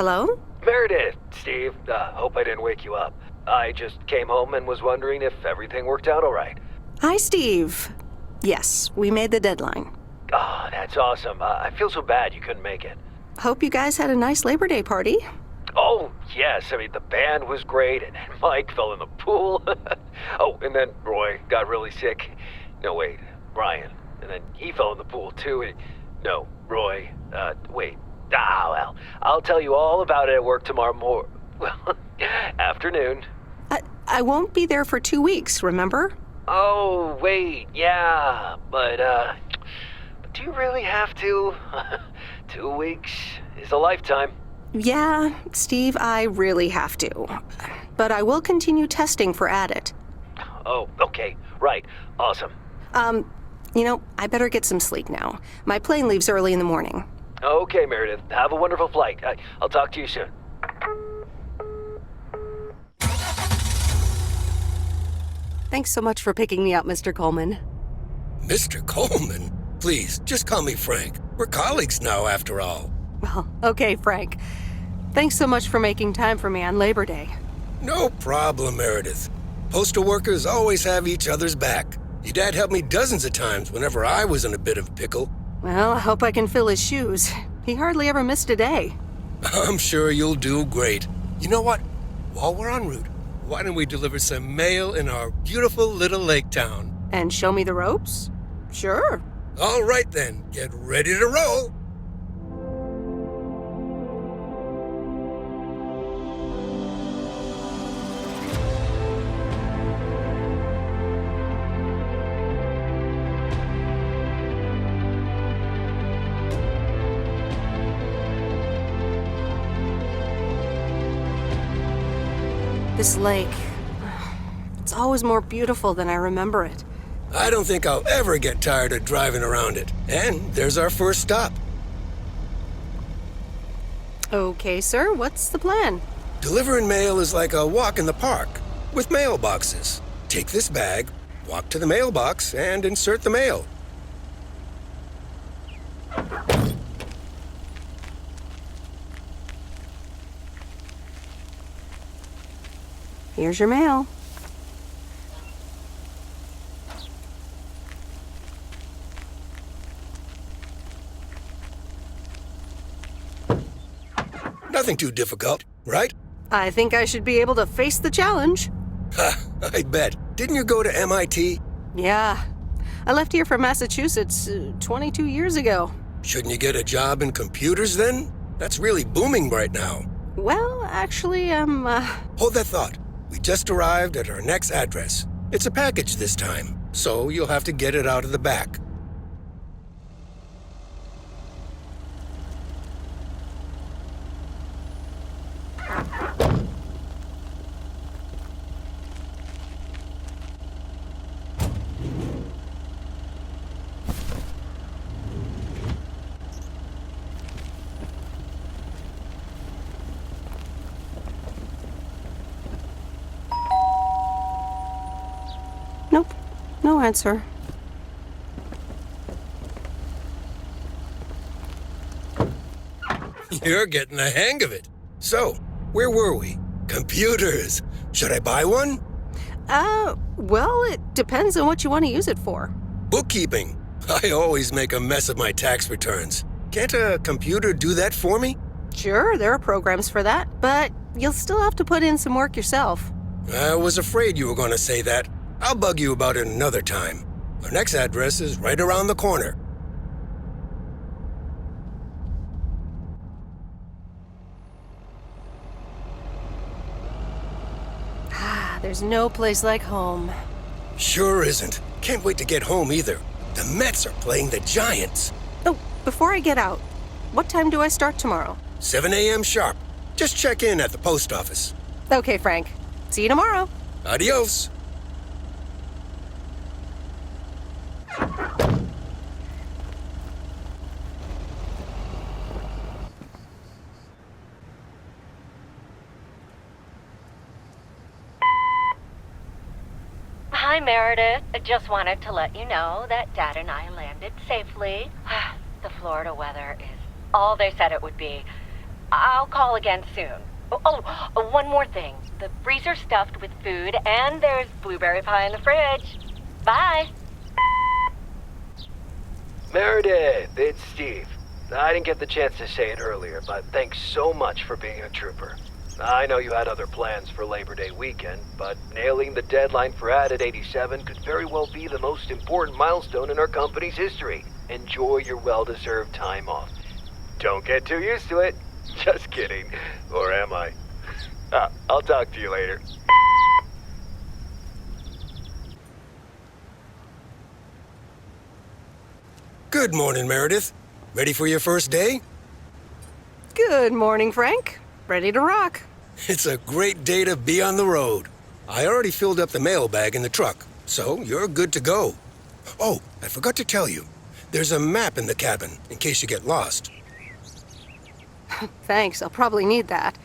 Hello? Meredith, Steve, hope I didn't wake you up. I just came home and was wondering if everything worked out all right. Hi, Steve. Yes, we made the deadline. Oh, that's awesome. I feel so bad you couldn't make it. Hope you guys had a nice Labor Day party. Oh, yes. I mean, the band was great, and Mike fell in the pool. Oh, and then Roy got really sick. No, wait, Brian. And then he fell in the pool, too. No, Roy. Wait. Well, I'll tell you all about it at work tomorrow afternoon. I won't be there for 2 weeks, remember? Oh, wait, yeah. But do you really have to? 2 weeks is a lifetime. Yeah, Steve, I really have to. But I will continue testing for Addit. Oh, okay. Right. Awesome. I better get some sleep now. My plane leaves early in the morning. Okay, Meredith. Have a wonderful flight. I'll talk to you soon. Thanks so much for picking me up, Mr. Coleman. Mr. Coleman? Please, just call me Frank. We're colleagues now, after all. Well, okay, Frank. Thanks so much for making time for me on Labor Day. No problem, Meredith. Postal workers always have each other's back. Your dad helped me dozens of times whenever I was in a bit of a pickle. Well, I hope I can fill his shoes. He hardly ever missed a day. I'm sure you'll do great. You know what? While we're en route, why don't we deliver some mail in our beautiful little lake town? And show me the ropes? Sure. All right then, get ready to roll. This lake, it's always more beautiful than I remember it. I don't think I'll ever get tired of driving around it. And there's our first stop. Okay, sir, what's the plan? Delivering mail is like a walk in the park, with mailboxes. Take this bag, walk to the mailbox, and insert the mail. Here's your mail. Nothing too difficult, right? I think I should be able to face the challenge. Ha, I bet. Didn't you go to MIT? Yeah. I left here for Massachusetts 22 years ago. Shouldn't you get a job in computers then? That's really booming right now. Well, actually, I'm, Hold that thought. We just arrived at our next address. It's a package this time, so you'll have to get it out of the back. Nope. No answer. You're getting the hang of it. So, where were we? Computers. Should I buy one? Well, it depends on what you want to use it for. Bookkeeping. I always make a mess of my tax returns. Can't a computer do that for me? Sure, there are programs for that, but you'll still have to put in some work yourself. I was afraid you were going to say that. I'll bug you about it another time. Our next address is right around the corner. There's no place like home. Sure isn't. Can't wait to get home either. The Mets are playing the Giants. Oh, before I get out, what time do I start tomorrow? 7 a.m. sharp. Just check in at the post office. Okay, Frank. See you tomorrow. Adios. Hi, Meredith. I just wanted to let you know that Dad and I landed safely. The Florida weather is all they said it would be. I'll call again soon. One more thing. The freezer's stuffed with food, and there's blueberry pie in the fridge. Bye. Meredith, it's Steve. I didn't get the chance to say it earlier, but thanks so much for being a trooper. I know you had other plans for Labor Day weekend, but nailing the deadline for Added 87 could very well be the most important milestone in our company's history. Enjoy your well-deserved time off. Don't get too used to it. Just kidding. Or am I? I'll talk to you later. Good morning, Meredith. Ready for your first day? Good morning, Frank. Ready to rock. It's a great day to be on the road. I already filled up the mailbag in the truck, so you're good to go. Oh, I forgot to tell you. There's a map in the cabin, in case you get lost. Thanks, I'll probably need that.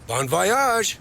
Bon voyage!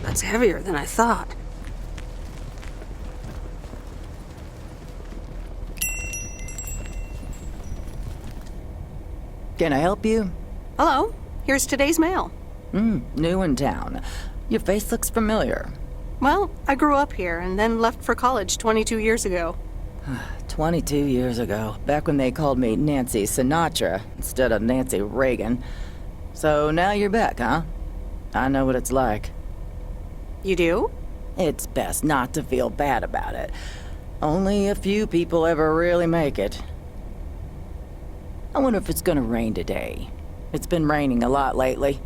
That's heavier than I thought. Can I help you? Hello, here's today's mail. New in town. Your face looks familiar. Well, I grew up here and then left for college 22 years ago. 22 years ago, back when they called me Nancy Sinatra instead of Nancy Reagan. So now you're back, huh? I know what it's like. You do? It's best not to feel bad about it. Only a few people ever really make it. I wonder if it's gonna rain today. It's been raining a lot lately.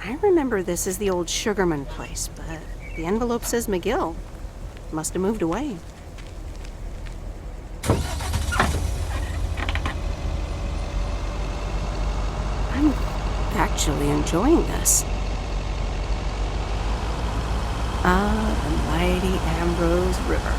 I remember this as the old Sugarman place, but the envelope says McGill. Must have moved away. I'm actually enjoying this. Ah, the mighty Ambrose River.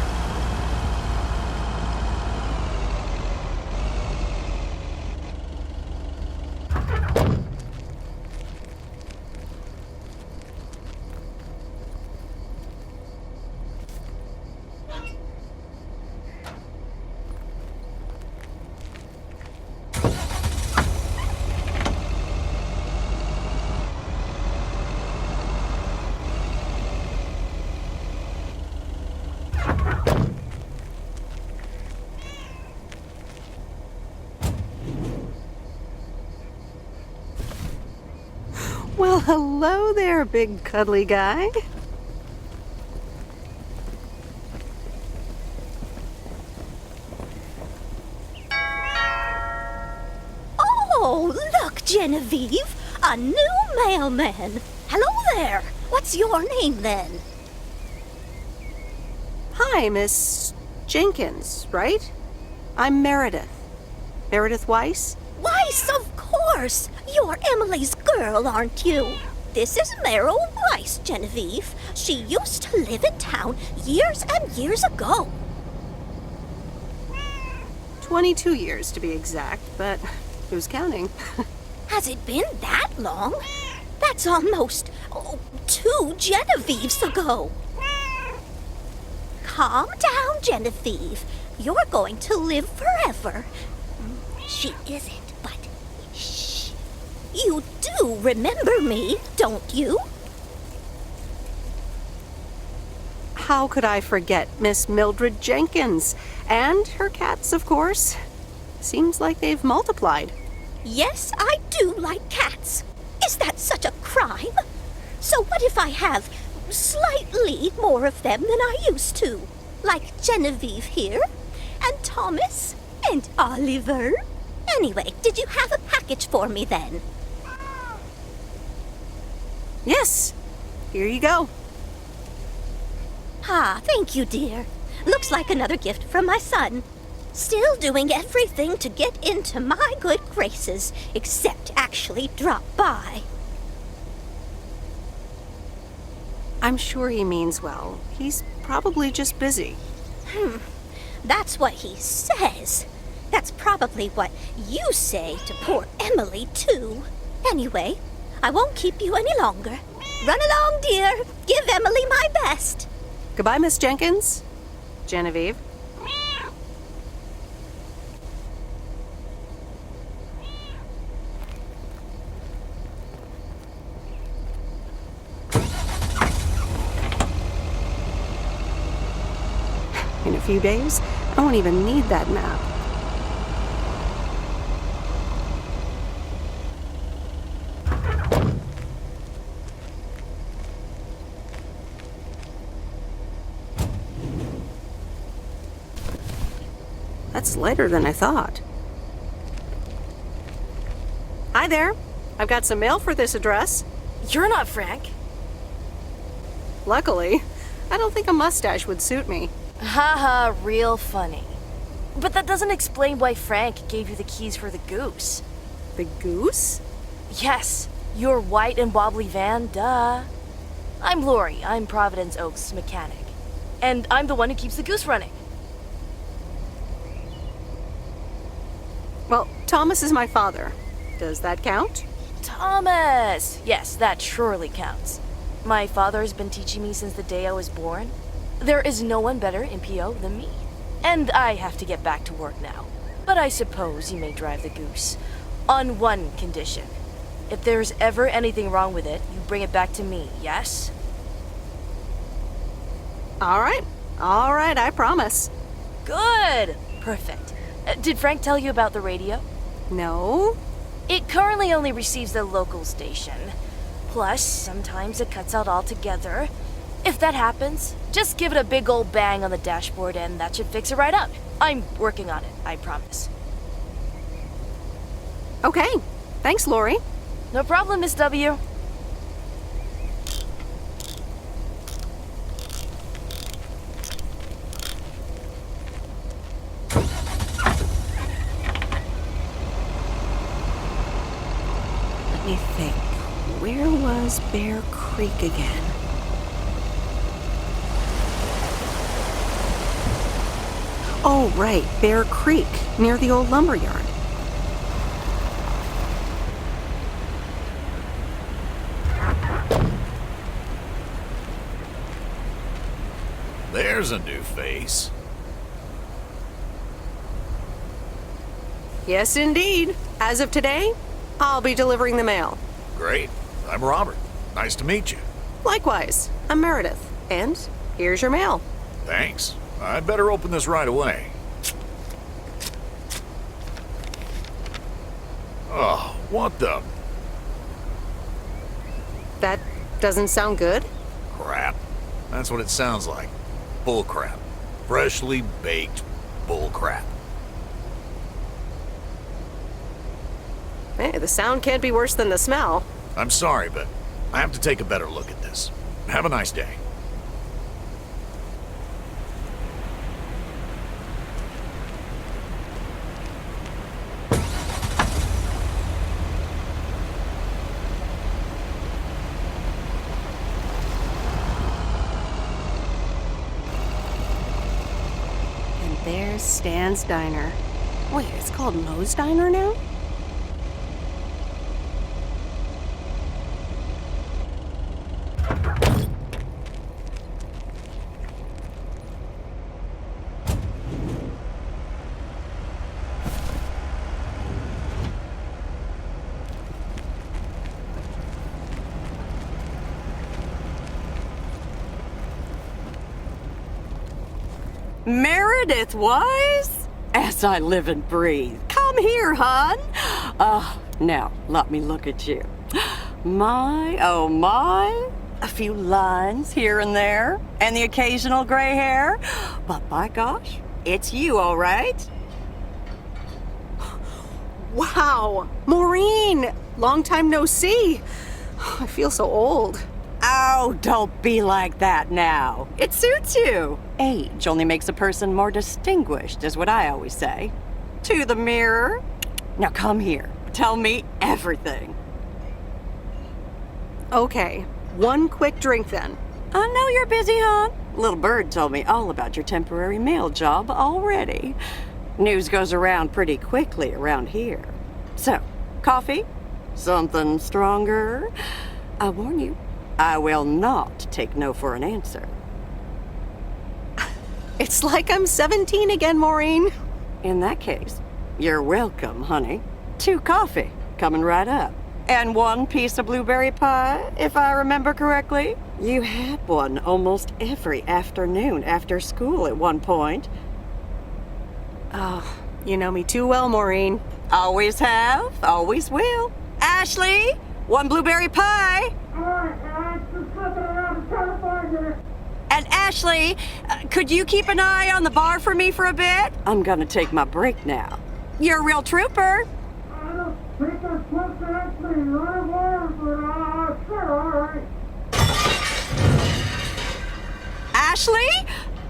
Well, hello there, big cuddly guy. Oh, look, Genevieve, a new mailman. Hello there. What's your name then? Hi, Miss Jenkins, right? I'm Meredith. Meredith Weiss? Weiss, of course. You're Emily's girl, aren't you? This is Meryl Weiss, Genevieve. She used to live in town years and years ago. 22 years to be exact, but who's counting? Has it been that long? That's almost 2 Genevieves ago. Calm down, Genevieve. You're going to live forever. She isn't, but shh. You do remember me, don't you? How could I forget Miss Mildred Jenkins? And her cats, of course. Seems like they've multiplied. Yes, I do like cats. Is that such a crime? So what if I have slightly more of them than I used to? Like Genevieve here, and Thomas, and Oliver. Anyway, did you have a package for me then? Yes. Here you go. Ah, thank you, dear. Looks like another gift from my son. Still doing everything to get into my good graces, except actually drop by. I'm sure he means well. He's probably just busy. That's what he says. That's probably what you say to poor Emily, too. Anyway, I won't keep you any longer. Run along, dear. Give Emily my best. Goodbye, Miss Jenkins. Genevieve. In a few days, I won't even need that map. That's lighter than I thought. Hi there. I've got some mail for this address. You're not Frank. Luckily, I don't think a mustache would suit me. Haha, real funny. But that doesn't explain why Frank gave you the keys for the goose. The goose? Yes, your white and wobbly van, duh. I'm Lori, I'm Providence Oaks' mechanic. And I'm the one who keeps the goose running. Well, Thomas is my father. Does that count? Thomas! Yes, that surely counts. My father has been teaching me since the day I was born. There is no one better in PO than me. And I have to get back to work now. But I suppose you may drive the goose. On one condition. If there's ever anything wrong with it, you bring it back to me, yes? All right, I promise. Good! Perfect. Did Frank tell you about the radio? No? It currently only receives the local station. Plus, sometimes it cuts out altogether. If that happens, just give it a big old bang on the dashboard and that should fix it right up. I'm working on it, I promise. Okay, thanks, Lori. No problem, Miss W. Let me think. Where was Bear Creek again? Oh, right, Bear Creek, near the old lumber yard. There's a new face. Yes, indeed. As of today, I'll be delivering the mail. Great. I'm Robert. Nice to meet you. Likewise, I'm Meredith. And here's your mail. Thanks. I'd better open this right away. Oh, what the That doesn't sound good. crap? That's what it sounds like. Bull crap. Freshly baked bull crap. Hey, the sound can't be worse than the smell. I'm sorry, but I have to take a better look at this. Have a nice day. And there's Stan's Diner. Wait, it's called Moe's Diner now? Meredith Weiss? As I live and breathe. Come here, hon. Now, let me look at you. My, oh my. A few lines here and there, and the occasional gray hair. But by gosh, it's you, all right? Wow! Maureen! Long time no see. I feel so old. Oh, don't be like that now. It suits you. Age only makes a person more distinguished, is what I always say. To the mirror. Now come here. Tell me everything. Okay, one quick drink then. I know you're busy, hon. Little Bird told me all about your temporary mail job already. News goes around pretty quickly around here. So, coffee? Something stronger? I warn you, I will not take no for an answer. It's like I'm 17 again, Maureen. In that case, you're welcome, honey. 2 coffee, coming right up. And 1 piece of blueberry pie, if I remember correctly. You had one almost every afternoon after school at one point. Oh, you know me too well, Maureen. Always have, always will. Ashley, 1 blueberry pie. And Ashley, could you keep an eye on the bar for me for a bit? I'm gonna take my break now. You're a real trooper. Ashley?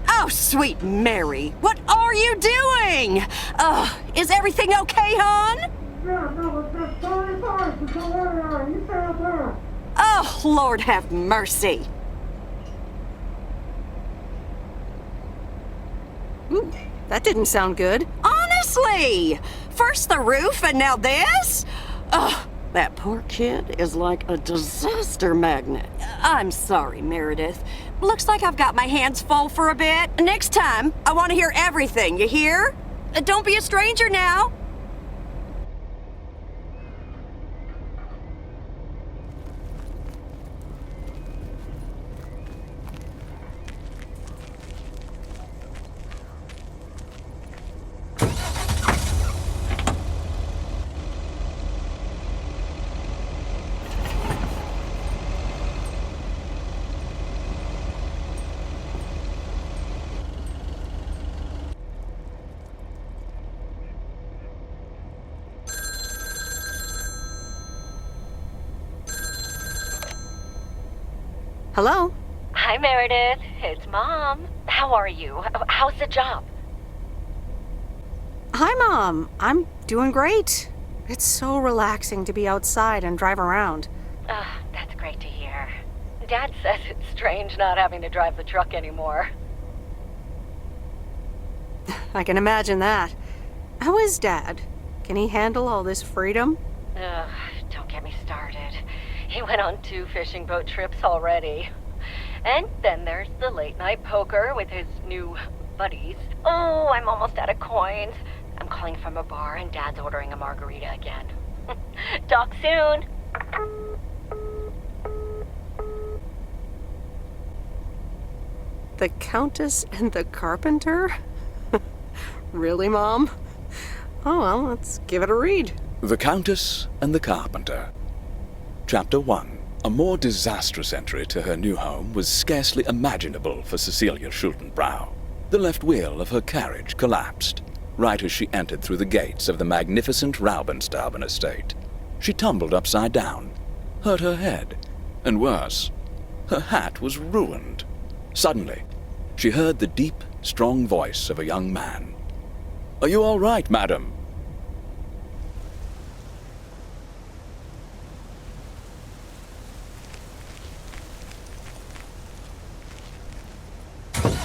Oh, sweet Mary, what are you doing? Is everything okay, hon? Yeah, no, it's just 35. It's all right. You stay up there. Oh, Lord have mercy. Ooh, that didn't sound good. Honestly! First the roof and now this? Ugh, that poor kid is like a disaster magnet. I'm sorry, Meredith. Looks like I've got my hands full for a bit. Next time, I want to hear everything, you hear? Don't be a stranger now. Hello? Hi, Meredith. It's Mom. How are you? How's the job? Hi, Mom. I'm doing great. It's so relaxing to be outside and drive around. That's great to hear. Dad says it's strange not having to drive the truck anymore. I can imagine that. How is Dad? Can he handle all this freedom? Don't get me started. He went on 2 fishing boat trips already. And then there's the late night poker with his new buddies. Oh, I'm almost out of coins. I'm calling from a bar and Dad's ordering a margarita again. Talk soon. The Countess and the Carpenter? Really, Mom? Oh, well, let's give it a read. The Countess and the Carpenter. Chapter 1. A more disastrous entry to her new home was scarcely imaginable for Cecilia Schultenbrow. The left wheel of her carriage collapsed, right as she entered through the gates of the magnificent Raubenstaben estate. She tumbled upside down, hurt her head, and worse, her hat was ruined. Suddenly, she heard the deep, strong voice of a young man. "Are you all right, madam?"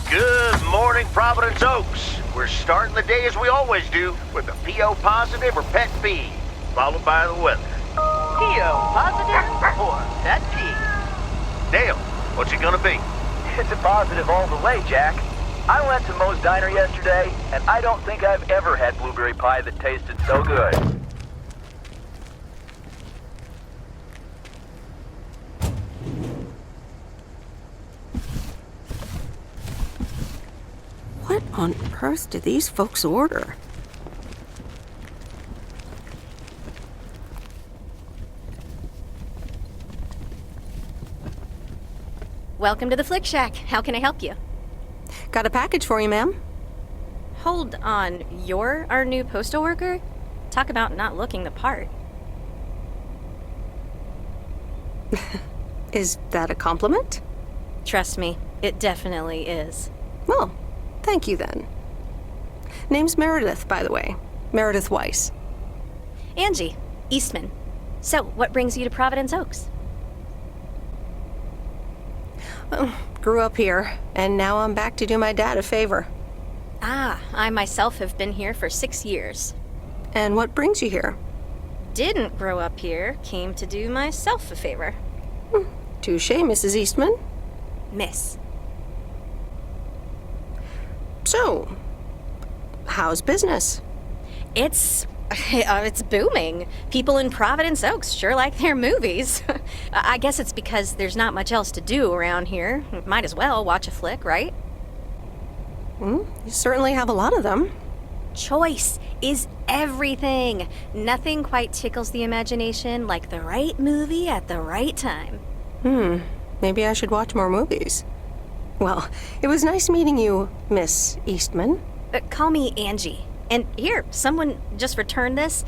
Good morning, Providence Oaks. We're starting the day as we always do, with a PO positive or pet peeve, followed by the weather. PO positive or pet peeve? Dale, what's it gonna be? It's a positive all the way, Jack. I went to Moe's Diner yesterday, and I don't think I've ever had blueberry pie that tasted so good. What on earth did these folks order? Welcome to the Flick Shack. How can I help you? Got a package for you, ma'am. Hold on, you're our new postal worker? Talk about not looking the part. Is that a compliment? Trust me, it definitely is. Well, thank you then. Name's Meredith, by the way. Meredith Weiss. Angie, Eastman. So, what brings you to Providence Oaks? Grew up here, and now I'm back to do my dad a favor. Ah, I myself have been here for 6 years. And what brings you here? Didn't grow up here, came to do myself a favor. Touche, Mrs. Eastman. Miss. So, how's business? It's booming. People in Providence Oaks sure like their movies. I guess it's because there's not much else to do around here. Might as well watch a flick, right? You certainly have a lot of them. Choice is everything. Nothing quite tickles the imagination like the right movie at the right time. Maybe I should watch more movies. Well, it was nice meeting you, Miss Eastman. Call me Angie. And here, someone just returned this,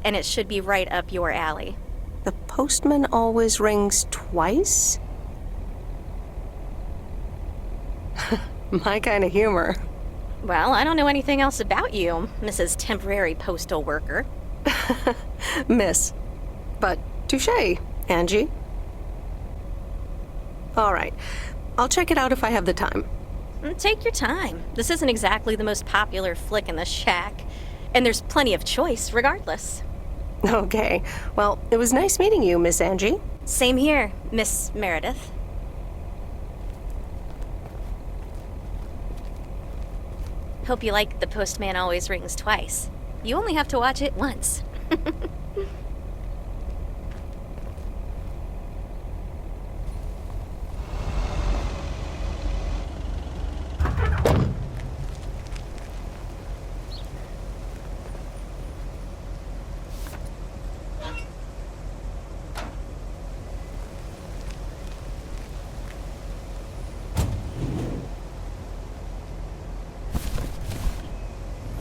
and it should be right up your alley. The postman always rings twice? My kind of humor. Well, I don't know anything else about you, Mrs. Temporary Postal Worker. Miss. But touche, Angie. All right. I'll check it out if I have the time. Take your time. This isn't exactly the most popular flick in the shack, and there's plenty of choice regardless. Okay. Well, it was nice meeting you, Miss Angie. Same here, Miss Meredith. Hope you like The Postman Always Rings Twice. You only have to watch it once.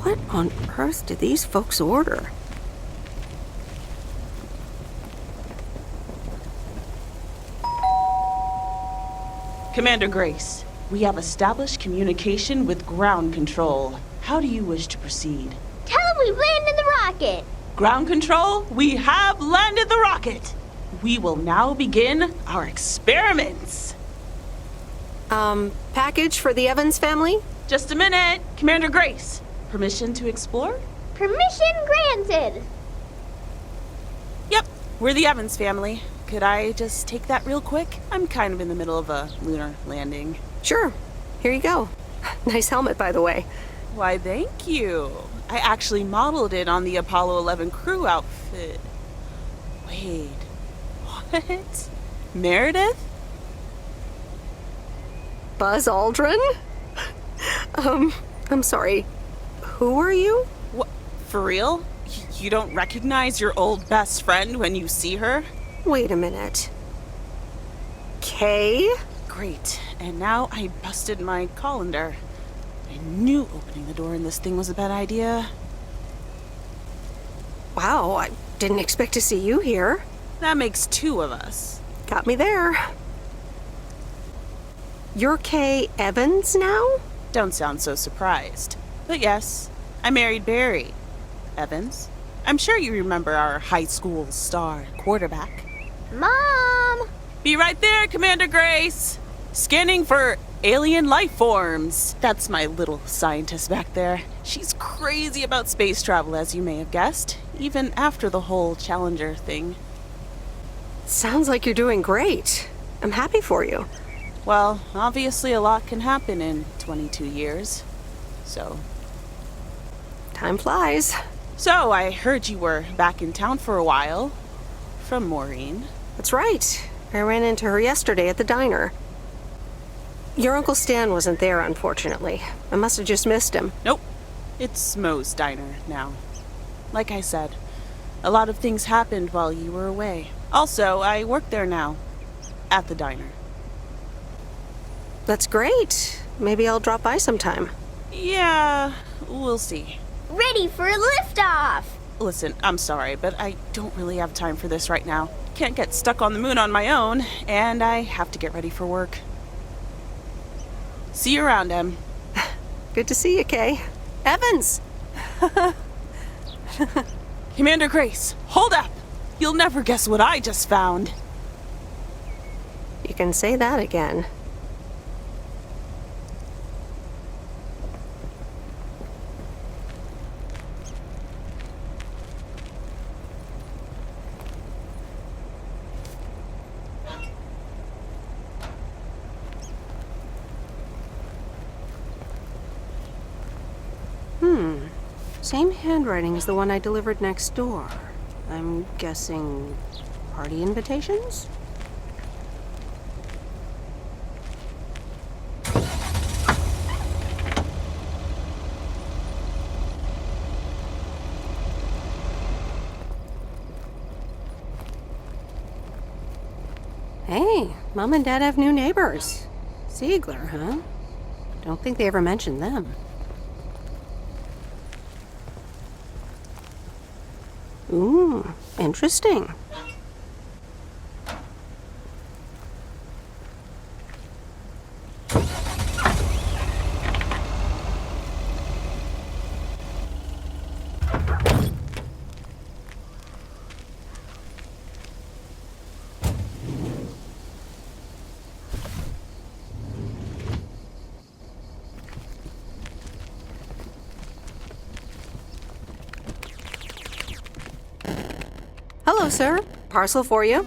What on earth did these folks order? Commander Grace, we have established communication with ground control. How do you wish to proceed? Tell them we've landed the rocket! Ground control, we have landed the rocket! We will now begin our experiments. Package for the Evans family? Just a minute. Commander Grace, permission to explore? Permission granted! Yep, we're the Evans family. Could I just take that real quick? I'm kind of in the middle of a lunar landing. Sure. Here you go. Nice helmet, by the way. Why, thank you. I actually modeled it on the Apollo 11 crew outfit. Wait, what? Meredith? Buzz Aldrin? I'm sorry. Who are you? What? For real? You don't recognize your old best friend when you see her? Wait a minute. Kay? Great. And now I busted my colander. I knew opening the door in this thing was a bad idea. Wow, I didn't expect to see you here. That makes two of us. Got me there. You're Kay Evans now? Don't sound so surprised. But yes, I married Barry Evans. I'm sure you remember our high school star quarterback. Mom! Be right there, Commander Grace! Scanning for alien life forms. That's my little scientist back there. She's crazy about space travel, as you may have guessed, even after the whole Challenger thing. Sounds like you're doing great. I'm happy for you. Well, obviously a lot can happen in 22 years. So... time flies. So, I heard you were back in town for a while. From Maureen. That's right. I ran into her yesterday at the diner. Your Uncle Stan wasn't there, unfortunately. I must have just missed him. Nope. It's Mo's diner now. Like I said, a lot of things happened while you were away. Also, I work there now. At the diner. That's great. Maybe I'll drop by sometime. Yeah, we'll see. Ready for a liftoff! Listen, I'm sorry, but I don't really have time for this right now. Can't get stuck on the moon on my own, and I have to get ready for work. See you around, Em. Good to see you, Kay. Evans! Commander Grace, hold up! You'll never guess what I just found. You can say that again. Same handwriting as the one I delivered next door. I'm guessing party invitations? Hey, Mom and Dad have new neighbors. Ziegler, huh? Don't think they ever mentioned them. Ooh, interesting. Hello, sir. Parcel for you.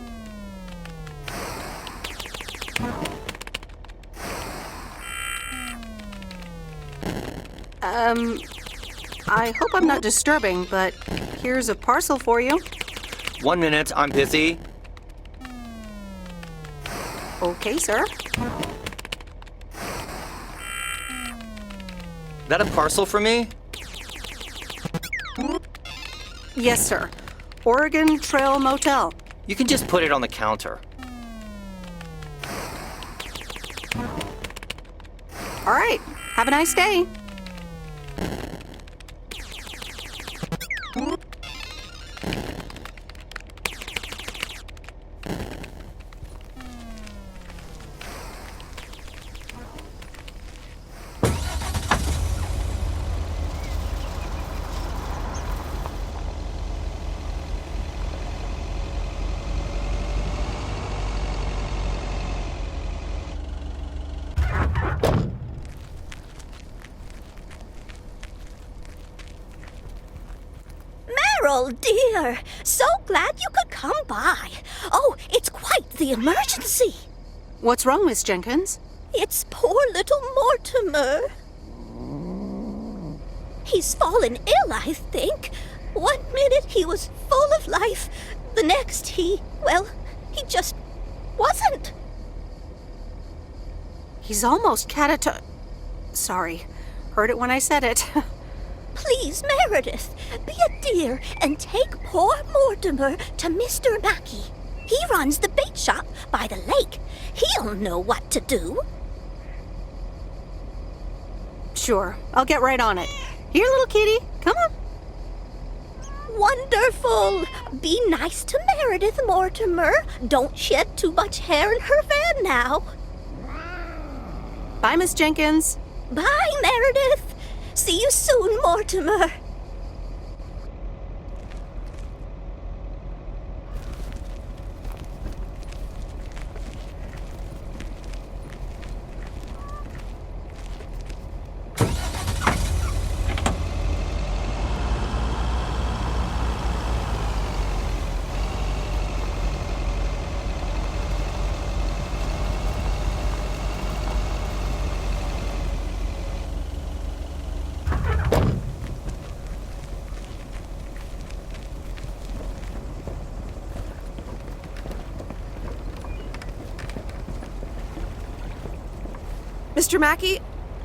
I hope I'm not disturbing, but here's a parcel for you. 1 minute, I'm busy. Okay, sir. That a parcel for me? Yes, sir. Oregon Trail Motel. You can just put it on the counter. All right. Have a nice day. Carol, dear, so glad you could come by. Oh, it's quite the emergency. What's wrong, Miss Jenkins? It's poor little Mortimer. He's fallen ill, I think. 1 minute he was full of life. The next he just wasn't. He's almost Sorry. Heard it when I said it. Please, Meredith, be a dear and take poor Mortimer to Mr. Mackey. He runs the bait shop by the lake. He'll know what to do. Sure, I'll get right on it. Here, little kitty, come on. Wonderful. Be nice to Meredith, Mortimer. Don't shed too much hair in her van now. Bye, Miss Jenkins. Bye, Meredith. See you soon, Mortimer. Mr. Mackey,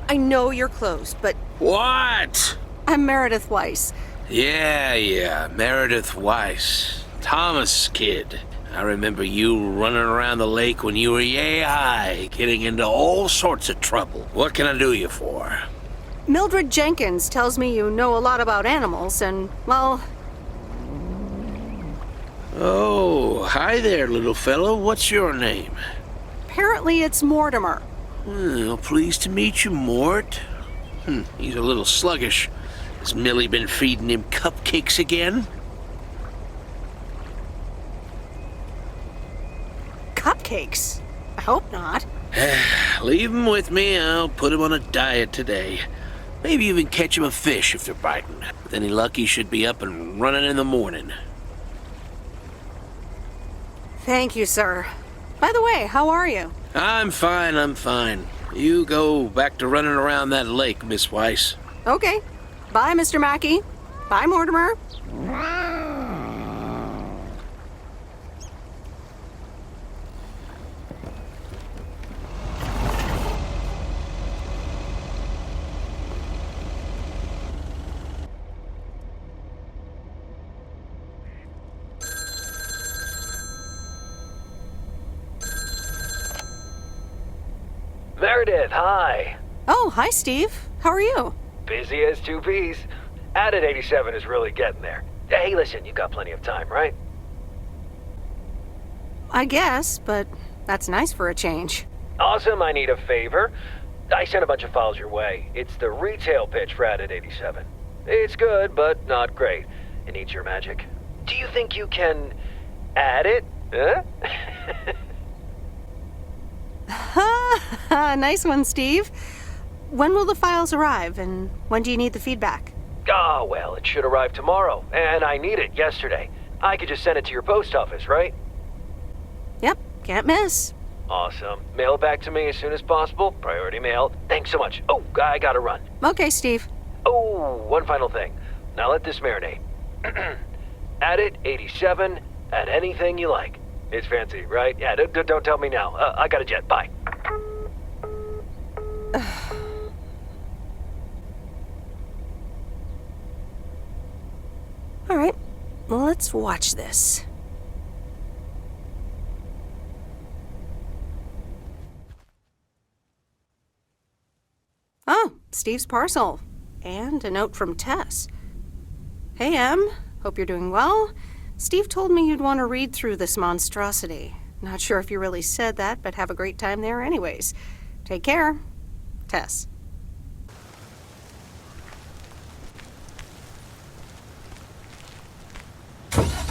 I know you're closed, but... What? I'm Meredith Weiss. Yeah, Meredith Weiss. Thomas' kid. I remember you running around the lake when you were yay high, getting into all sorts of trouble. What can I do you for? Mildred Jenkins tells me you know a lot about animals, and, well... Oh, hi there, little fellow. What's your name? Apparently it's Mortimer. Well, pleased to meet you, Mort. He's a little sluggish. Has Millie been feeding him cupcakes again? Cupcakes? I hope not. Leave him with me. I'll put him on a diet today. Maybe even catch him a fish if they're biting. With any luck, he should be up and running in the morning. Thank you, sir. By the way, how are you? I'm fine. You go back to running around that lake, Miss Weiss. Okay. Bye, Mr. Mackey. Bye, Mortimer. Meredith, hi. Oh, hi, Steve. How are you? Busy as two peas. Added 87 is really getting there. Hey, listen, you got plenty of time, right? I guess, but that's nice for a change. Awesome, I need a favor. I sent a bunch of files your way. It's the retail pitch for Added 87. It's good, but not great. It needs your magic. Do you think you can add it? Huh? Nice one, Steve. When will the files arrive, and when do you need the feedback? Oh, well, it should arrive tomorrow, and I need it yesterday. I could just send it to your post office, right? Yep, can't miss. Awesome. Mail it back to me as soon as possible. Priority mail. Thanks so much. Oh, I gotta run. Okay, Steve. Oh, one final thing. Now let this marinate. Add it, 87, add anything you like. It's fancy, right? Yeah, don't tell me now. I got a jet. Bye. All right, well, let's watch this. Oh, Steve's parcel. And a note from Tess. Hey, Em. Hope you're doing well. Steve told me you'd want to read through this monstrosity. Not sure if you really said that, but have a great time there anyways. Take care. Tess.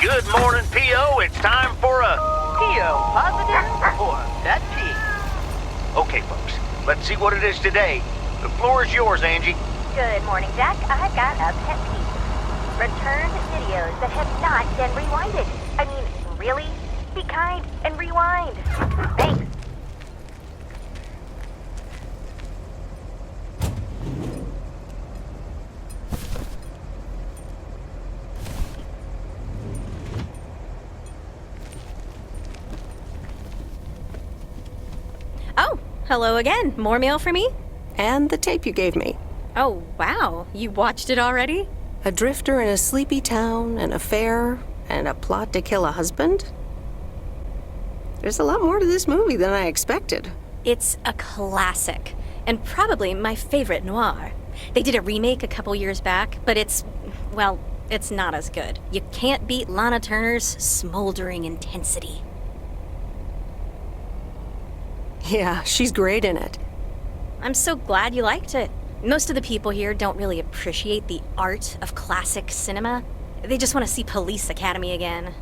Good morning, P.O. It's time for a... P.O. positive or that P? Okay, folks, let's see what it is today. The floor is yours, Angie. Good morning, Jack. I've got a pet peeve. Returned videos that have not been rewinded. I mean, really? Be kind and rewind. Thanks. Oh, hello again. More mail for me? And the tape you gave me. Oh, wow. You watched it already? A drifter in a sleepy town, an affair, and a plot to kill a husband? There's a lot more to this movie than I expected. It's a classic, and probably my favorite noir. They did a remake a couple years back, but it's not as good. You can't beat Lana Turner's smoldering intensity. Yeah, she's great in it. I'm so glad you liked it. Most of the people here don't really appreciate the art of classic cinema. They just want to see Police Academy again.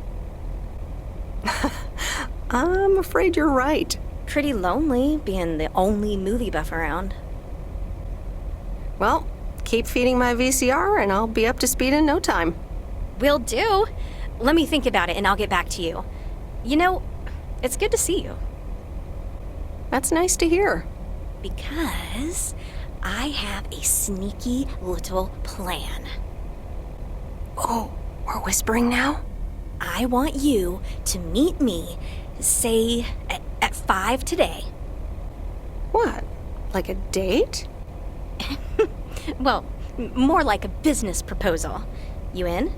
I'm afraid you're right. Pretty lonely being the only movie buff around. Well, keep feeding my VCR and I'll be up to speed in no time. Will do. Let me think about it and I'll get back to you. You know, it's good to see you. That's nice to hear. Because I have a sneaky little plan. Oh, we're whispering now? I want you to meet me, say, at 5 today. What? Like a date? Well, more like a business proposal. You in?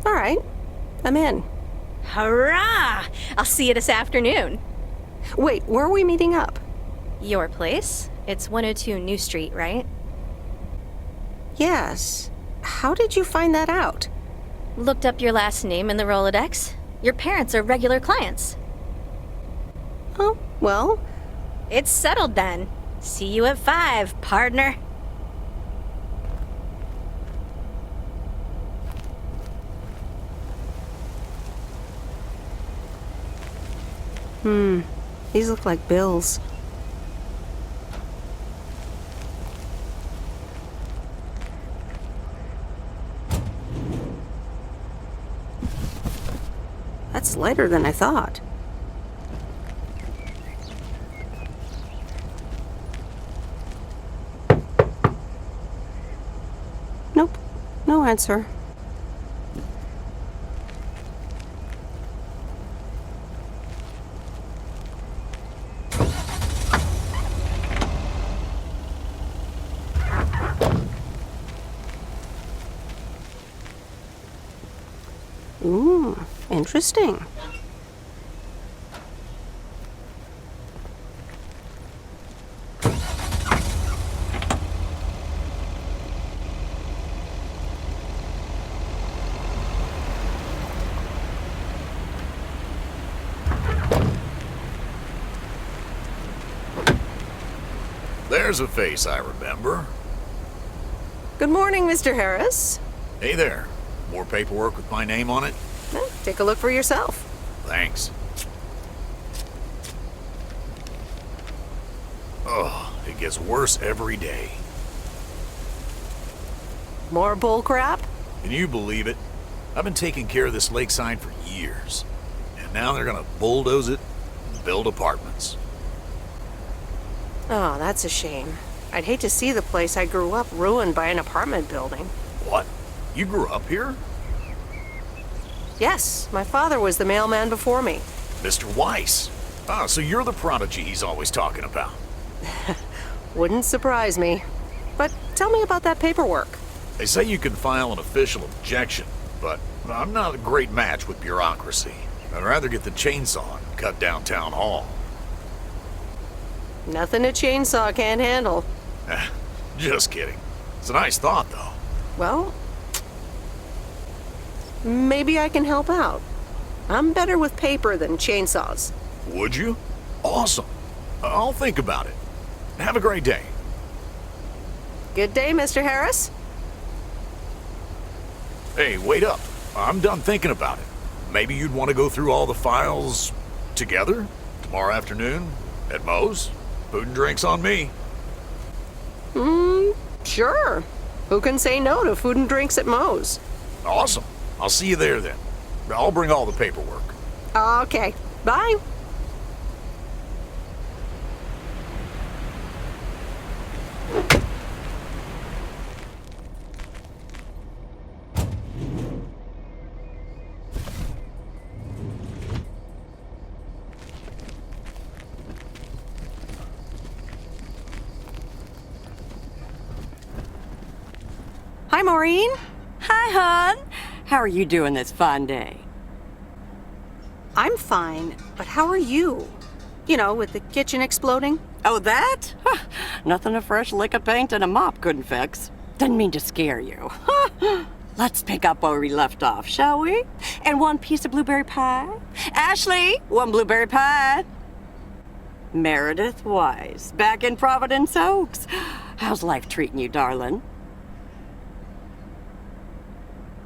All right, I'm in. Hurrah! I'll see you this afternoon. Wait, where are we meeting up? Your place? It's 102 New Street, right? Yes. How did you find that out? Looked up your last name in the Rolodex. Your parents are regular clients. Oh, well. It's settled then. See you at 5, partner. These look like bills. That's lighter than I thought. Nope, no answer. Ooh, interesting. There's a face I remember. Good morning, Mr. Harris. Hey there. More paperwork with my name on it? Take a look for yourself. Thanks. Oh, it gets worse every day. More bull crap? Can you believe it? I've been taking care of this lakeside for years. And now they're gonna bulldoze it and build apartments. Oh, that's a shame. I'd hate to see the place I grew up ruined by an apartment building. What? You grew up here? Yes, my father was the mailman before me. Mr. Weiss. Ah, so you're the prodigy he's always talking about. Wouldn't surprise me. But tell me about that paperwork. They say you can file an official objection, but I'm not a great match with bureaucracy. I'd rather get the chainsaw and cut down town hall. Nothing a chainsaw can't handle. Just kidding. It's a nice thought, though. Well, maybe I can help out. I'm better with paper than chainsaws. Would you? Awesome. I'll think about it. Have a great day. Good day, Mr. Harris. Hey, wait up. I'm done thinking about it. Maybe you'd want to go through all the files together? Tomorrow afternoon? At Moe's? Food and drinks on me. Sure. Who can say no to food and drinks at Moe's? Awesome. I'll see you there then. I'll bring all the paperwork. Okay. Bye. Hi, Maureen. Hi, hon. How are you doing this fine day? I'm fine, but how are you? You know, with the kitchen exploding? Oh, that? Huh. Nothing a fresh lick of paint and a mop couldn't fix. Didn't mean to scare you. Let's pick up where we left off, shall we? And one piece of blueberry pie? Ashley, one blueberry pie. Meredith Weiss, back in Providence Oaks. How's life treating you, darling?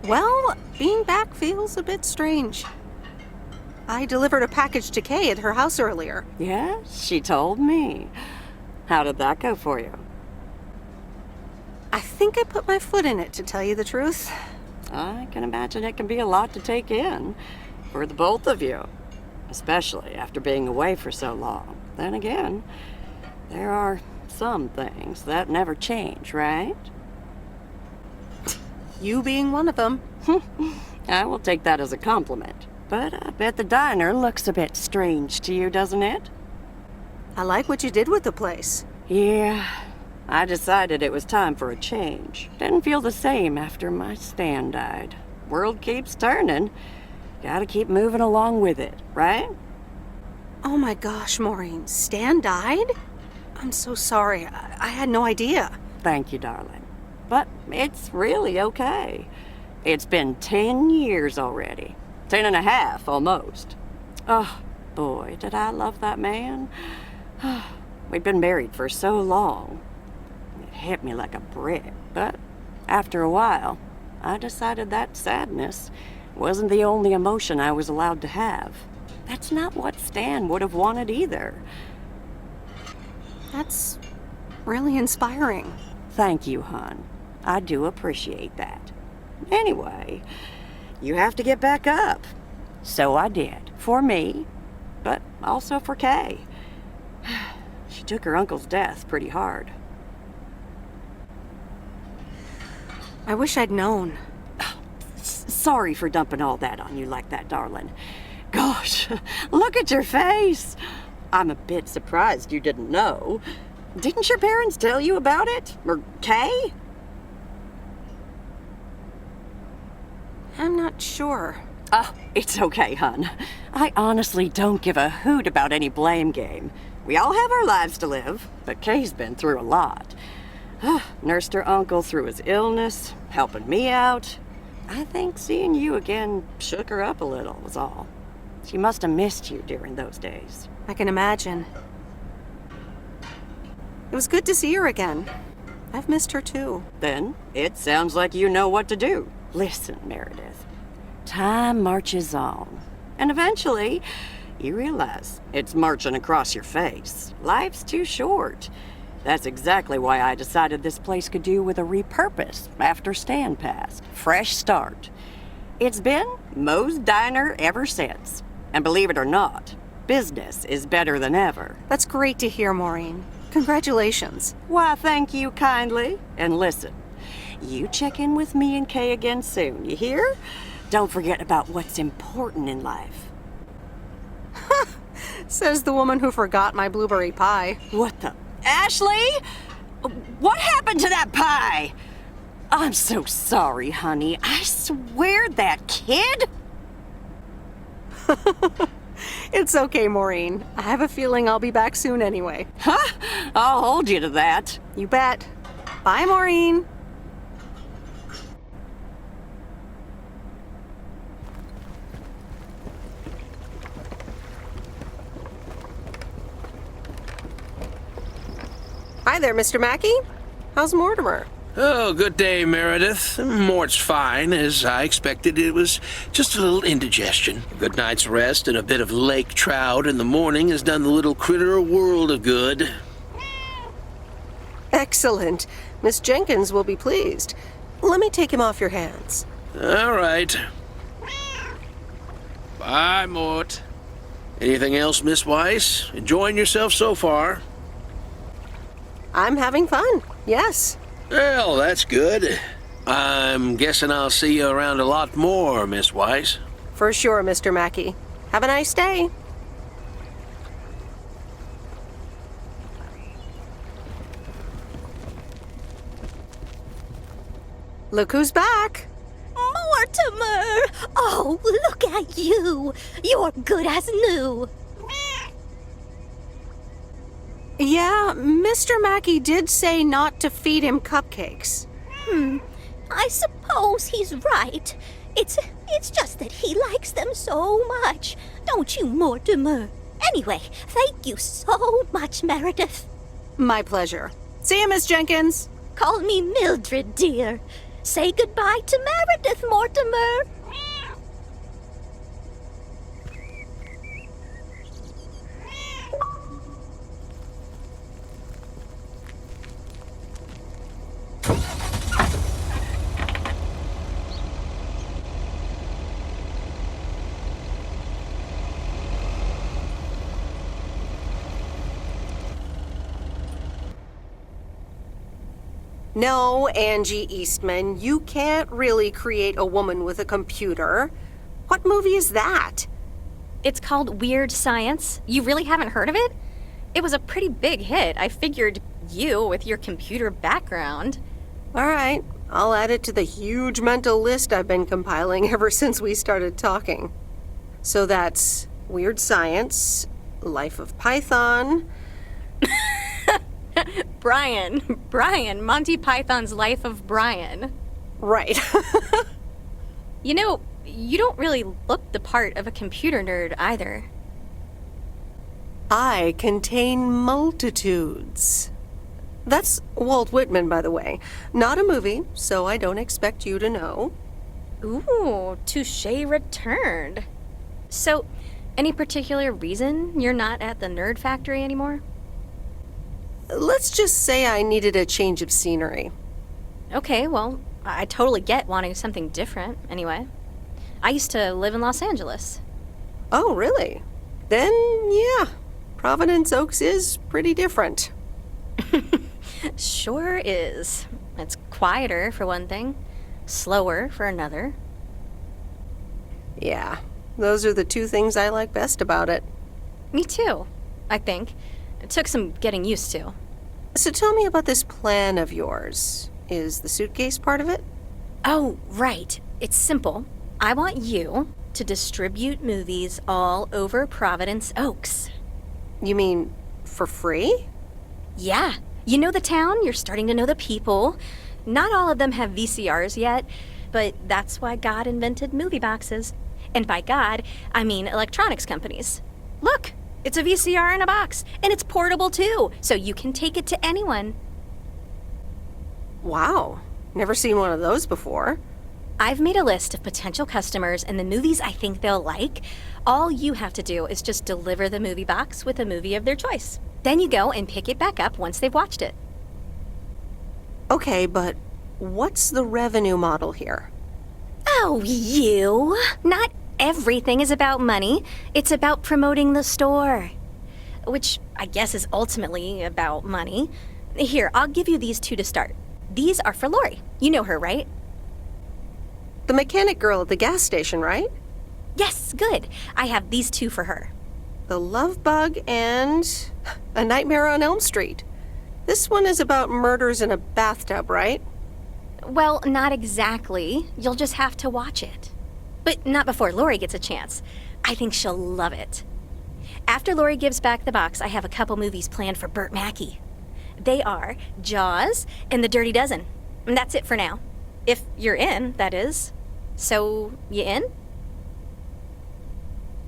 Well, being back feels a bit strange. I delivered a package to Kay at her house earlier. Yes, she told me. How did that go for you? I think I put my foot in it, to tell you the truth. I can imagine it can be a lot to take in for the both of you, especially after being away for so long. Then again, there are some things that never change, right? You being one of them. I will take that as a compliment. But I bet the diner looks a bit strange to you, doesn't it? I like what you did with the place. Yeah, I decided it was time for a change. Didn't feel the same after my Stan died. World keeps turning. Gotta keep moving along with it, right? Oh my gosh, Maureen, Stan died? I'm so sorry. I had no idea. Thank you, darling. But it's really okay. It's been 10 years already. 10 and a half, almost. Oh, boy, did I love that man. We'd been married for so long. It hit me like a brick, but after a while, I decided that sadness wasn't the only emotion I was allowed to have. That's not what Stan would have wanted either. That's really inspiring. Thank you, hon. I do appreciate that. Anyway, you have to get back up. So I did. For me, but also for Kay. She took her uncle's death pretty hard. I wish I'd known. Sorry for dumping all that on you like that, darling. Gosh, look at your face. I'm a bit surprised you didn't know. Didn't your parents tell you about it? Or Kay? I'm not sure. Oh, it's okay, hon. I honestly don't give a hoot about any blame game. We all have our lives to live, but Kay's been through a lot. Nursed her uncle through his illness, helping me out. I think seeing you again shook her up a little, was all. She must have missed you during those days. I can imagine. It was good to see her again. I've missed her too. Then it sounds like you know what to do. Listen, Meredith. Time marches on. And eventually, you realize it's marching across your face. Life's too short. That's exactly why I decided this place could do with a repurpose after Stan passed. Fresh start. It's been Moe's Diner ever since. And believe it or not, business is better than ever. That's great to hear, Maureen. Congratulations. Why, thank you kindly. And listen, you check in with me and Kay again soon, you hear? Don't forget about what's important in life. Says the woman who forgot my blueberry pie. What the... Ashley? What happened to that pie? I'm so sorry, honey. I swear that kid... It's okay, Maureen. I have a feeling I'll be back soon anyway. Huh? I'll hold you to that. You bet. Bye, Maureen. Hi there, Mr. Mackey. How's Mortimer? Oh, good day, Meredith. Mort's fine. As I expected, it was just a little indigestion. A good night's rest and a bit of lake trout in the morning has done the little critter a world of good. Excellent. Miss Jenkins will be pleased. Let me take him off your hands. All right. Bye, Mort. Anything else, Miss Weiss? Enjoying yourself so far? I'm having fun, yes. Well, that's good. I'm guessing I'll see you around a lot more, Miss Weiss. For sure, Mr. Mackey. Have a nice day. Look who's back. Mortimer! Oh, look at you. You're good as new. Yeah, Mr. Mackey did say not to feed him cupcakes. I suppose he's right. It's just that he likes them so much. Don't you, Mortimer? Anyway, thank you so much, Meredith. My pleasure. See you, Miss Jenkins. Call me Mildred, dear. Say goodbye to Meredith, Mortimer. No, Angie Eastman, you can't really create a woman with a computer. What movie is that? It's called Weird Science. You really haven't heard of it? It was a pretty big hit. I figured you, with your computer background. All right, I'll add it to the huge mental list I've been compiling ever since we started talking. So that's Weird Science, Life of Python. Brian, Monty Python's Life of Brian. Right. You know, you don't really look the part of a computer nerd either. I contain multitudes. That's Walt Whitman, by the way. Not a movie, so I don't expect you to know. Ooh, touche returned. So, any particular reason you're not at the Nerd Factory anymore? Let's just say I needed a change of scenery. Okay, well, I totally get wanting something different, anyway. I used to live in Los Angeles. Oh, really? Then, yeah, Providence Oaks is pretty different. Sure is. It's quieter, for one thing. Slower, for another. Yeah, those are the two things I like best about it. Me too, I think. It took some getting used to. So tell me about this plan of yours. Is the suitcase part of it? Oh, right. It's simple. I want you to distribute movies all over Providence Oaks. You mean for free? Yeah. You know the town, you're starting to know the people. Not all of them have VCRs yet, but that's why God invented movie boxes. And by God, I mean electronics companies. Look, it's a VCR in a box, and it's portable too, so you can take it to anyone. Wow, never seen one of those before. I've made a list of potential customers and the movies I think they'll like. All you have to do is just deliver the movie box with a movie of their choice. Then you go and pick it back up once they've watched it. Okay, but what's the revenue model here? Oh, you! Not everything is about money. It's about promoting the store. Which I guess is ultimately about money. Here, I'll give you these two to start. These are for Lori. You know her, right? The mechanic girl at the gas station, right? Yes, good. I have these two for her. The Love Bug and A Nightmare on Elm Street. This one is about murders in a bathtub, right? Well, not exactly. You'll just have to watch it. But not before Lori gets a chance. I think she'll love it. After Lori gives back the box, I have a couple movies planned for Burt Mackey. They are Jaws and The Dirty Dozen. And that's it for now. If you're in, that is. So, you in?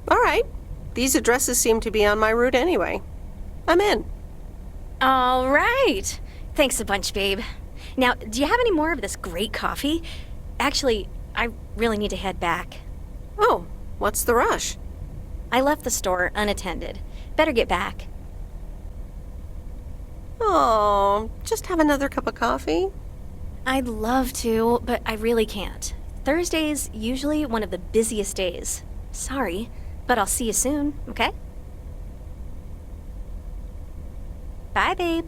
All right. These addresses seem to be on my route anyway. I'm in. All right. Thanks a bunch, babe. Now, do you have any more of this great coffee? Actually, I really need to head back. Oh, what's the rush? I left the store unattended. Better get back. Oh, just have another cup of coffee? I'd love to, but I really can't. Thursday's usually one of the busiest days. Sorry, but I'll see you soon, okay? Bye, babe.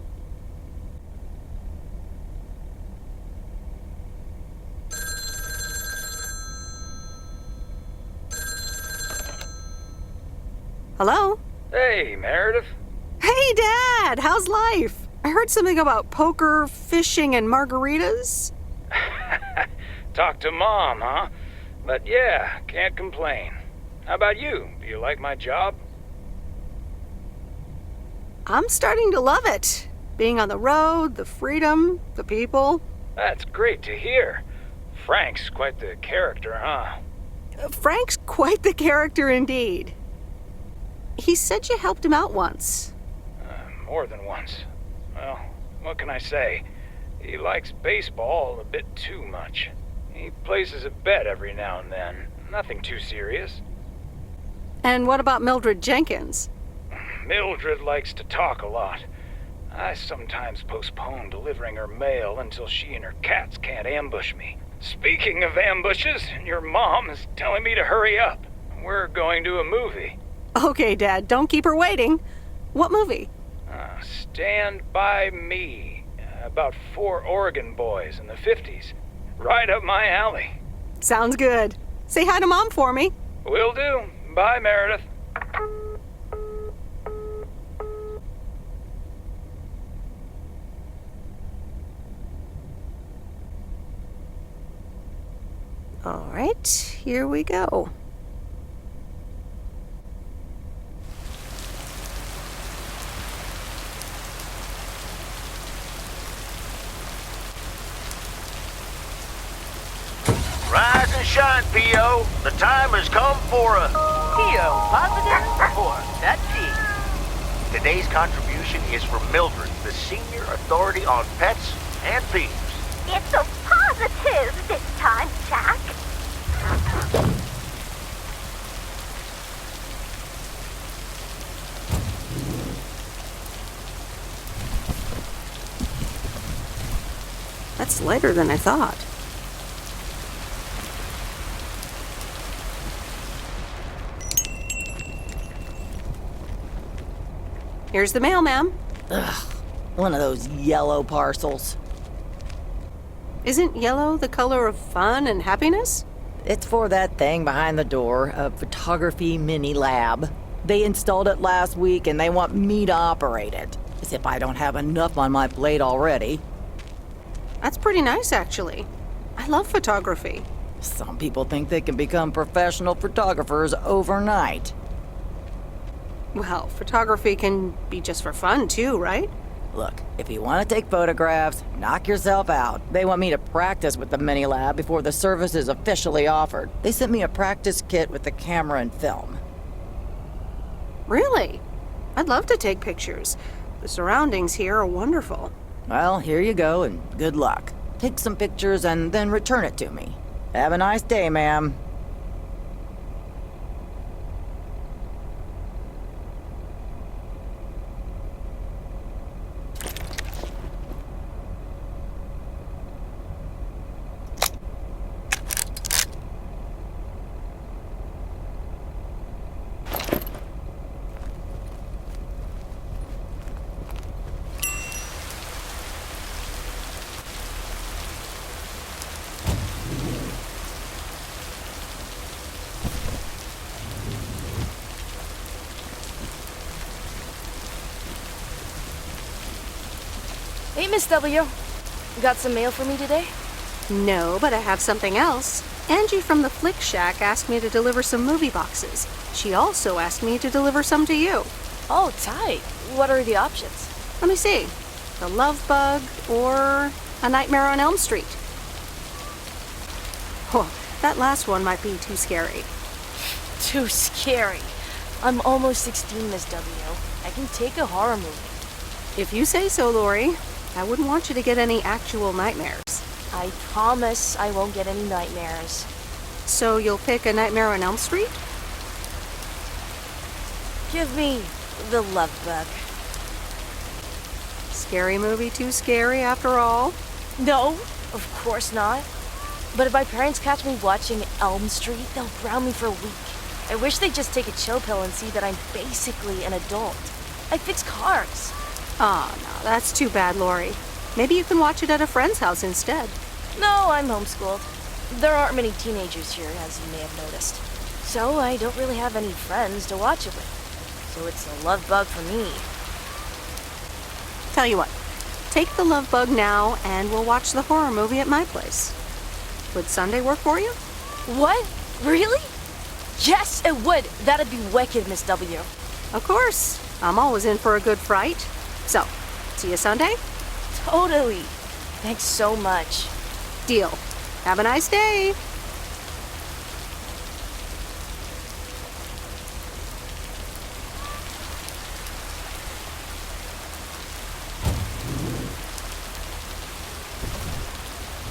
Hello? Hey, Meredith. Hey, Dad! How's life? I heard something about poker, fishing, and margaritas. Talk to Mom, huh? But yeah, can't complain. How about you? Do you like my job? I'm starting to love it. Being on the road, the freedom, the people. That's great to hear. Frank's quite the character, huh? Frank's quite the character indeed. He said you helped him out once. More than once. Well, what can I say? He likes baseball a bit too much. He places a bet every now and then. Nothing too serious. And what about Mildred Jenkins? Mildred likes to talk a lot. I sometimes postpone delivering her mail until she and her cats can't ambush me. Speaking of ambushes, your mom is telling me to hurry up. We're going to a movie. Okay, Dad, don't keep her waiting. What movie? Stand By Me. About 4 Oregon boys in the 50s. Right up my alley. Sounds good. Say hi to Mom for me. Will do. Bye, Meredith. All right, here we go. shine, P.O. The time has come for a... P.O. positive or that P. Today's contribution is from Mildred, the senior authority on pets and peeves. It's a positive this time, Jack. That's lighter than I thought. Here's the mail, ma'am. Ugh, one of those yellow parcels. Isn't yellow the color of fun and happiness? It's for that thing behind the door, a photography mini lab. They installed it last week and they want me to operate it. As if I don't have enough on my plate already. That's pretty nice, actually. I love photography. Some people think they can become professional photographers overnight. Well, photography can be just for fun, too, right? Look, if you want to take photographs, knock yourself out. They want me to practice with the mini lab before the service is officially offered. They sent me a practice kit with the camera and film. Really? I'd love to take pictures. The surroundings here are wonderful. Well, here you go, and good luck. Take some pictures and then return it to me. Have a nice day, ma'am. Hey, Miss W. Got some mail for me today? No, but I have something else. Angie from the Flick Shack asked me to deliver some movie boxes. She also asked me to deliver some to you. Oh, tight. What are the options? Let me see. The Love Bug or A Nightmare on Elm Street. Oh, that last one might be too scary. Too scary. I'm almost 16, Miss W. I can take a horror movie. If you say so, Lori. I wouldn't want you to get any actual nightmares. I promise I won't get any nightmares. So you'll pick A Nightmare on Elm Street? Give me The Love Bug. Scary movie too scary after all? No, of course not. But if my parents catch me watching Elm Street, they'll ground me for a week. I wish they'd just take a chill pill and see that I'm basically an adult. I fix cars. Oh, no, that's too bad, Lori. Maybe you can watch it at a friend's house instead. No, I'm homeschooled. There aren't many teenagers here, as you may have noticed. So I don't really have any friends to watch it with. So it's a love bug for me. Tell you what, take the Love Bug now and we'll watch the horror movie at my place. Would Sunday work for you? What? Really? Yes, it would. That'd be wicked, Miss W. Of course. I'm always in for a good fright. So, see you Sunday? Totally. Thanks so much. Deal. Have a nice day.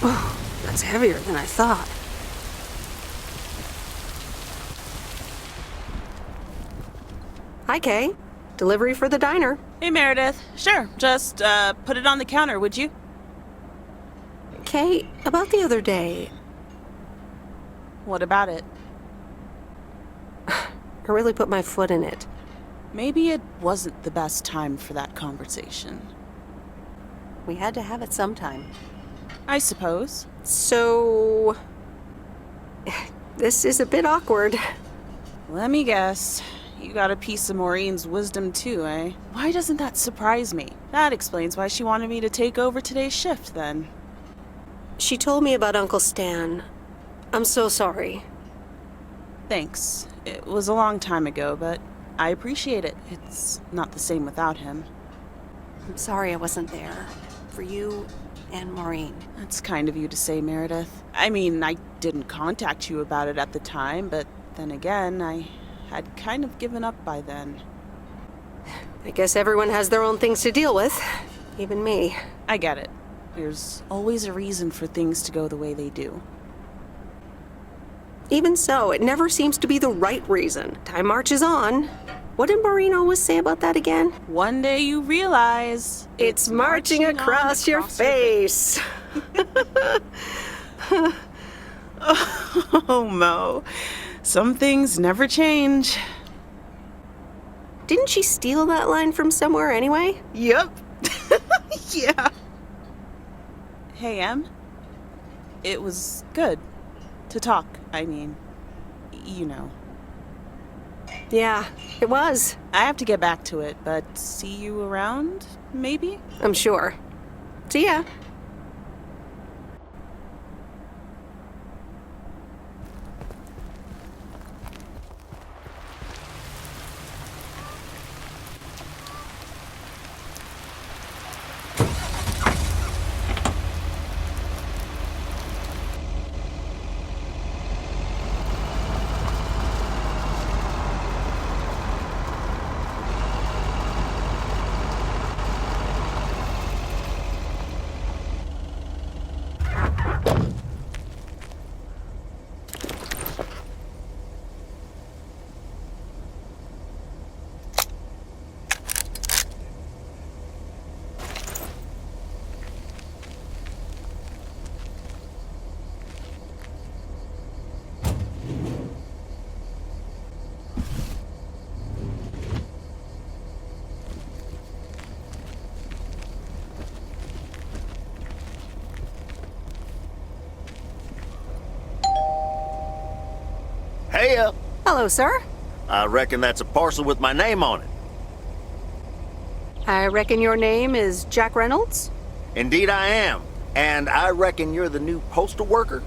Oh, that's heavier than I thought. Hi, Kay. Delivery for the diner. Hey, Meredith. Sure, just put it on the counter, would you? Kay, about the other day. What about it? I really put my foot in it. Maybe it wasn't the best time for that conversation. We had to have it sometime. I suppose. So... this is a bit awkward. Let me guess. You got a piece of Maureen's wisdom too, eh? Why doesn't that surprise me? That explains why she wanted me to take over today's shift, then. She told me about Uncle Stan. I'm so sorry. Thanks. It was a long time ago, but I appreciate it. It's not the same without him. I'm sorry I wasn't there. For you and Maureen. That's kind of you to say, Meredith. I mean, I didn't contact you about it at the time, but then again, I had kind of given up by then. I guess everyone has their own things to deal with, even me. I get it. There's always a reason for things to go the way they do. Even so, it never seems to be the right reason. Time marches on. What did Maureen always say about that again? One day you realize it's marching across your face. Oh, Mo. Some things never change. Didn't she steal that line from somewhere anyway? Yep. Yeah. Hey, Em. It was good to talk. I mean, you know. Yeah, it was. I have to get back to it, but see you around, maybe? I'm sure. See ya. Hey, Hello, sir. I reckon that's a parcel with my name on it. I reckon your name is Jack Reynolds? Indeed I am. And I reckon you're the new postal worker?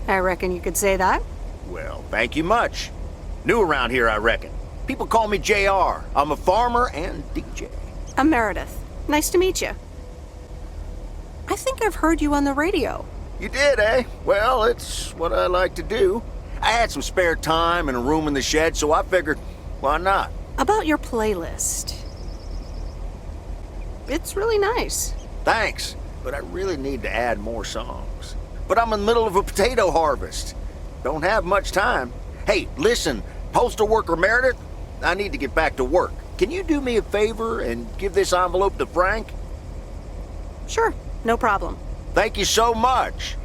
I reckon you could say that. Well, thank you much. New around here, I reckon. People call me JR. I'm a farmer and DJ. I'm Meredith. Nice to meet you. I think I've heard you on the radio. You did, eh? Well, it's what I like to do. I had some spare time and a room in the shed, so I figured, why not? About your playlist. It's really nice. Thanks, but I really need to add more songs. But I'm in the middle of a potato harvest. Don't have much time. Hey, listen, postal worker Meredith, I need to get back to work. Can you do me a favor and give this envelope to Frank? Sure, no problem. Thank you so much.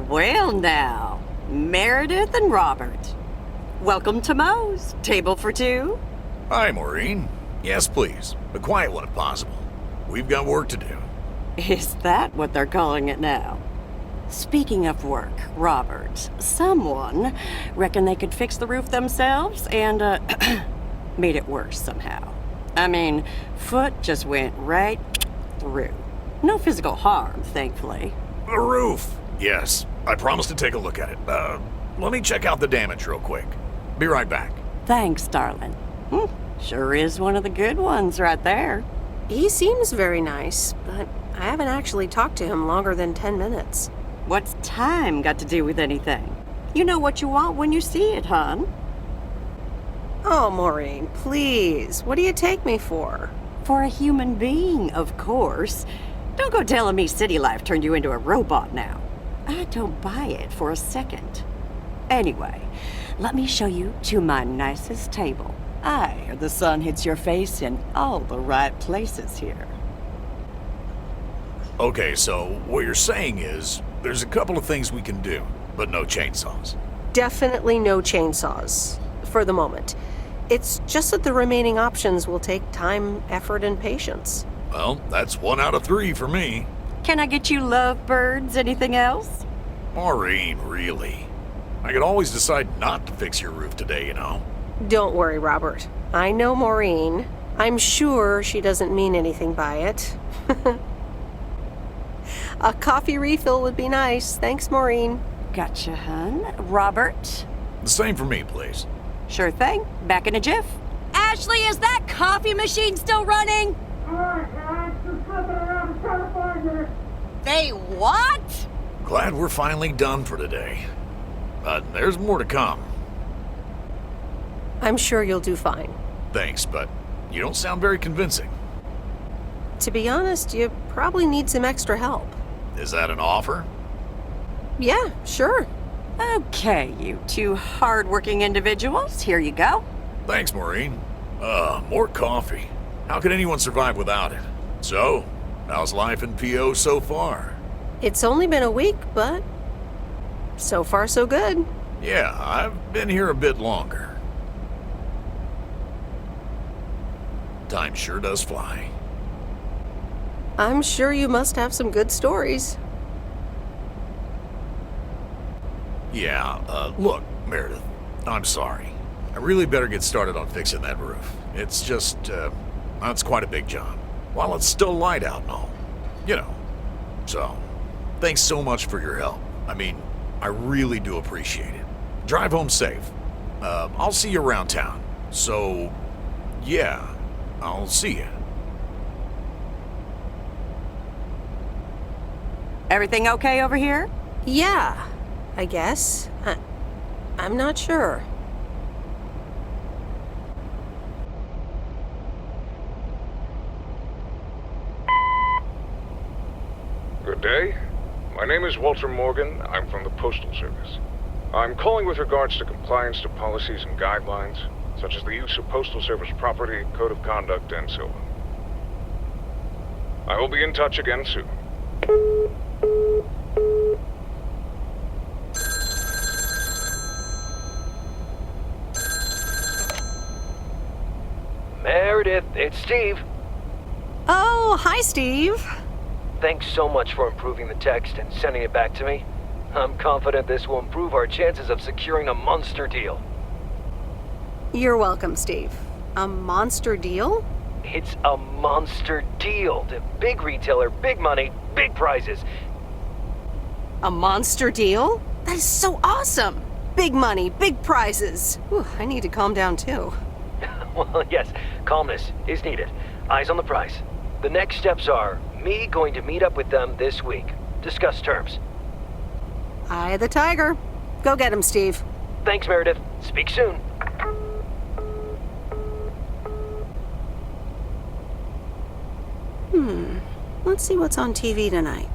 Well now, Meredith and Robert. Welcome to Mo's. Table for two? Hi, Maureen. Yes, please. A quiet one if possible. We've got work to do. Is that what they're calling it now? Speaking of work, Robert, someone reckoned they could fix the roof themselves and, made it worse somehow. I mean, foot just went right through. No physical harm, thankfully. The roof. Yes, I promised to take a look at it. Let me check out the damage real quick. Be right back. Thanks, darling. Sure is one of the good ones right there. He seems very nice, but I haven't actually talked to him longer than 10 minutes. What's time got to do with anything? You know what you want when you see it, hon. Oh, Maureen, please. What do you take me for? For a human being, of course. Don't go telling me city life turned you into a robot now. I don't buy it for a second. Anyway, let me show you to my nicest table. Aye, the sun hits your face in all the right places here. Okay, so what you're saying is there's a couple of things we can do, but no chainsaws. Definitely no chainsaws, for the moment. It's just that the remaining options will take time, effort, and patience. Well, that's 1 out of 3 for me. Can I get you lovebirds? Anything else? Maureen, really? I could always decide not to fix your roof today, you know? Don't worry, Robert. I know Maureen. I'm sure she doesn't mean anything by it. A coffee refill would be nice. Thanks, Maureen. Gotcha, hun. Robert? The same for me, please. Sure thing. Back in a jiff. Ashley, is that coffee machine still running? Alright, guys, just flipping around and trying to find her. They what? Glad we're finally done for today. But there's more to come. I'm sure you'll do fine. Thanks, but you don't sound very convincing. To be honest, you probably need some extra help. Is that an offer? Yeah, sure. Okay, you two hard-working individuals, here you go. Thanks, Maureen. More coffee. How could anyone survive without it? So, how's life in PO so far? It's only been a week, but so far so good. Yeah, I've been here a bit longer. Time sure does fly. I'm sure you must have some good stories. Yeah, look, Meredith, I'm sorry. I really better get started on fixing that roof. It's just, it's quite a big job. While it's still light out and all. You know. So, thanks so much for your help. I mean, I really do appreciate it. Drive home safe. I'll see you around town. So, yeah, I'll see you. Everything okay over here? Yeah, I guess. I'm not sure. Good day. My name is Walter Morgan. I'm from the Postal Service. I'm calling with regards to compliance to policies and guidelines, such as the use of Postal Service property, code of conduct, and so on. I will be in touch again soon. Meredith, it's Steve. Oh, hi, Steve. Thanks so much for improving the text and sending it back to me. I'm confident this will improve our chances of securing a monster deal. You're welcome, Steve. A monster deal? It's a monster deal. The big retailer, big money, big prizes. A monster deal? That is so awesome! Big money, big prizes. Whew, I need to calm down too. Well, yes, calmness is needed. Eyes on the prize. The next steps are me going to meet up with them this week. Discuss terms. Eye of the tiger. Go get him, Steve. Thanks, Meredith. Speak soon. Let's see what's on TV tonight.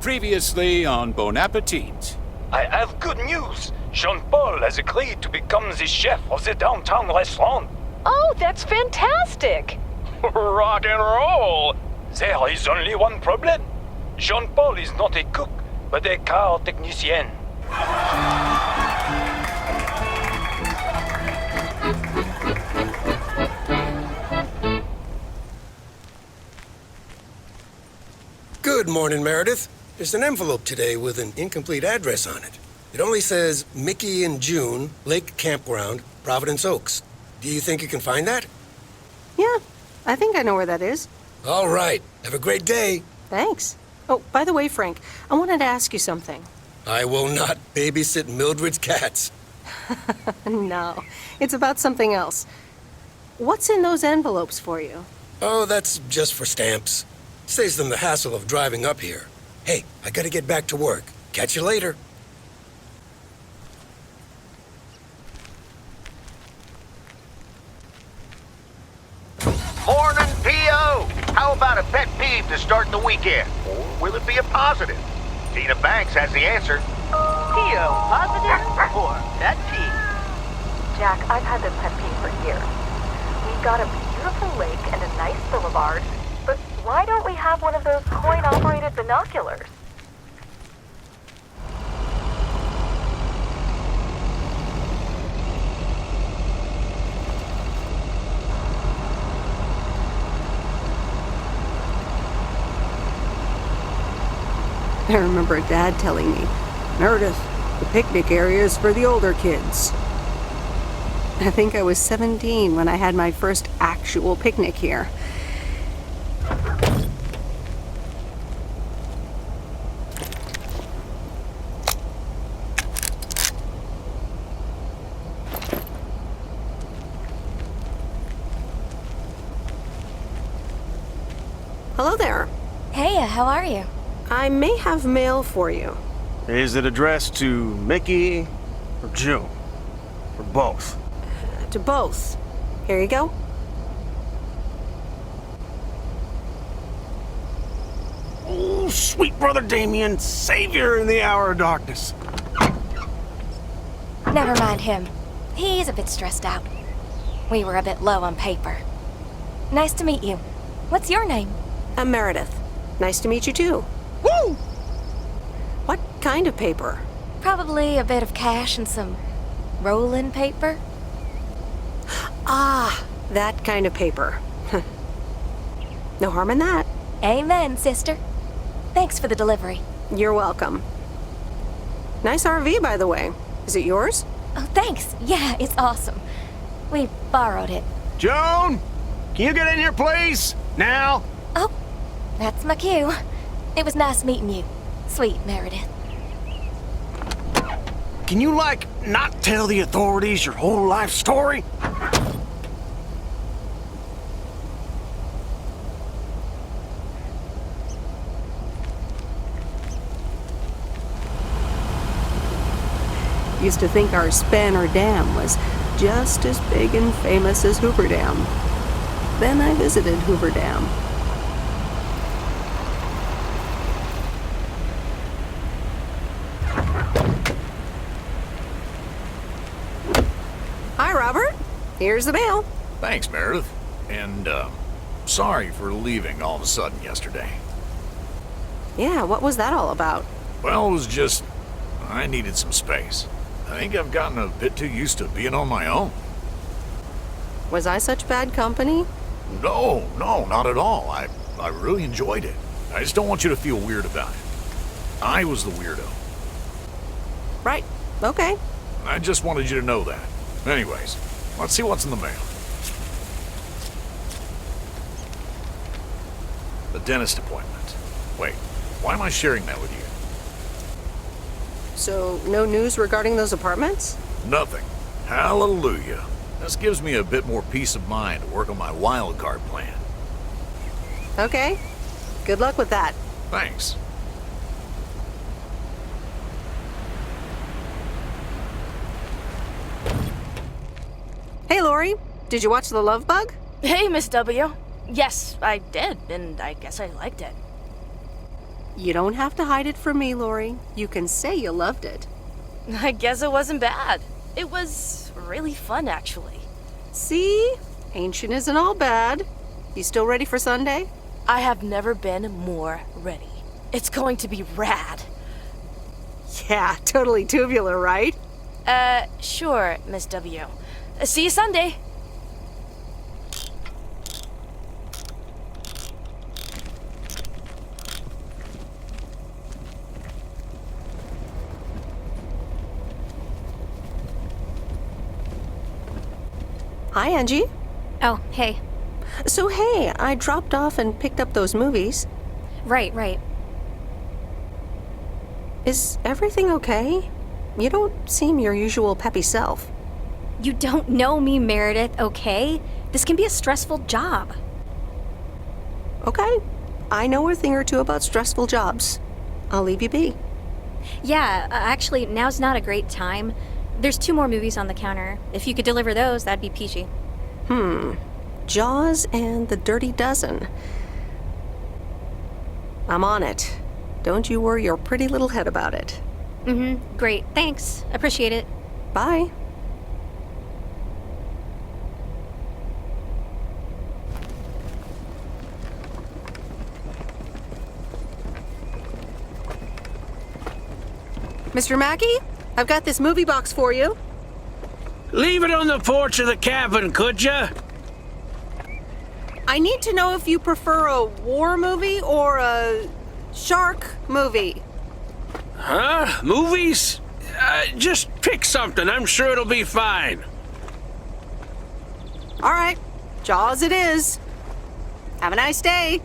Previously on Bon Appetit. I have good news. Jean-Paul has agreed to become the chef of the downtown restaurant. Oh, that's fantastic. Rock and roll! There is only one problem. Jean-Paul is not a cook, but a car technician. Good morning, Meredith. There's an envelope today with an incomplete address on it. It only says Mickey and June, Lake Campground, Providence Oaks. Do you think you can find that? Yeah, I think I know where that is. All right. Have a great day. Thanks. Oh, by the way, Frank, I wanted to ask you something. I will not babysit Mildred's cats. No, it's about something else. What's in those envelopes for you? Oh, that's just for stamps. Saves them the hassle of driving up here. Hey, I gotta get back to work. Catch you later. Morning, P.O. How about a pet peeve to start the weekend? Or will it be a positive? Tina Banks has the answer. P.O. positive or pet peeve? Jack, I've had this pet peeve for years. We've got a beautiful lake and a nice boulevard, but why don't we have one of those coin-operated binoculars? I remember Dad telling me, Meredith, the picnic area is for the older kids. I think I was 17 when I had my first actual picnic here. Hello there. Hey, how are you? I may have mail for you. Is it addressed to Mickey or June? Or both? To both. Here you go. Oh, sweet brother Damien, savior in the hour of darkness. Never mind him. He's a bit stressed out. We were a bit low on paper. Nice to meet you. What's your name? I'm Meredith. Nice to meet you too. Woo! What kind of paper? Probably a bit of cash and some rolling paper. Ah, that kind of paper. No harm in that. Amen, sister. Thanks for the delivery. You're welcome. Nice RV, by the way. Is it yours? Oh, thanks. Yeah, it's awesome. We borrowed it. Joan, can you get in here, please? Now? Oh, that's my cue. It was nice meeting you, sweet Meredith. Can you, not tell the authorities your whole life story? Used to think our Spanner Dam was just as big and famous as Hoover Dam. Then I visited Hoover Dam. Hi, Robert. Here's the mail. Thanks, Meredith. And, sorry for leaving all of a sudden yesterday. Yeah, what was that all about? Well, it was just... I needed some space. I think I've gotten a bit too used to being on my own. Was I such bad company? No, not at all. I really enjoyed it. I just don't want you to feel weird about it. I was the weirdo. Right. Okay. I just wanted you to know that. Anyways, let's see what's in the mail. The dentist appointment. Wait, why am I sharing that with you? So, no news regarding those apartments? Nothing. Hallelujah. This gives me a bit more peace of mind to work on my wild card plan. Okay. Good luck with that. Thanks. Hey, Lori. Did you watch The Love Bug? Hey, Miss W. Yes, I did, and I guess I liked it. You don't have to hide it from me, Lori. You can say you loved it. I guess it wasn't bad. It was really fun, actually. See? Ancient isn't all bad. You still ready for Sunday? I have never been more ready. It's going to be rad. Yeah, totally tubular, right? Sure, Miss W. See you Sunday. Hi, Angie. Oh, hey. So, hey, I dropped off and picked up those movies. Right. Is everything okay? You don't seem your usual peppy self. You don't know me, Meredith, okay? This can be a stressful job. Okay. I know a thing or two about stressful jobs. I'll leave you be. Yeah, actually, now's not a great time. There's 2 more movies on the counter. If you could deliver those, that'd be peachy. Jaws and The Dirty Dozen. I'm on it. Don't you worry your pretty little head about it. Great. Thanks. Appreciate it. Bye. Mr. Mackey, I've got this movie box for you. Leave it on the porch of the cabin, could ya? I need to know if you prefer a war movie or a shark movie. Huh? Movies? Just pick something. I'm sure it'll be fine. All right, Jaws it is. Have a nice day.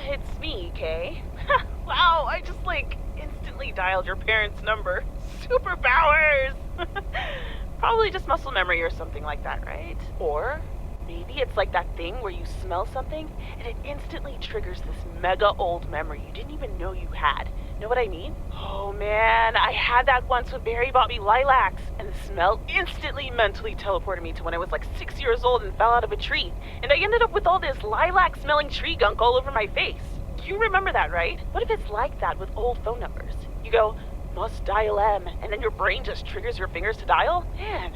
It's me, Kay. Wow, I just, instantly dialed your parents' number. Superpowers! Probably just muscle memory or something like that, right? Or maybe it's like that thing where you smell something and it instantly triggers this mega old memory you didn't even know you had. Know what I mean? Oh man, I had that once when Barry bought me lilacs, and the smell instantly mentally teleported me to when I was 6 years old and fell out of a tree. And I ended up with all this lilac-smelling tree gunk all over my face. You remember that, right? What if it's like that with old phone numbers? You go, must dial M, and then your brain just triggers your fingers to dial? Man.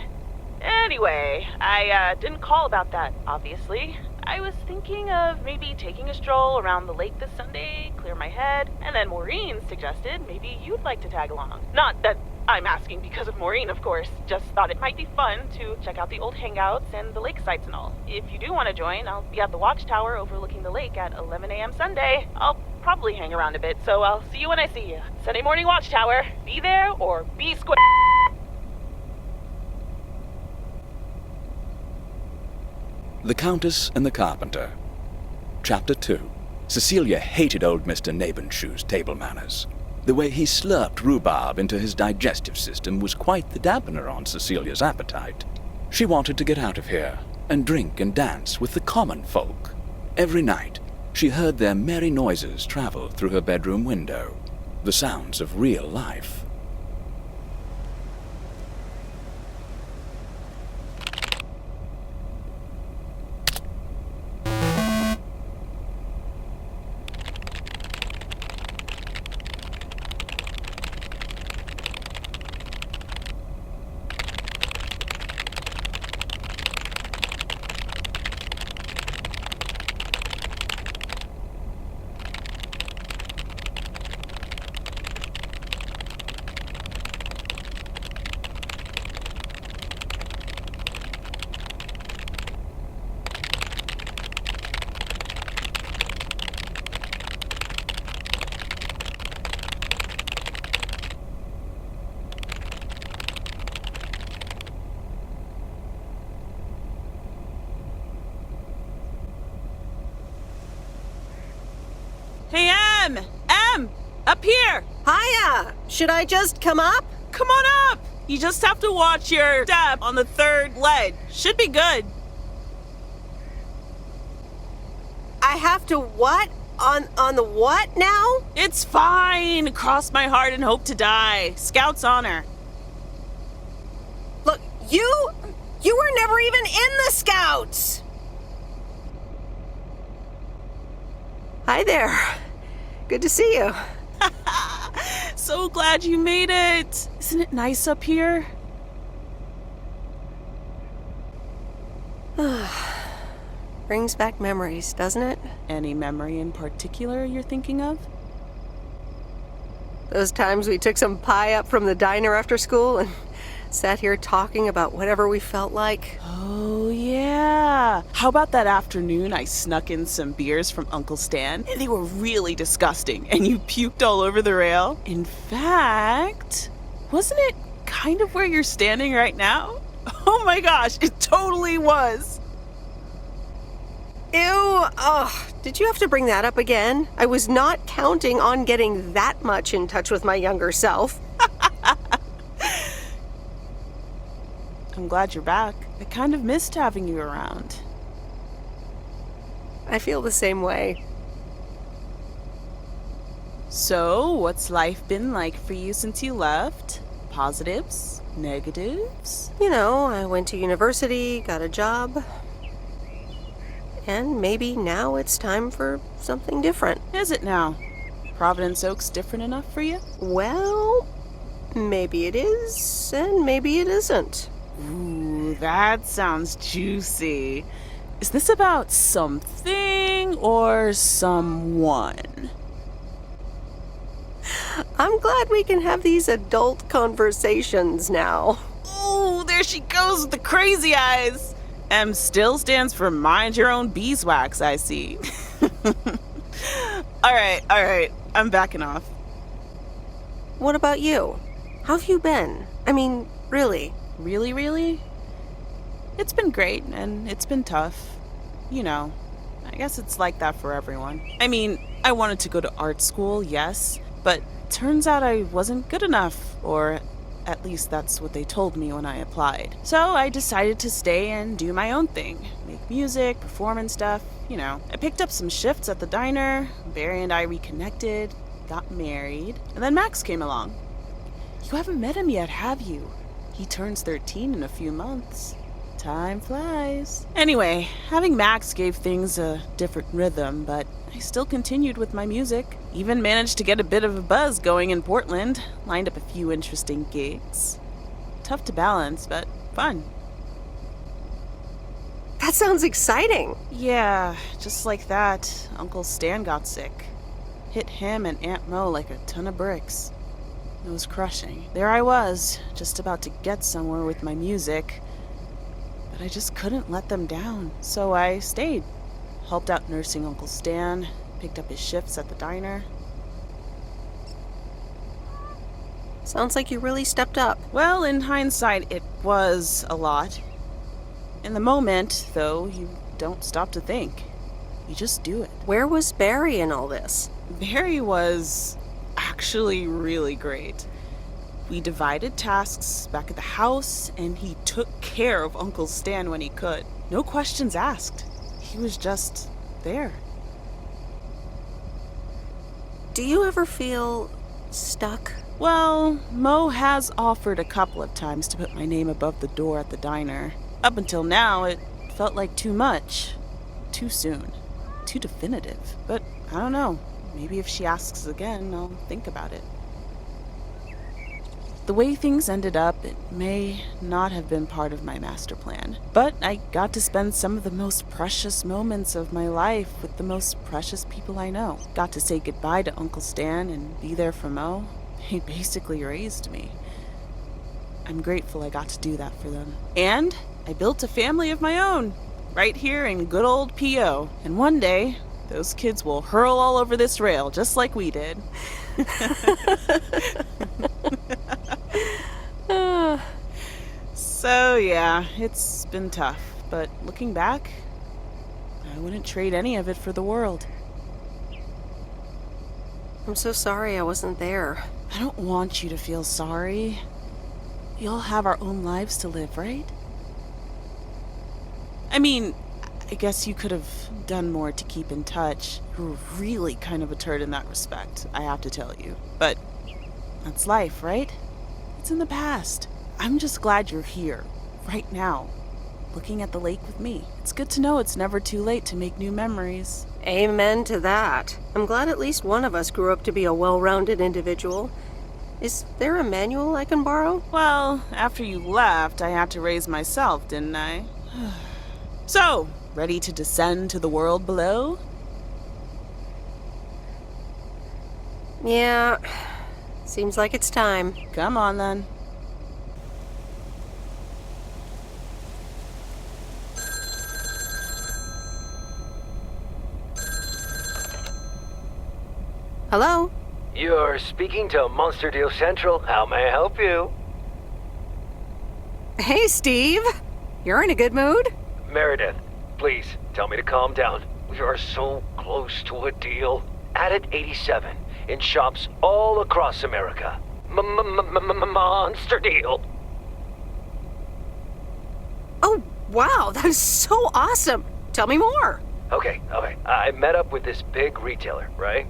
Anyway, I didn't call about that, obviously. I was thinking of maybe taking a stroll around the lake this Sunday, clear my head, and then Maureen suggested maybe you'd like to tag along. Not that I'm asking because of Maureen, of course. Just thought it might be fun to check out the old hangouts and the lake sites and all. If you do want to join, I'll be at the watchtower overlooking the lake at 11 a.m. Sunday. I'll probably hang around a bit, so I'll see you when I see you. Sunday morning watchtower. Be there or be square. The Countess and the Carpenter. Chapter 2. Cecilia hated old Mr. Nabenshoe's table manners. The way he slurped rhubarb into his digestive system was quite the dampener on Cecilia's appetite. She wanted to get out of here and drink and dance with the common folk. Every night, she heard their merry noises travel through her bedroom window, the sounds of real life. Hey, M! Up here! Hiya! Should I just come up? Come on up! You just have to watch your step on the third ledge. Should be good. I have to what? On the what now? It's fine. Cross my heart and hope to die. Scout's honor. Look, you were never even in the Scouts! Hi there. Good to see you. So glad you made it. Isn't it nice up here? Brings back memories, doesn't it? Any memory in particular you're thinking of? Those times we took some pie up from the diner after school and Sat here talking about whatever we felt like. Oh, yeah. How about that afternoon I snuck in some beers from Uncle Stan? And they were really disgusting, and you puked all over the rail? In fact, wasn't it kind of where you're standing right now? Oh my gosh, it totally was. Ew, ugh, did you have to bring that up again? I was not counting on getting that much in touch with my younger self. I'm glad you're back. I kind of missed having you around. I feel the same way. So, what's life been like for you since you left? Positives? Negatives? You know, I went to university, got a job. And maybe now it's time for something different. Is it now? Providence Oak's different enough for you? Well, maybe it is, and maybe it isn't. Ooh, that sounds juicy. Is this about something or someone? I'm glad we can have these adult conversations now. Ooh, there she goes with the crazy eyes. M still stands for mind your own beeswax, I see. All right, I'm backing off. What about you? How have you been? I mean, really? Really? It's been great, and it's been tough. You know, I guess it's like that for everyone. I mean, I wanted to go to art school, yes, but turns out I wasn't good enough, or at least that's what they told me when I applied. So I decided to stay and do my own thing. Make music, perform and stuff, you know. I picked up some shifts at the diner, Barry and I reconnected, got married, and then Max came along. You haven't met him yet, have you? He turns 13 in a few months. Time flies. Anyway, having Max gave things a different rhythm, but I still continued with my music. Even managed to get a bit of a buzz going in Portland. Lined up a few interesting gigs. Tough to balance, but fun. That sounds exciting. Yeah, just like that, Uncle Stan got sick. Hit him and Aunt Mo like a ton of bricks. It was crushing. There I was, just about to get somewhere with my music, but I just couldn't let them down. So I stayed. Helped out nursing Uncle Stan, picked up his shifts at the diner. Sounds like you really stepped up. Well, in hindsight, it was a lot. In the moment, though, you don't stop to think. You just do it. Where was Barry in all this? Barry was actually really great. We divided tasks back at the house, and he took care of Uncle Stan when he could. No questions asked. He was just there. Do you ever feel stuck? Well, Mo has offered a couple of times to put my name above the door at the diner. Up until now, it felt like too much. Too soon. Too definitive. But I don't know. Maybe if she asks again, I'll think about it. The way things ended up, it may not have been part of my master plan. But I got to spend some of the most precious moments of my life with the most precious people I know. Got to say goodbye to Uncle Stan and be there for Mo. He basically raised me. I'm grateful I got to do that for them. And I built a family of my own, right here in good old P.O. And one day, those kids will hurl all over this rail, just like we did. So yeah, it's been tough, but looking back, I wouldn't trade any of it for the world. I'm so sorry I wasn't there. I don't want you to feel sorry. We all have our own lives to live, right? I mean, I guess you could have done more to keep in touch. You were really kind of a turd in that respect, I have to tell you. But that's life, right? It's in the past. I'm just glad you're here, right now, looking at the lake with me. It's good to know it's never too late to make new memories. Amen to that. I'm glad at least one of us grew up to be a well-rounded individual. Is there a manual I can borrow? Well, after you left, I had to raise myself, didn't I? So, ready to descend to the world below? Yeah, seems like it's time. Come on, then. Hello? You're speaking to Monster Deal Central. How may I help you? Hey, Steve. You're in a good mood? Meredith, please tell me to calm down. We are so close to a deal. Added 87 in shops all across America. Monster deal. Oh, wow, that is so awesome. Tell me more. Okay. I met up with this big retailer, right?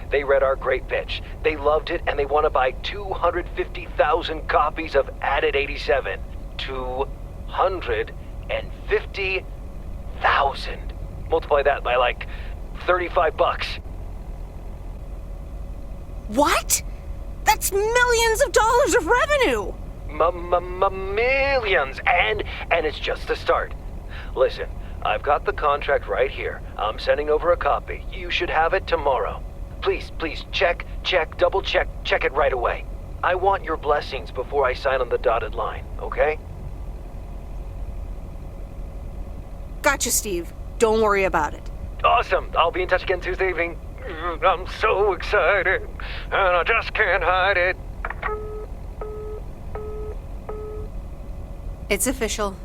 They read our great pitch. They loved it, and they want to buy 250,000 copies of Added 87. 250,000. Multiply that by like $35. What? That's millions of dollars of revenue. Millions, and it's just the start. Listen, I've got the contract right here. I'm sending over a copy. You should have it tomorrow. Please, check, double check it right away. I want your blessings before I sign on the dotted line, okay? Gotcha, Steve. Don't worry about it. Awesome. I'll be in touch again Tuesday evening. I'm so excited, and I just can't hide it. It's official.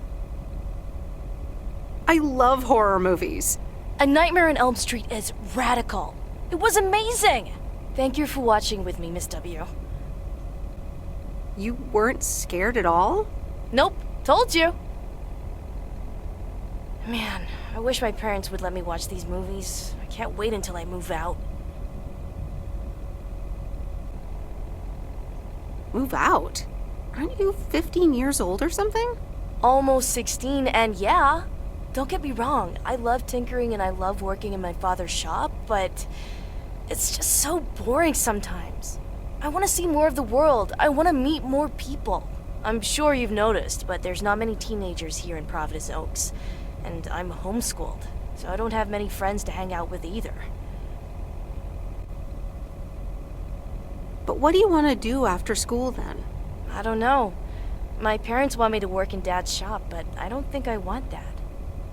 I love horror movies. A Nightmare on Elm Street is radical. It was amazing! Thank you for watching with me, Miss W. You weren't scared at all? Nope, told you. Man, I wish my parents would let me watch these movies. I can't wait until I move out. Move out? Aren't you 15 years old or something? Almost 16, and yeah. Don't get me wrong, I love tinkering and I love working in my father's shop, but it's just so boring sometimes. I want to see more of the world. I want to meet more people. I'm sure you've noticed, but there's not many teenagers here in Providence Oaks. And I'm homeschooled, so I don't have many friends to hang out with either. But what do you want to do after school then? I don't know. My parents want me to work in Dad's shop, but I don't think I want that.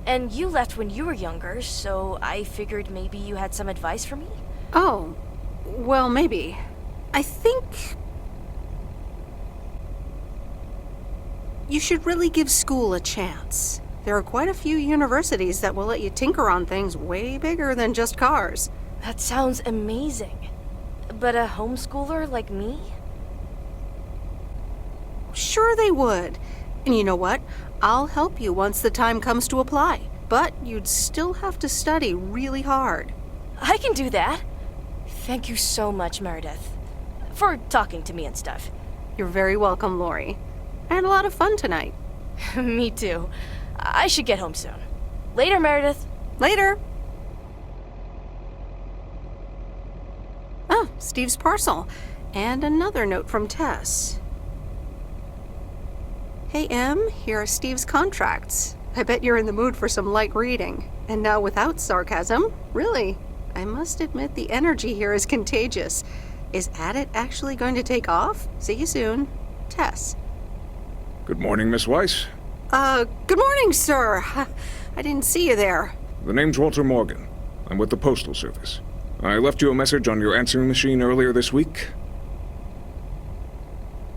And you left when you were younger, so I figured maybe you had some advice for me? Oh, well, maybe. I think you should really give school a chance. There are quite a few universities that will let you tinker on things way bigger than just cars. That sounds amazing. But a homeschooler like me? Sure they would. And you know what? I'll help you once the time comes to apply. But you'd still have to study really hard. I can do that. Thank you so much, Meredith. For talking to me and stuff. You're very welcome, Lori. I had a lot of fun tonight. Me too. I should get home soon. Later, Meredith. Later. Oh, Steve's parcel. And another note from Tess. Hey, Em, here are Steve's contracts. I bet you're in the mood for some light reading. And now without sarcasm, really, I must admit the energy here is contagious. Is Added actually going to take off? See you soon. Tess. Good morning, Miss Weiss. Good morning, sir. I didn't see you there. The name's Walter Morgan. I'm with the Postal Service. I left you a message on your answering machine earlier this week.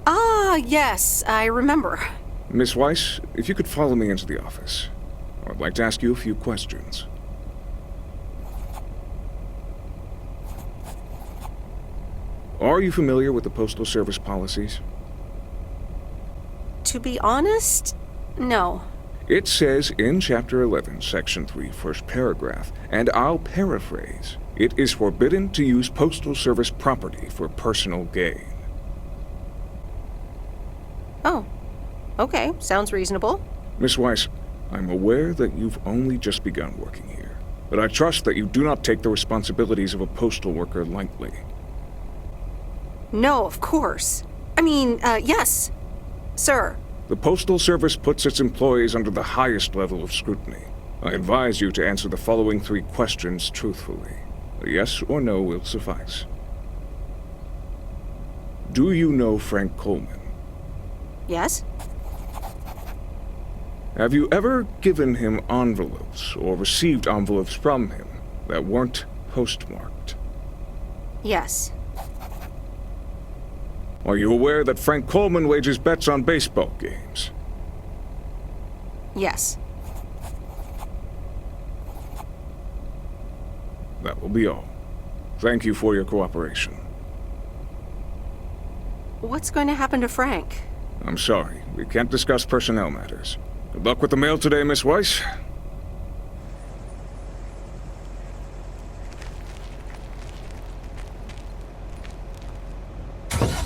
Ah, yes, I remember. Miss Weiss, if you could follow me into the office, I'd like to ask you a few questions. Are you familiar with the Postal Service policies? To be honest, no. It says in Chapter 11, Section 3, first paragraph, and I'll paraphrase, it is forbidden to use Postal Service property for personal gain. Oh, okay, sounds reasonable. Miss Weiss, I'm aware that you've only just begun working here, but I trust that you do not take the responsibilities of a postal worker lightly. No, of course. I mean, yes, sir. The Postal Service puts its employees under the highest level of scrutiny. I advise you to answer the following 3 questions truthfully. A yes or no will suffice. Do you know Frank Coleman? Yes? Have you ever given him envelopes or received envelopes from him that weren't postmarked? Yes. Are you aware that Frank Coleman wagers bets on baseball games? Yes. That will be all. Thank you for your cooperation. What's going to happen to Frank? I'm sorry, we can't discuss personnel matters. Good luck with the mail today, Miss Weiss.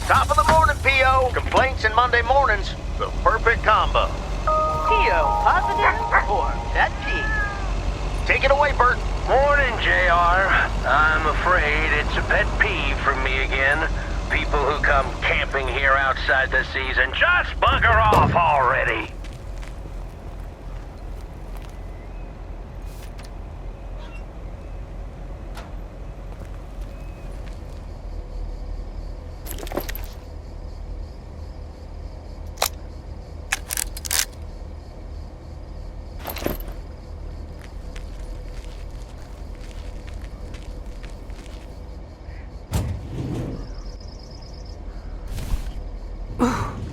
Top of the morning, P.O. Complaints and Monday mornings. The perfect combo. P.O. positive or pet peeve? Take it away, Bert. Morning, JR. I'm afraid it's a pet peeve from me again. People who come camping here outside the season, just bugger off already.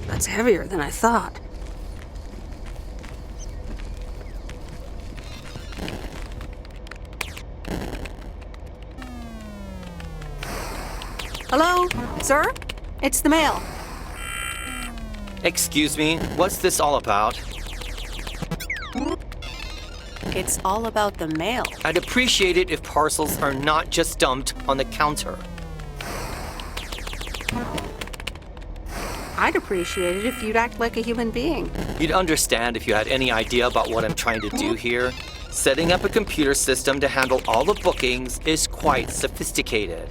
That's heavier than I thought. Hello, sir? It's the mail. Excuse me, what's this all about? It's all about the mail. I'd appreciate it if parcels are not just dumped on the counter. I'd appreciate it if you'd act like a human being. You'd understand if you had any idea about what I'm trying to do here. Setting up a computer system to handle all the bookings is quite sophisticated.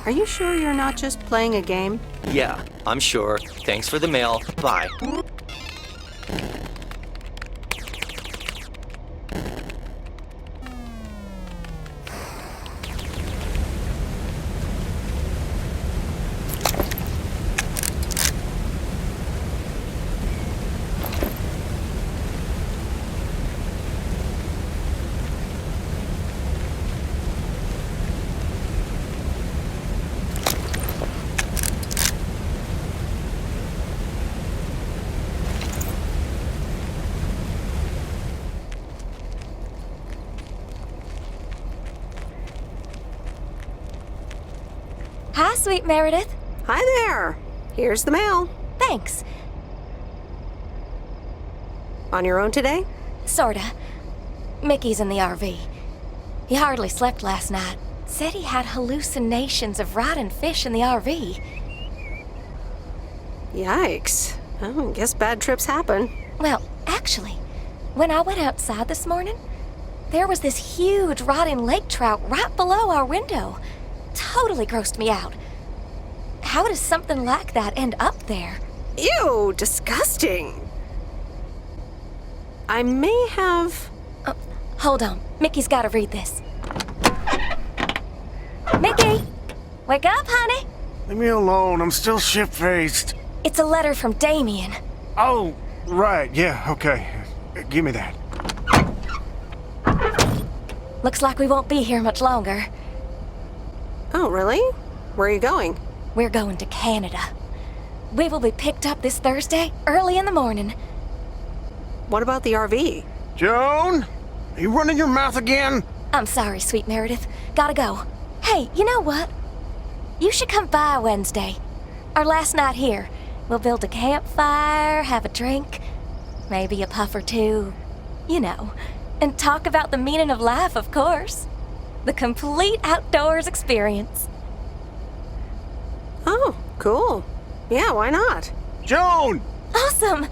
Are you sure you're not just playing a game? Yeah, I'm sure. Thanks for the mail. Bye. Hi, sweet Meredith. Hi there. Here's the mail. Thanks. On your own today? Sorta. Mickey's in the RV. He hardly slept last night. Said he had hallucinations of riding fish in the RV. Yikes. Oh, guess bad trips happen. Well, actually, when I went outside this morning, there was this huge rotting lake trout right below our window. Totally grossed me out. How does something like that end up there? Ew, disgusting. I may have... Hold on. Mickey's gotta read this. Mickey! Wake up, honey! Leave me alone. I'm still shit-faced. It's a letter from Damien. Oh, right. Yeah, okay. Give me that. Looks like we won't be here much longer. Oh, really? Where are you going? We're going to Canada. We will be picked up this Thursday, early in the morning. What about the RV? Joan? Are you running your mouth again? I'm sorry, sweet Meredith. Gotta go. Hey, you know what? You should come by Wednesday. Our last night here. We'll build a campfire, have a drink, maybe a puff or two. You know. And talk about the meaning of life, of course. The complete outdoors experience. Oh, cool. Yeah, why not? Joan! Awesome!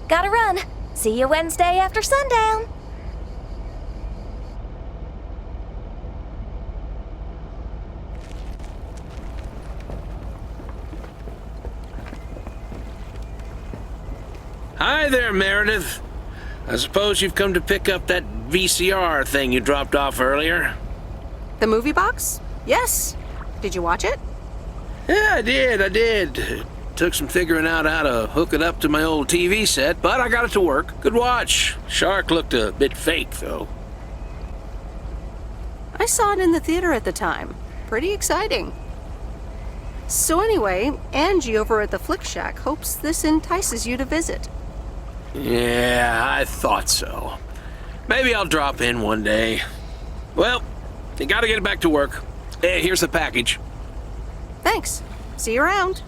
Gotta run. See you Wednesday after sundown. Hi there, Meredith. I suppose you've come to pick up that VCR thing you dropped off earlier? The movie box? Yes. Did you watch it? Yeah, I did. It took some figuring out how to hook it up to my old TV set, but I got it to work. Good watch. Shark looked a bit fake, though. I saw it in the theater at the time. Pretty exciting. So anyway, Angie over at the Flick Shack hopes this entices you to visit. Yeah, I thought so. Maybe I'll drop in one day. Well, you gotta get back to work. Hey, here's the package. Thanks. See you around.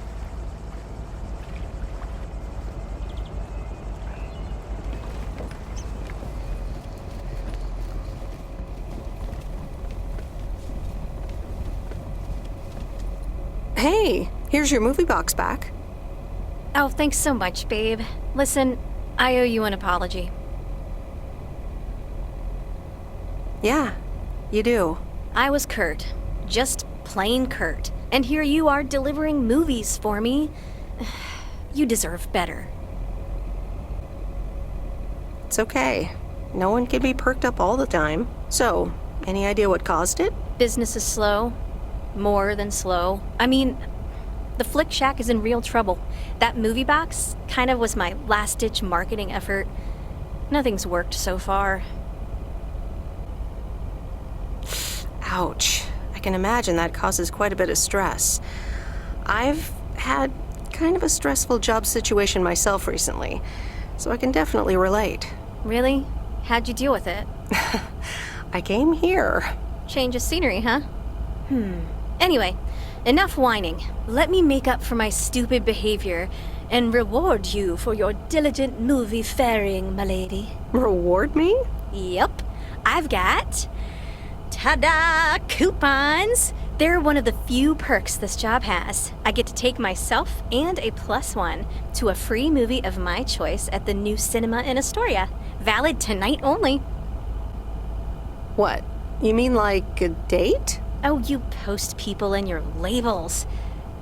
Hey, here's your movie box back. Oh, thanks so much, babe. Listen, I owe you an apology. Yeah, you do. I was curt. Just plain curt. And here you are delivering movies for me. You deserve better. It's okay. No one can be perked up all the time. So, any idea what caused it? Business is slow. More than slow. I mean, the Flick Shack is in real trouble. That movie box kind of was my last-ditch marketing effort. Nothing's worked so far. Ouch. I can imagine that causes quite a bit of stress. I've had kind of a stressful job situation myself recently, so I can definitely relate. Really? How'd you deal with it? I came here. Change of scenery, huh? Anyway, enough whining. Let me make up for my stupid behavior and reward you for your diligent movie faring, my lady. Reward me? Yep. I've got... ta-da! Coupons! They're one of the few perks this job has. I get to take myself and a +1 to a free movie of my choice at the new cinema in Astoria. Valid tonight only. What? You mean like a date? Oh, you post people and your labels.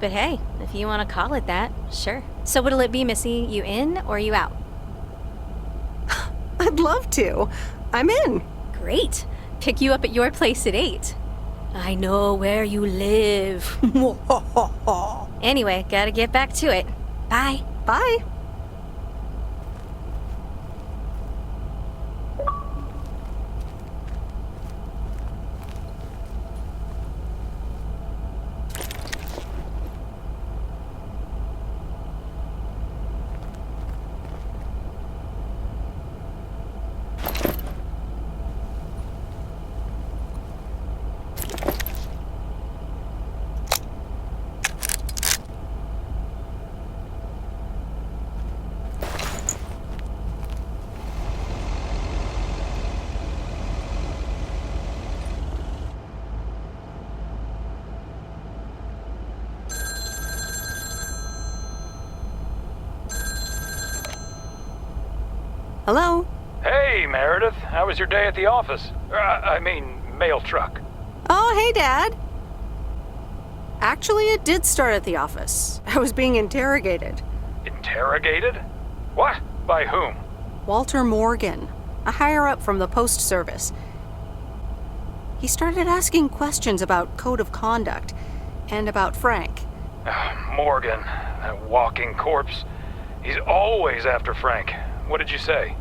But hey, if you want to call it that, sure. So what'll it be, Missy? You in or you out? I'd love to. I'm in. Great. Pick you up at your place at 8. I know where you live. Anyway, gotta get back to it. Bye. Bye. Hello? Hey, Meredith. How was your day at the office? I mean, mail truck. Oh, hey, Dad. Actually, it did start at the office. I was being interrogated. Interrogated? What? By whom? Walter Morgan, a higher-up from the Post Service. He started asking questions about code of conduct and about Frank. Morgan, that walking corpse. He's always after Frank. What did you say?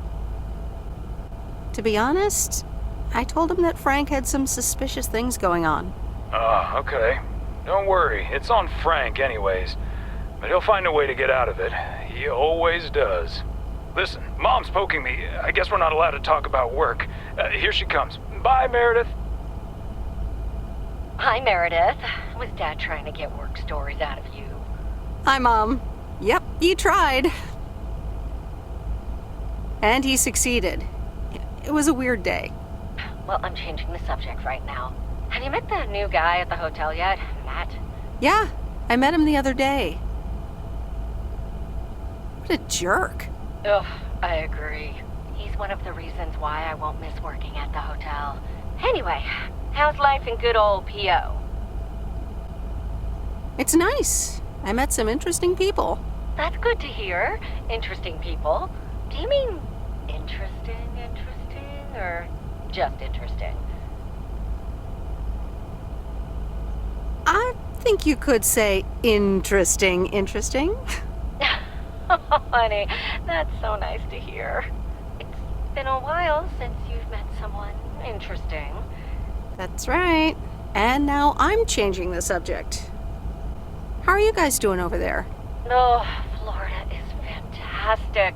To be honest, I told him that Frank had some suspicious things going on. Okay. Don't worry, it's on Frank anyways. But he'll find a way to get out of it. He always does. Listen, Mom's poking me. I guess we're not allowed to talk about work. Here she comes. Bye, Meredith. Hi, Meredith. Was Dad trying to get work stories out of you? Hi, Mom. Yep, you tried. And he succeeded. It was a weird day. Well, I'm changing the subject right now. Have you met the new guy at the hotel yet, Matt? Yeah, I met him the other day. What a jerk. Ugh, I agree. He's one of the reasons why I won't miss working at the hotel. Anyway, how's life in good old PO? It's nice. I met some interesting people. That's good to hear. Interesting people. Do you mean interesting, or just interesting? I think you could say interesting. Oh, honey, that's so nice to hear. It's been a while since you've met someone interesting. That's right. And now I'm changing the subject. How are you guys doing over there? Oh, Florida is fantastic.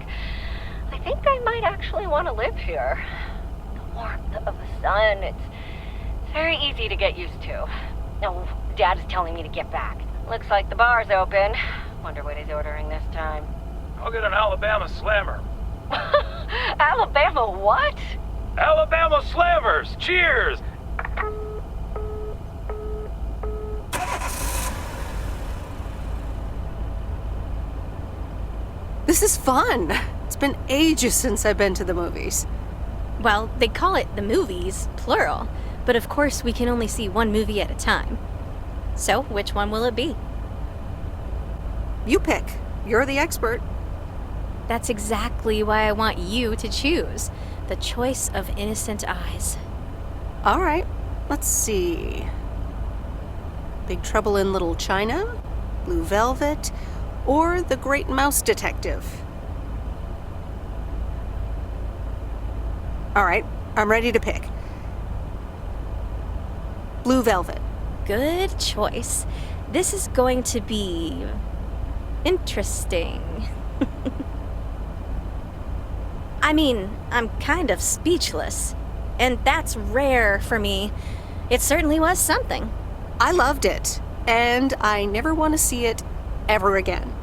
I think I might actually want to live here. The warmth of the sun, it's very easy to get used to. Oh, Dad is telling me to get back. Looks like the bar's open. Wonder what he's ordering this time. I'll get an Alabama Slammer. Alabama what? Alabama Slammers! Cheers! This is fun. It's been ages since I've been to the movies. Well, they call it the movies, plural, but of course we can only see one movie at a time. So, which one will it be? You pick. You're the expert. That's exactly why I want you to choose. The choice of innocent eyes. All right, let's see. Big Trouble in Little China, Blue Velvet, or The Great Mouse Detective. All right, I'm ready to pick. Blue Velvet. Good choice. This is going to be interesting. I mean, I'm kind of speechless, and that's rare for me. It certainly was something. I loved it, and I never want to see it ever again.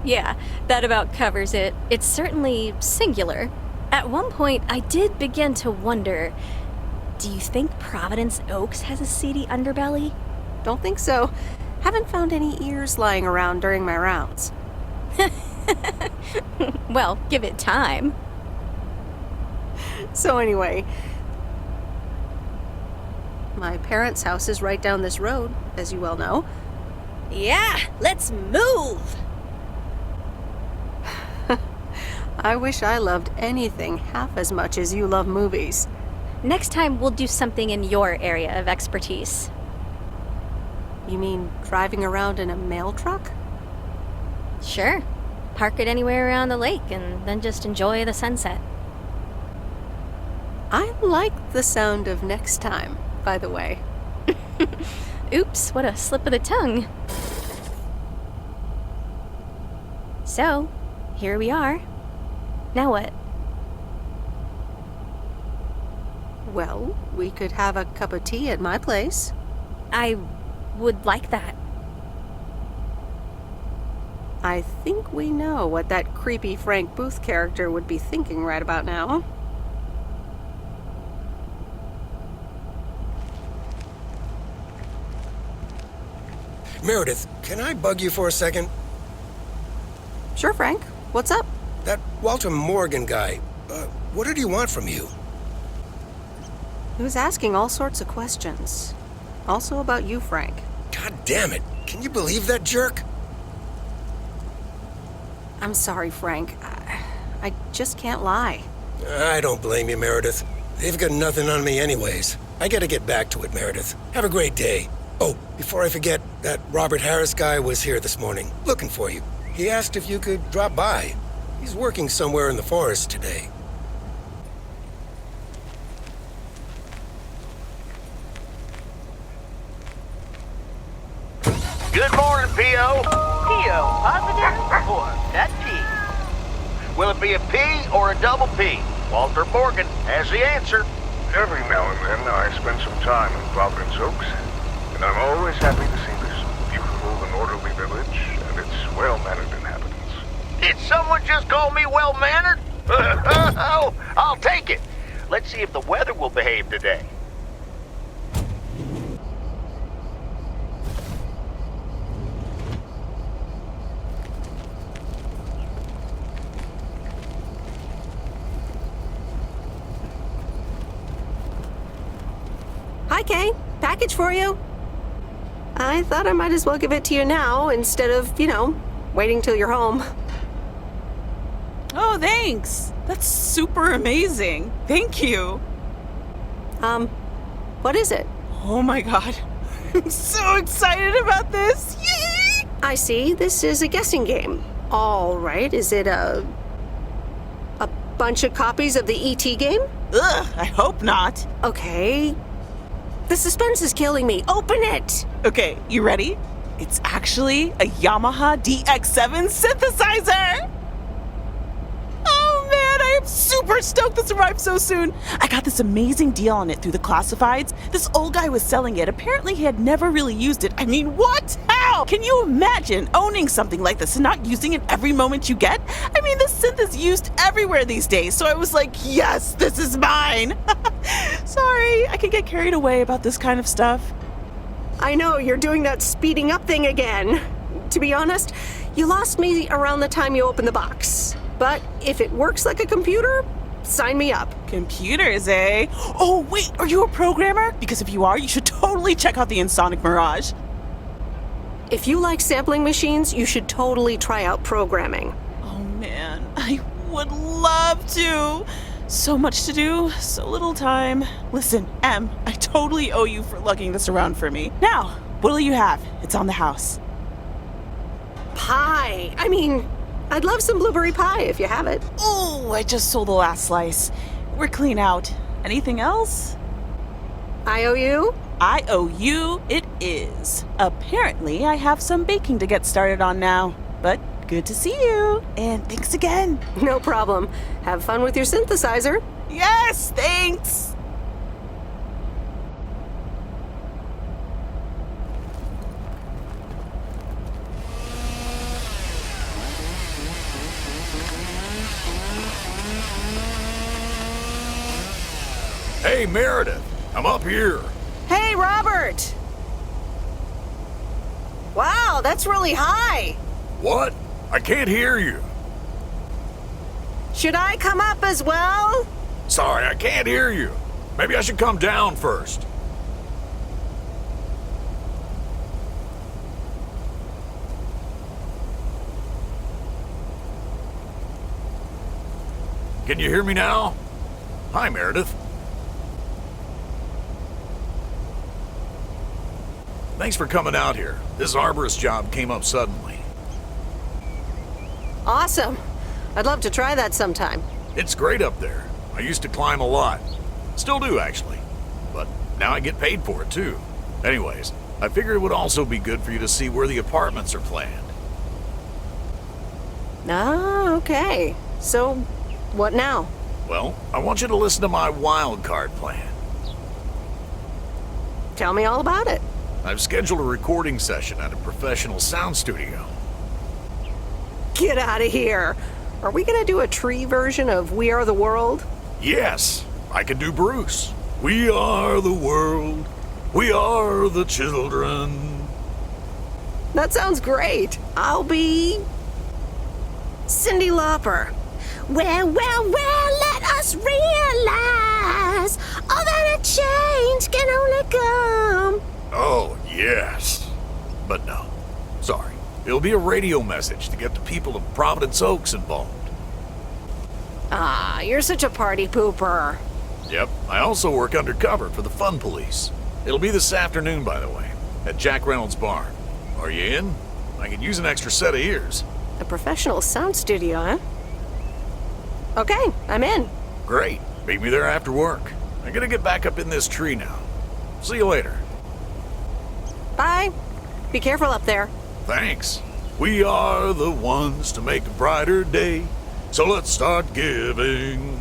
Yeah, that about covers it. It's certainly singular. At one point, I did begin to wonder, do you think Providence Oaks has a seedy underbelly? Don't think so. Haven't found any ears lying around during my rounds. Well, give it time. So anyway, my parents' house is right down this road, as you well know. Yeah, let's move! I wish I loved anything half as much as you love movies. Next time, we'll do something in your area of expertise. You mean driving around in a mail truck? Sure. Park it anywhere around the lake and then just enjoy the sunset. I like the sound of next time, by the way. Oops, what a slip of the tongue. So, here we are. Now what? Well, we could have a cup of tea at my place. I would like that. I think we know what that creepy Frank Booth character would be thinking right about now. Meredith, can I bug you for a second? Sure, Frank. What's up? That Walter Morgan guy, what did he want from you? He was asking all sorts of questions. Also about you, Frank. God damn it. Can you believe that jerk? I'm sorry, Frank. I just can't lie. I don't blame you, Meredith. They've got nothing on me anyways. I gotta get back to it, Meredith. Have a great day. Oh, before I forget, that Robert Harris guy was here this morning, looking for you. He asked if you could drop by. He's working somewhere in the forest today. Good morning, P.O. P.O. positive or that P? Will it be a P or a double P? Walter Morgan has the answer. Every now and then I spend some time in Providence Oaks, and I'm always happy to see this beautiful and orderly village and its well-mannered inhabitants. Did someone just call me well-mannered? Oh, I'll take it. Let's see if the weather will behave today. Hi, Kay. Package for you. I thought I might as well give it to you now instead of, waiting till you're home. Oh, thanks. That's super amazing. Thank you. What is it? Oh my god. I'm so excited about this. Yay! I see. This is a guessing game. All right. Is it a bunch of copies of the ET game? Ugh, I hope not. Okay. The suspense is killing me. Open it! Okay, you ready? It's actually a Yamaha DX7 synthesizer! Oh man, I am super stoked this arrived so soon. I got this amazing deal on it through the classifieds. This old guy was selling it. Apparently he had never really used it. I mean, what? How? Can you imagine owning something like this and not using it every moment you get? I mean, this synth is used everywhere these days, so I was like, yes, this is mine. Sorry, I can get carried away about this kind of stuff. I know, you're doing that speeding up thing again. To be honest, you lost me around the time you opened the box. But if it works like a computer, sign me up. Computers, eh? Oh, wait, are you a programmer? Because if you are, you should totally check out the Insonic Mirage. If you like sampling machines, you should totally try out programming. Oh man, I would love to. So much to do, so little time. Listen, Em, I totally owe you for lugging this around for me. Now, what'll you have? It's on the house. Pie. I mean, I'd love some blueberry pie if you have it. Oh, I just sold the last slice. We're clean out. Anything else? I owe you? I owe you it is. Apparently, I have some baking to get started on now. But good to see you. And thanks again. No problem. Have fun with your synthesizer. Yes, thanks. Hey, Meredith, I'm up here. Hey, Robert! Wow, that's really high. What? I can't hear you. Should I come up as well? Sorry, I can't hear you. Maybe I should come down first. Can you hear me now? Hi, Meredith. Thanks for coming out here. This arborist job came up suddenly. Awesome. I'd love to try that sometime. It's great up there. I used to climb a lot. Still do, actually. But now I get paid for it, too. Anyways, I figured it would also be good for you to see where the apartments are planned. Ah, okay. So, what now? Well, I want you to listen to my wild card plan. Tell me all about it. I've scheduled a recording session at a professional sound studio. Get out of here. Are we gonna do a tree version of We Are the World? Yes, I can do Bruce. We are the world. We are the children. That sounds great. I'll be Cyndi Lauper. Well, let us realize all that a change can only come. Oh, yes. But no, sorry. It'll be a radio message to get the people of Providence Oaks involved. Ah, you're such a party pooper. Yep, I also work undercover for the Fun Police. It'll be this afternoon, by the way, at Jack Reynolds' barn. Are you in? I could use an extra set of ears. A professional sound studio, huh? Okay, I'm in. Great. Meet me there after work. I'm gonna get back up in this tree now. See you later. Bye. Be careful up there. Thanks. We are the ones to make a brighter day, so let's start giving.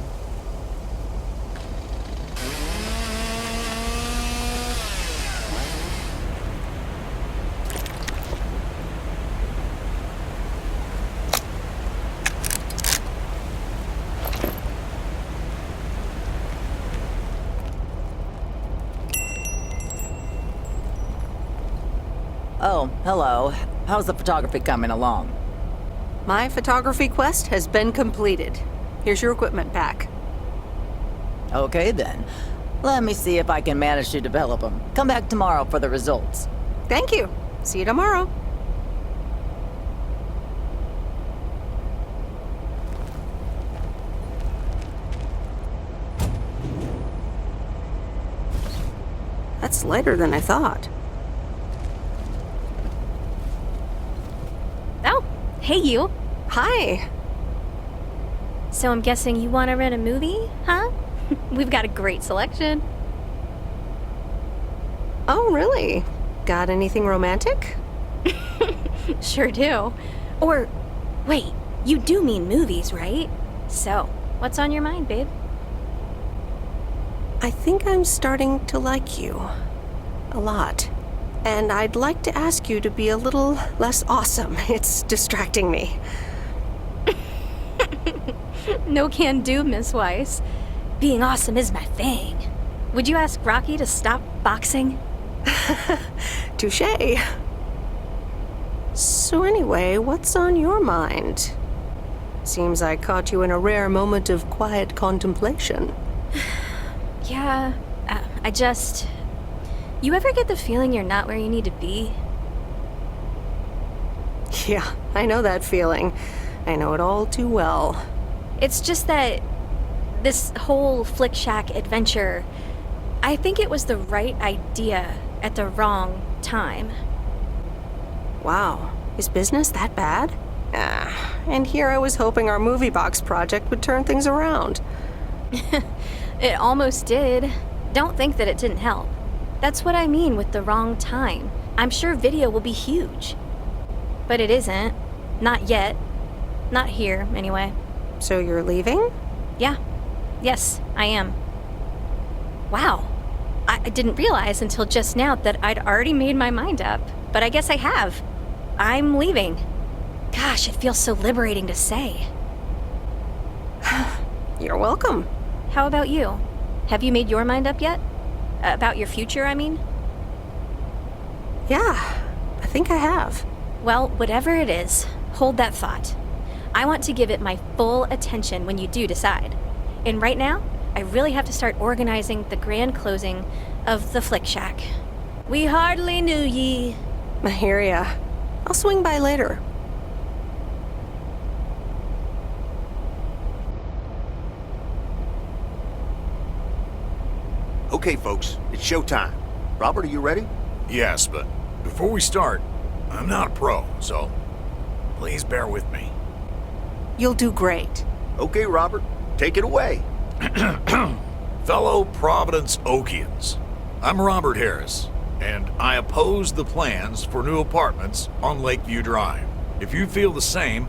Oh, hello. How's the photography coming along? My photography quest has been completed. Here's your equipment back. Okay then. Let me see if I can manage to develop them. Come back tomorrow for the results. Thank you. See you tomorrow. That's lighter than I thought. Oh, hey you. Hi. So I'm guessing you want to rent a movie, huh? We've got a great selection. Oh, really? Got anything romantic? Sure do. Or, wait, you do mean movies, right? So, what's on your mind, babe? I think I'm starting to like you. A lot. And I'd like to ask you to be a little less awesome. It's distracting me. No can do, Miss Weiss. Being awesome is my thing. Would you ask Rocky to stop boxing? Touché. So anyway, what's on your mind? Seems I caught you in a rare moment of quiet contemplation. Yeah, I just... You ever get the feeling you're not where you need to be? Yeah, I know that feeling. I know it all too well. It's just that this whole Flick Shack adventure, I think it was the right idea at the wrong time. Wow, is business that bad? And here I was hoping our movie box project would turn things around. It almost did. Don't think that it didn't help. That's what I mean with the wrong time. I'm sure video will be huge. But it isn't. Not yet. Not here, anyway. So you're leaving? Yeah. Yes, I am. Wow. I didn't realize until just now that I'd already made my mind up. But I guess I have. I'm leaving. Gosh, it feels so liberating to say. You're welcome. How about you? Have you made your mind up yet? About your future, I mean? Yeah, I think I have. Well, whatever it is, hold that thought. I want to give it my full attention when you do decide. And right now, I really have to start organizing the grand closing of the Flick Shack. We hardly knew ye. I hear ya. I'll swing by later. Okay, folks, it's showtime. Robert, are you ready? Yes, but before we start, I'm not a pro, so please bear with me. You'll do great. Okay, Robert, take it away. Fellow Providence Okians, I'm Robert Harris, and I oppose the plans for new apartments on Lakeview Drive. If you feel the same,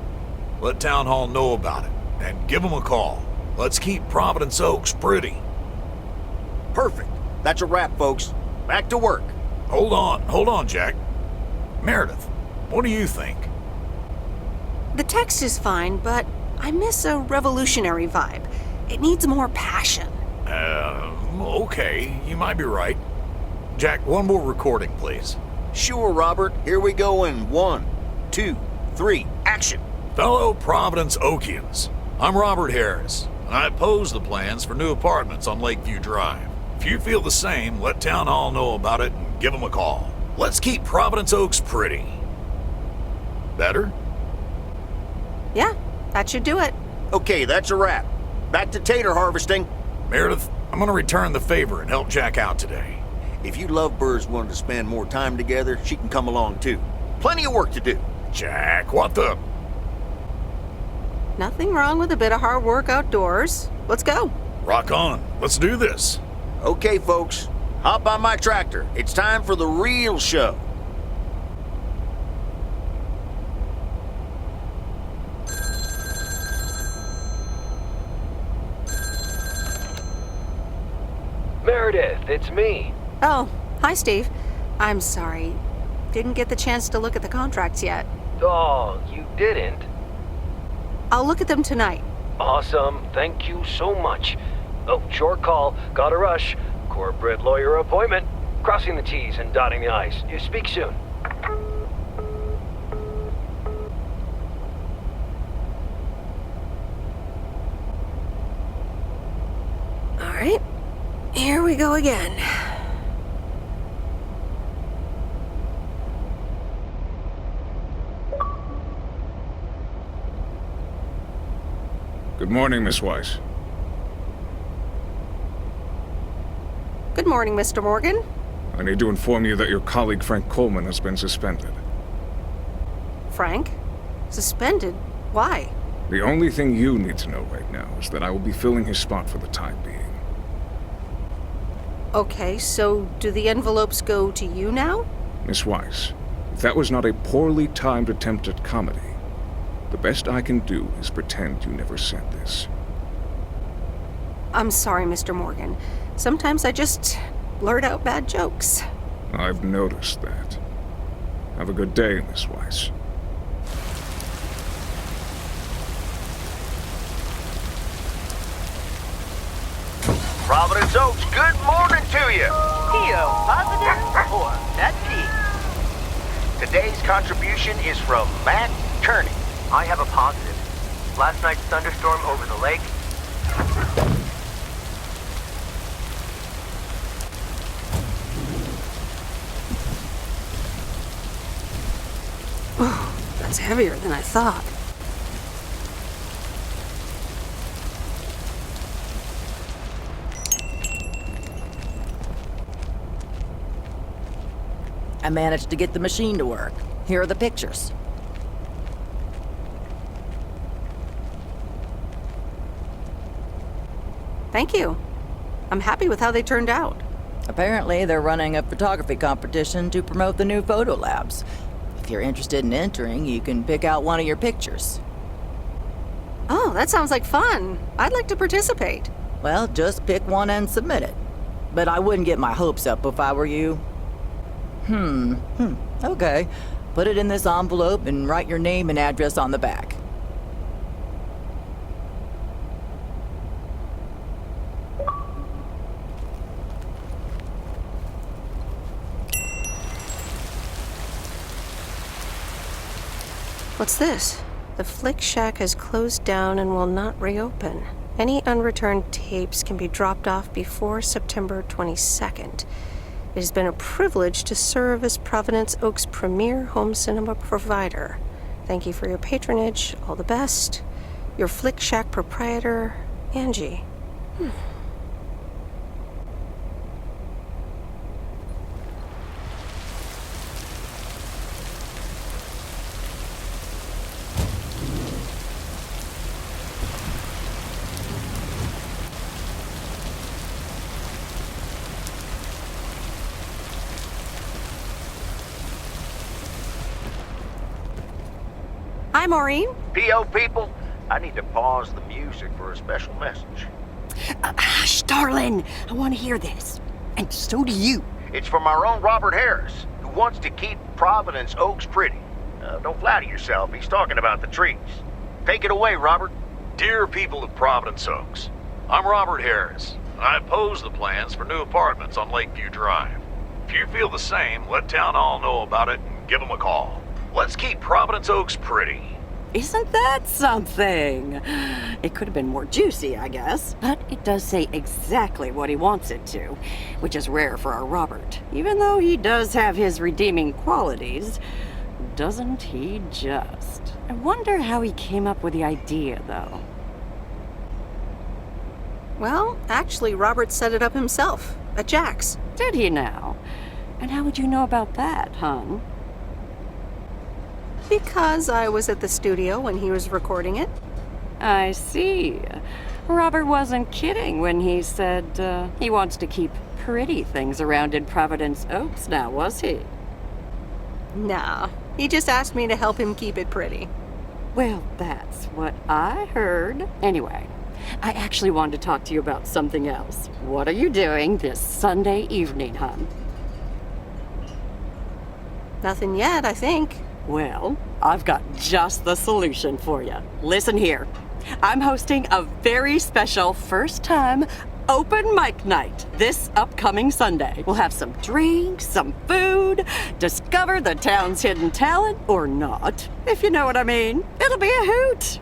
let Town Hall know about it, and give them a call. Let's keep Providence Oaks pretty. Perfect. That's a wrap, folks. Back to work. Hold on, Jack. Meredith, what do you think? The text is fine, but I miss a revolutionary vibe. It needs more passion. Okay, you might be right. Jack, one more recording, please. Sure, Robert. Here we go in 1, 2, 3, action. Fellow Providence Okians, I'm Robert Harris, and I oppose the plans for new apartments on Lakeview Drive. If you feel the same, let Town Hall know about it and give them a call. Let's keep Providence Oaks pretty. Better? Yeah, that should do it. Okay, that's a wrap. Back to tater harvesting. Meredith, I'm gonna return the favor and help Jack out today. If you lovebirds wanted to spend more time together, she can come along too. Plenty of work to do. Jack, what the? Nothing wrong with a bit of hard work outdoors. Let's go. Rock on. Let's do this. Okay, folks. Hop on my tractor. It's time for the real show. Meredith, it's me. Oh, hi, Steve. I'm sorry. Didn't get the chance to look at the contracts yet. Oh, you didn't? I'll look at them tonight. Awesome. Thank you so much. Oh, short call. Gotta rush. Corporate lawyer appointment. Crossing the T's and dotting the I's. You speak soon. All right. Here we go again. Good morning, Miss Weiss. Good morning, Mr. Morgan. I need to inform you that your colleague Frank Coleman has been suspended. Frank? Suspended? Why? The only thing you need to know right now is that I will be filling his spot for the time being. Okay, so do the envelopes go to you now? Miss Weiss, if that was not a poorly timed attempt at comedy, the best I can do is pretend you never said this. I'm sorry, Mr. Morgan. Sometimes I just blurt out bad jokes. I've noticed that. Have a good day, Miss Weiss. Providence Oaks, good morning to you. P.O. positive or that P? Today's contribution is from Matt Kearney. I have a positive. Last night's thunderstorm over the lake. Oh, that's heavier than I thought. I managed to get the machine to work. Here are the pictures. Thank you. I'm happy with how they turned out. Apparently, they're running a photography competition to promote the new photo labs. If you're interested in entering, you can pick out one of your pictures. Oh, that sounds like fun. I'd like to participate. Well, just pick one and submit it. But I wouldn't get my hopes up if I were you. Okay. Put it in this envelope and write your name and address on the back. What's this? The Flick Shack has closed down and will not reopen. Any unreturned tapes can be dropped off before September 22nd. It has been a privilege to serve as Providence Oaks' premier home cinema provider. Thank you for your patronage. All the best. Your Flick Shack proprietor, Angie. Hi, Maureen. P.O. people, I need to pause the music for a special message. Hush, darling. I want to hear this. And so do you. It's from our own Robert Harris, who wants to keep Providence Oaks pretty. Don't flatter yourself. He's talking about the trees. Take it away, Robert. Dear people of Providence Oaks, I'm Robert Harris, and I oppose the plans for new apartments on Lakeview Drive. If you feel the same, let Town Hall know about it and give them a call. Let's keep Providence Oaks pretty. Isn't that something? It could have been more juicy, I guess, but it does say exactly what he wants it to, which is rare for our Robert. Even though he does have his redeeming qualities, doesn't he just? I wonder how he came up with the idea, though. Well, actually, Robert set it up himself at Jack's. Did he now? And how would you know about that, hon? Because I was at the studio when he was recording it. I see. Robert wasn't kidding when he said he wants to keep pretty things around in Providence Oaks now, was he? Nah, he just asked me to help him keep it pretty. Well, that's what I heard. Anyway, I actually wanted to talk to you about something else. What are you doing this Sunday evening, hon? Nothing yet, I think. Well, I've got just the solution for you. Listen here. I'm hosting a very special first-time open mic night this upcoming Sunday. We'll have some drinks, some food, discover the town's hidden talent, or not, if you know what I mean. It'll be a hoot.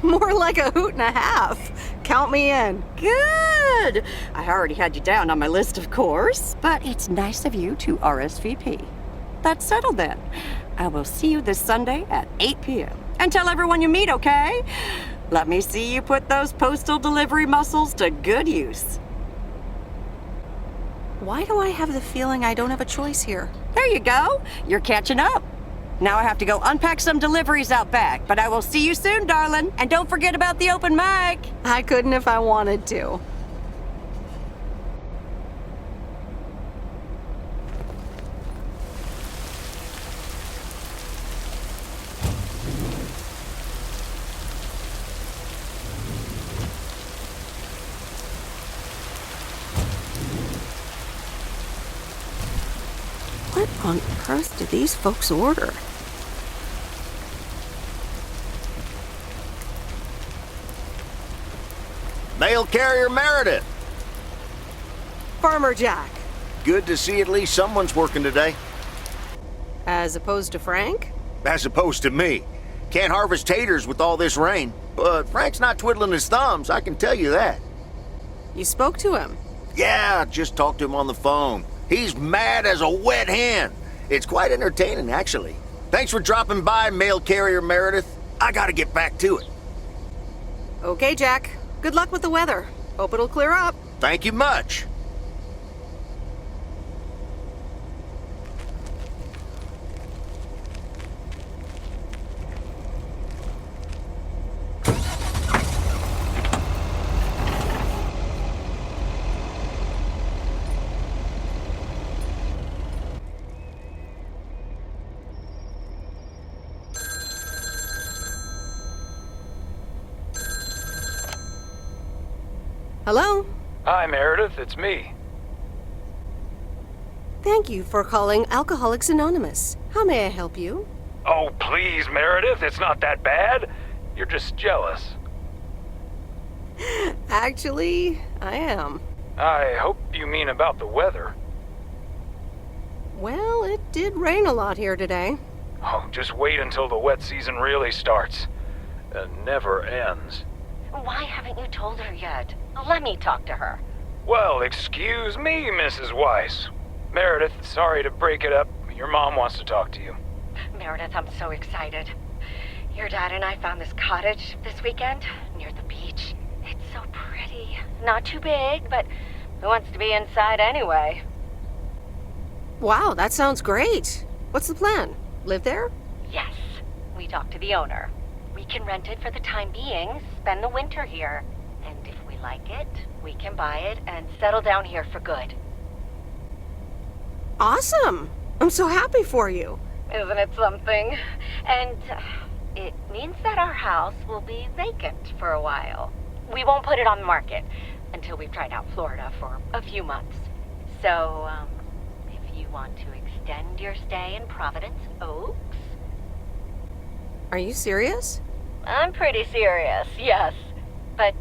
More like a hoot and a half. Count me in. Good. I already had you down on my list, of course, but it's nice of you to RSVP. That's settled then. I will see you this Sunday at 8 p.m. And tell everyone you meet, okay? Let me see you put those postal delivery muscles to good use. Why do I have the feeling I don't have a choice here? There you go. You're catching up. Now I have to go unpack some deliveries out back, but I will see you soon, darling. And don't forget about the open mic. I couldn't if I wanted to. What on earth did these folks order? Mail carrier Meredith. Farmer Jack. Good to see at least someone's working today. As opposed to Frank? As opposed to me. Can't harvest taters with all this rain. But Frank's not twiddling his thumbs, I can tell you that. You spoke to him? Yeah, just talked to him on the phone. He's mad as a wet hen. It's quite entertaining, actually. Thanks for dropping by, mail carrier Meredith. I gotta get back to it. Okay, Jack. Good luck with the weather. Hope it'll clear up. Thank you much. Hello? Hi, Meredith. It's me. Thank you for calling Alcoholics Anonymous. How may I help you? Oh, please, Meredith. It's not that bad. You're just jealous. Actually, I am. I hope you mean about the weather. Well, it did rain a lot here today. Oh, just wait until the wet season really starts. It never ends. Why haven't you told her yet? Let me talk to her. Well, excuse me, Mrs. Weiss. Meredith, sorry to break it up. Your mom wants to talk to you. Meredith, I'm so excited. Your dad and I found this cottage this weekend near the beach. It's so pretty. Not too big, but who wants to be inside anyway? Wow, that sounds great. What's the plan? Live there? Yes. We talked to the owner. We can rent it for the time being, spend the winter here. And if we like it, we can buy it and settle down here for good. Awesome! I'm so happy for you. Isn't it something? And it means that our house will be vacant for a while. We won't put it on the market until we've tried out Florida for a few months. So, if you want to extend your stay in Providence Oaks... Are you serious? I'm pretty serious, yes. But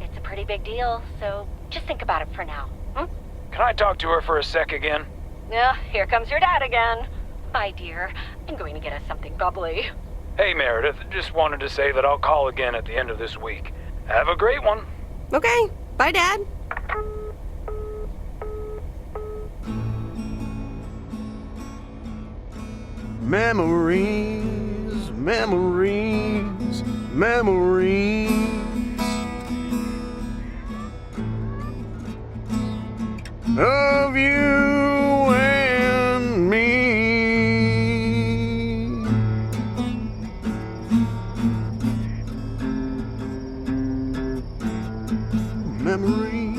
it's a pretty big deal, so just think about it for now. Can I talk to her for a sec again? Yeah, here comes your dad again. Bye, dear. I'm going to get us something bubbly. Hey, Meredith. Just wanted to say that I'll call again at the end of this week. Have a great one. Okay. Bye, Dad. Memories, memories, memories of you and me. Memories.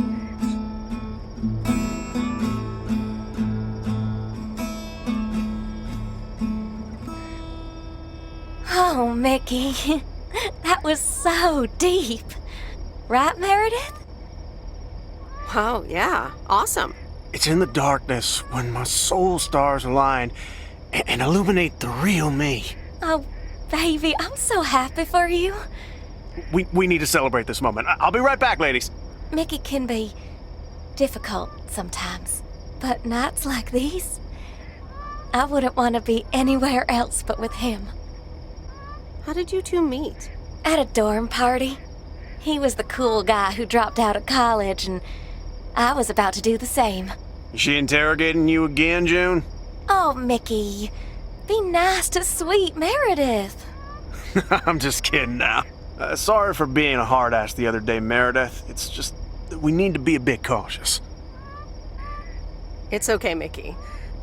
Oh, Mickey, that was so deep. Right, Meredith? Wow, yeah. Awesome. It's in the darkness when my soul stars align and illuminate the real me. Oh, baby, I'm so happy for you. We need to celebrate this moment. I'll be right back, ladies. Mickey can be difficult sometimes, but nights like these, I wouldn't want to be anywhere else but with him. How did you two meet? At a dorm party. He was the cool guy who dropped out of college, and I was about to do the same. Is she interrogating you again, June? Oh, Mickey, be nice to sweet Meredith. I'm just kidding now. Sorry for being a hard ass the other day, Meredith. It's just that we need to be a bit cautious. It's okay, Mickey.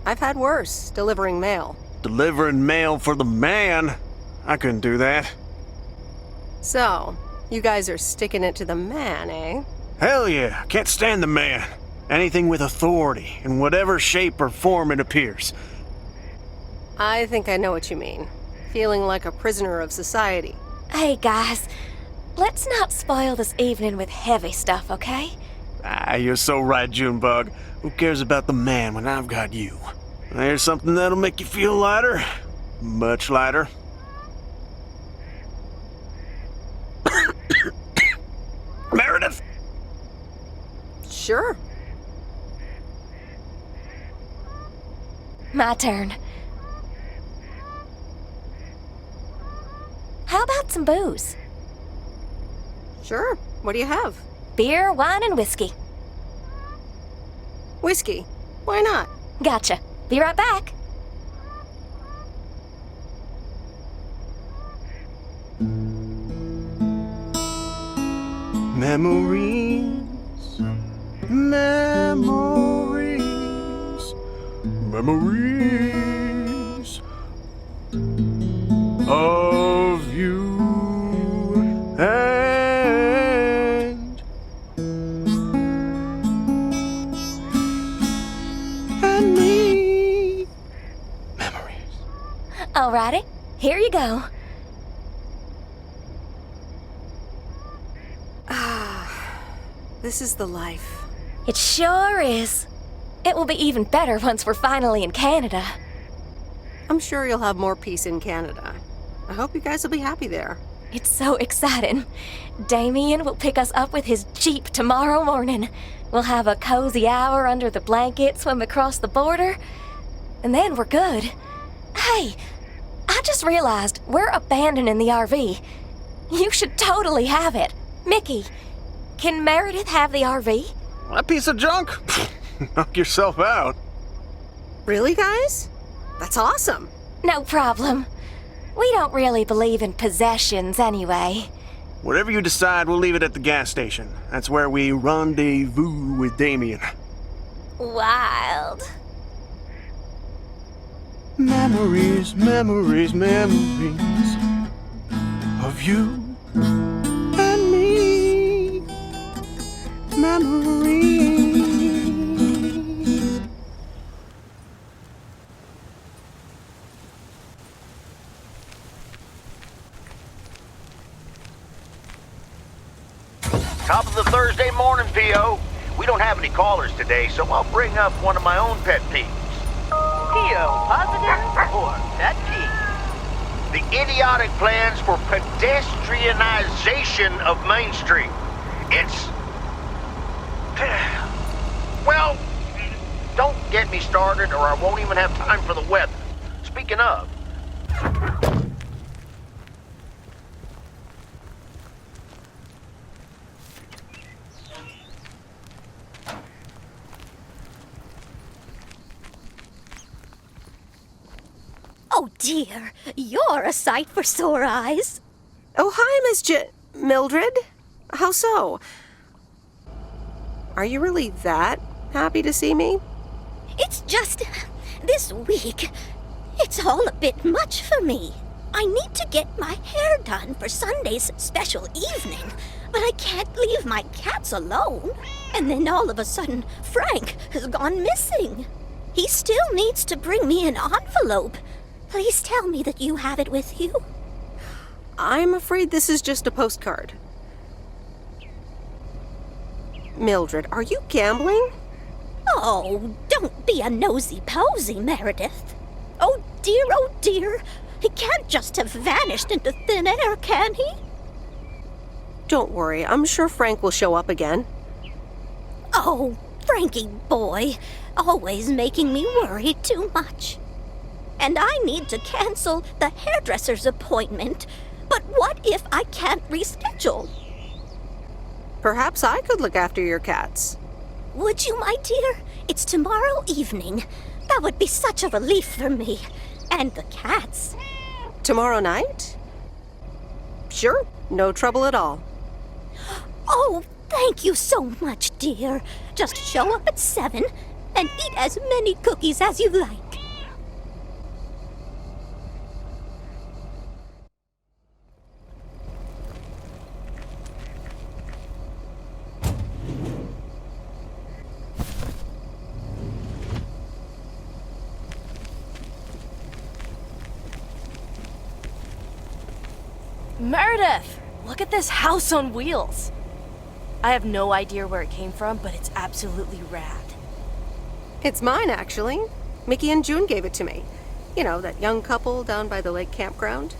I've had worse, delivering mail. delivering mail for the man. I couldn't do that. So, you guys are sticking it to the man, eh? Hell yeah, can't stand the man. Anything with authority, in whatever shape or form it appears. I think I know what you mean. Feeling like a prisoner of society. Hey, guys. Let's not spoil this evening with heavy stuff, okay? Ah, you're so right, Junebug. Who cares about the man when I've got you? There's something that'll make you feel lighter. Much lighter. Meredith! Sure. My turn. How about some booze? Sure. What do you have? Beer, wine, and whiskey. Whiskey. Why not? Gotcha. Be right back. Memories, memories, memories of you and me. Memories. Alrighty, here you go. This is the life. It sure is. It will be even better once we're finally in Canada. I'm sure you'll have more peace in Canada. I hope you guys will be happy there. It's so exciting. Damien will pick us up with his Jeep tomorrow morning. We'll have a cozy hour under the blanket, swim across the border, and then we're good. Hey, I just realized we're abandoning the RV. You should totally have it. Mickey, can Meredith have the RV? That piece of junk? Knock yourself out. Really, guys? That's awesome. No problem. We don't really believe in possessions anyway. Whatever you decide, we'll leave it at the gas station. That's where we rendezvous with Damien. Wild. Memories, memories, memories of you and me. Memories. Top of the Thursday morning, P.O. We don't have any callers today, so I'll bring up one of my own pet peeves. P.O. positive or pet peeve? The idiotic plans for pedestrianization of Main Street. It's... Well, don't get me started or I won't even have time for the weather. Speaking of... Oh dear, you're a sight for sore eyes. Oh, hi, Miss Mildred. How so? Are you really that happy to see me? It's just this week. It's all a bit much for me. I need to get my hair done for Sunday's special evening, but I can't leave my cats alone. And then all of a sudden, Frank has gone missing. He still needs to bring me an envelope. Please tell me that you have it with you. I'm afraid this is just a postcard. Mildred, are you gambling? Oh, don't be a nosy-posy, Meredith. Oh dear, he can't just have vanished into thin air, can he? Don't worry, I'm sure Frank will show up again. Oh, Frankie boy, always making me worry too much. And I need to cancel the hairdresser's appointment, but what if I can't reschedule? Perhaps I could look after your cats. Would you, my dear? It's tomorrow evening. That would be such a relief for me. And the cats. Tomorrow night? Sure, no trouble at all. Oh, thank you so much, dear. Just show up at 7 and eat as many cookies as you like. Meredith, look at this house on wheels. I have no idea where it came from, but it's absolutely rad. It's mine, actually. Mickey and June gave it to me. You know, that young couple down by the lake campground.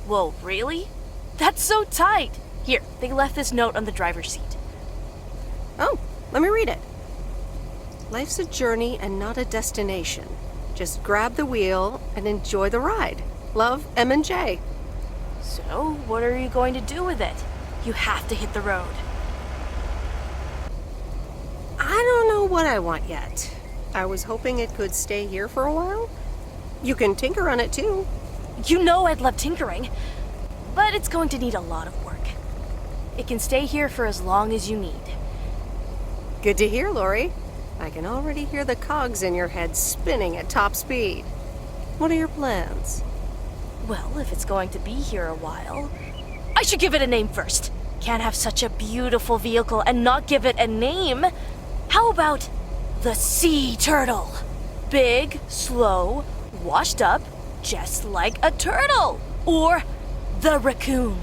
Whoa, really? That's so tight. Here, they left this note on the driver's seat. Oh, let me read it. Life's a journey and not a destination. Just grab the wheel and enjoy the ride. Love, M and J. So, what are you going to do with it? You have to hit the road. I don't know what I want yet. I was hoping it could stay here for a while. You can tinker on it too. You know I'd love tinkering, but it's going to need a lot of work. It can stay here for as long as you need. Good to hear, Lori. I can already hear the cogs in your head spinning at top speed. What are your plans? Well, if it's going to be here a while, I should give it a name first. Can't have such a beautiful vehicle and not give it a name. How about the sea turtle? Big, slow, washed up, just like a turtle. Or the raccoon,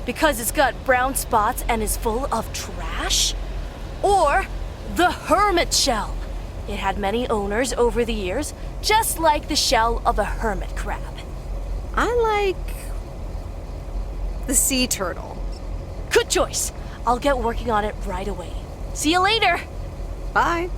because it's got brown spots and is full of trash. Or the hermit shell. It had many owners over the years, just like the shell of a hermit crab. I like the sea turtle. Good choice. I'll get working on it right away. See you later. Bye.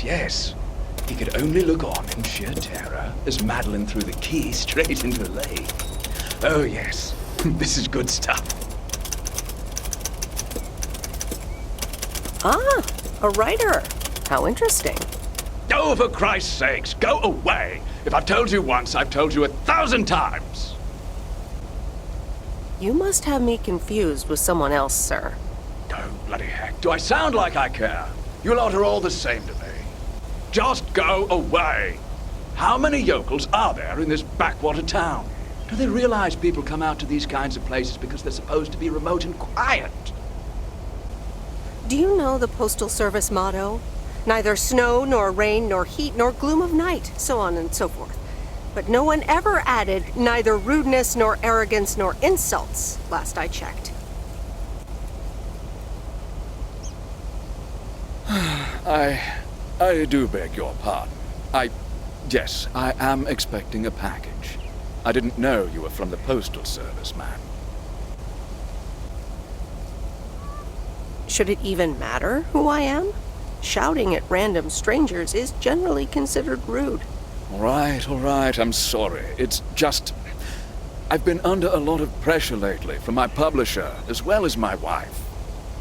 Yes. He could only look on in sheer terror as Madeline threw the key straight into the lake. Oh, yes. This is good stuff. Ah, a writer. How interesting. Oh, for Christ's sakes, go away! If I've told you once, I've told you 1,000 times! You must have me confused with someone else, sir. Oh, bloody heck. Do I sound like I care? You lot are all the same to me. Just go away! How many yokels are there in this backwater town? Do they realize people come out to these kinds of places because they're supposed to be remote and quiet? Do you know the Postal Service motto? Neither snow, nor rain, nor heat, nor gloom of night, so on and so forth. But no one ever added neither rudeness, nor arrogance, nor insults, last I checked. I do beg your pardon. Yes, I am expecting a package. I didn't know you were from the Postal Service, ma'am. Should it even matter who I am? Shouting at random strangers is generally considered rude. All right, I'm sorry. It's just... I've been under a lot of pressure lately from my publisher, as well as my wife.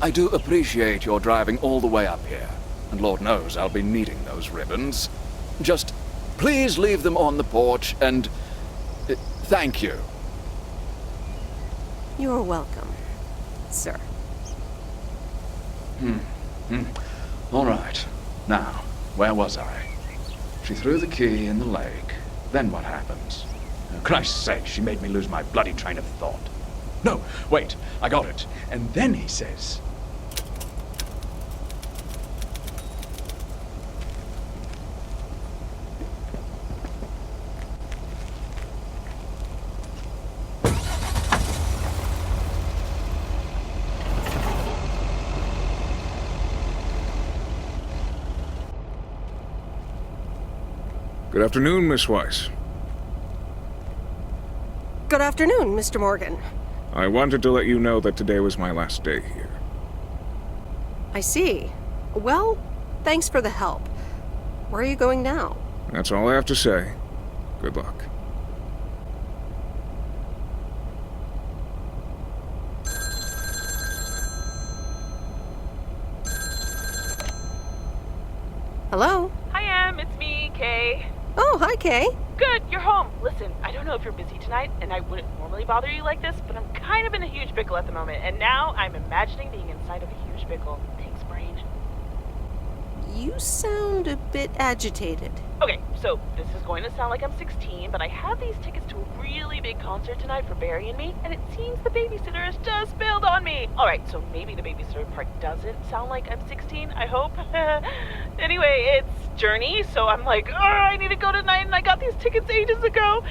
I do appreciate your driving all the way up here, and Lord knows I'll be needing those ribbons. Just please leave them on the porch, and... thank you. You're welcome, sir. All right. Now, where was I? She threw the key in the lake. Then what happens? Oh, Christ's sake, she made me lose my bloody train of thought. No, wait, I got it. And then he says... Good afternoon, Miss Weiss. Good afternoon, Mr. Morgan. I wanted to let you know that today was my last day here. I see. Well, thanks for the help. Where are you going now? That's all I have to say. Good luck. Hello? Hi, it's me, Kay. Oh, hi, Kay. Good, you're home. Listen, I don't know if you're busy tonight, and I wouldn't normally bother you like this, but I'm kind of in a huge pickle at the moment, and now I'm imagining being inside of a huge pickle. Thanks, brain. You sound a bit agitated. Okay, so this is going to sound like I'm 16, but I have these tickets to a really big concert tonight for Barry and me, and it seems the babysitter has just bailed on me. Alright, so maybe the babysitter part doesn't sound like I'm 16, I hope. Anyway, it's Journey, so I'm like, oh, I need to go tonight, and I got these tickets ages ago.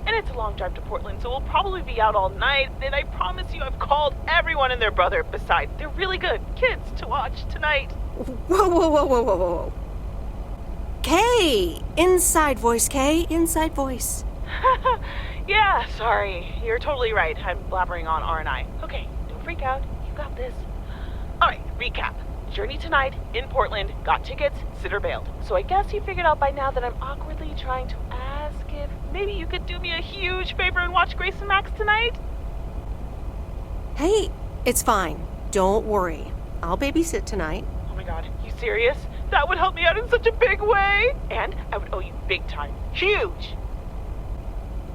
And it's a long drive to Portland, so we'll probably be out all night, and I promise you I've called everyone and their brother. Besides, they're really good kids to watch tonight. Whoa. Kay! Inside voice, Kay. Inside voice. Yeah, sorry. You're totally right. I'm blabbering on, aren't I? Okay, don't freak out. You got this. Alright, recap. Journey tonight, in Portland, got tickets, sitter bailed. So I guess you figured out by now that I'm awkwardly trying to ask if maybe you could do me a huge favor and watch Grace and Max tonight? Hey, it's fine. Don't worry. I'll babysit tonight. Oh my god, you serious? That would help me out in such a big way! And I would owe you big time. Huge!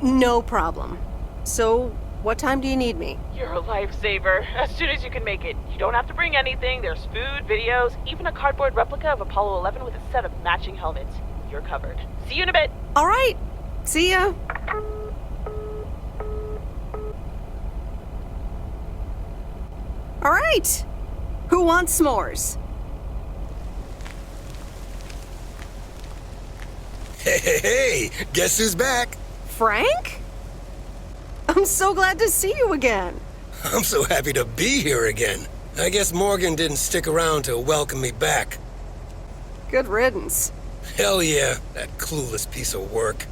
No problem. So, what time do you need me? You're a lifesaver. As soon as you can make it. You don't have to bring anything. There's food, videos, even a cardboard replica of Apollo 11 with a set of matching helmets. You're covered. See you in a bit. All right. See ya. All right. Who wants s'mores? Hey, guess who's back? Frank? I'm so glad to see you again. I'm so happy to be here again. I guess Morgan didn't stick around to welcome me back. Good riddance. Hell yeah, that clueless piece of work.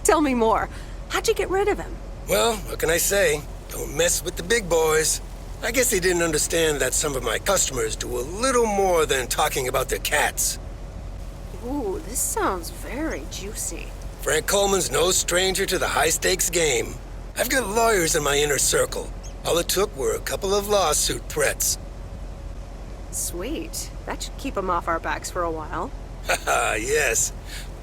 Tell me more. How'd you get rid of him? Well, what can I say? Don't mess with the big boys. I guess he didn't understand that some of my customers do a little more than talking about their cats. Ooh, this sounds very juicy. Frank Coleman's no stranger to the high-stakes game. I've got lawyers in my inner circle. All it took were a couple of lawsuit threats. Sweet. That should keep him off our backs for a while. Haha, yes.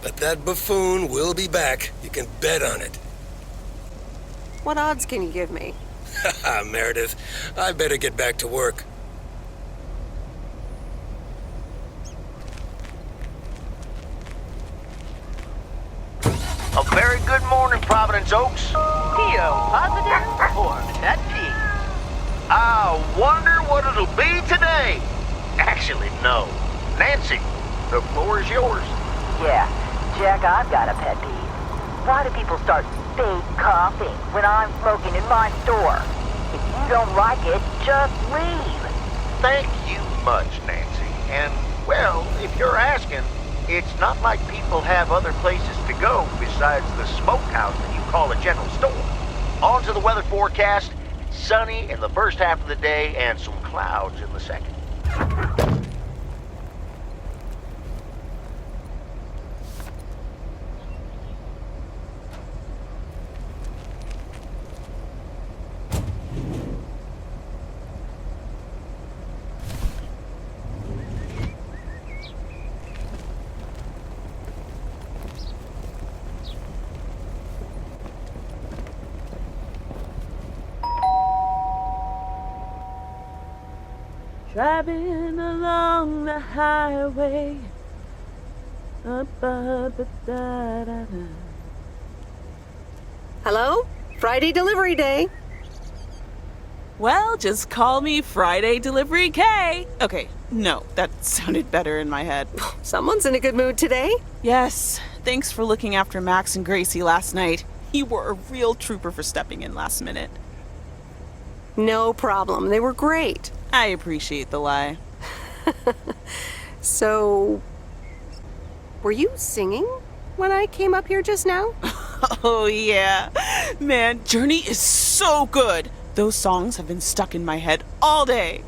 But that buffoon will be back. You can bet on it. What odds can you give me? Haha, Meredith. I better get back to work. A very good morning, Providence Oaks. P.O. positive or pet peeve? I wonder what it'll be today. Actually, no. Nancy, the floor is yours. Yeah, Jack, I've got a pet peeve. Why do people start fake coughing when I'm smoking in my store? If you don't like it, just leave. Thank you much, Nancy. And, well, if you're asking, it's not like people have other places to go besides the smokehouse that you call a general store. On to the weather forecast. Sunny in the first half of the day and some clouds in the second. Driving along the highway. Hello? Friday delivery day. Well, just call me Friday Delivery K. Okay, no, that sounded better in my head. Someone's in a good mood today. Yes, thanks for looking after Max and Gracie last night. You were a real trooper for stepping in last minute. No problem. They were great. I appreciate the lie. So, were you singing when I came up here just now? Oh, yeah. Man, Journey is so good. Those songs have been stuck in my head all day.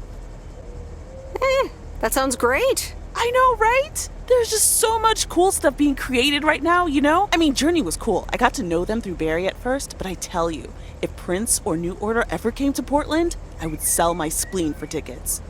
That sounds great. I know, right? There's just so much cool stuff being created right now, you know? I mean, Journey was cool. I got to know them through Barry at first, but I tell you, if Prince or New Order ever came to Portland, I would sell my spleen for tickets.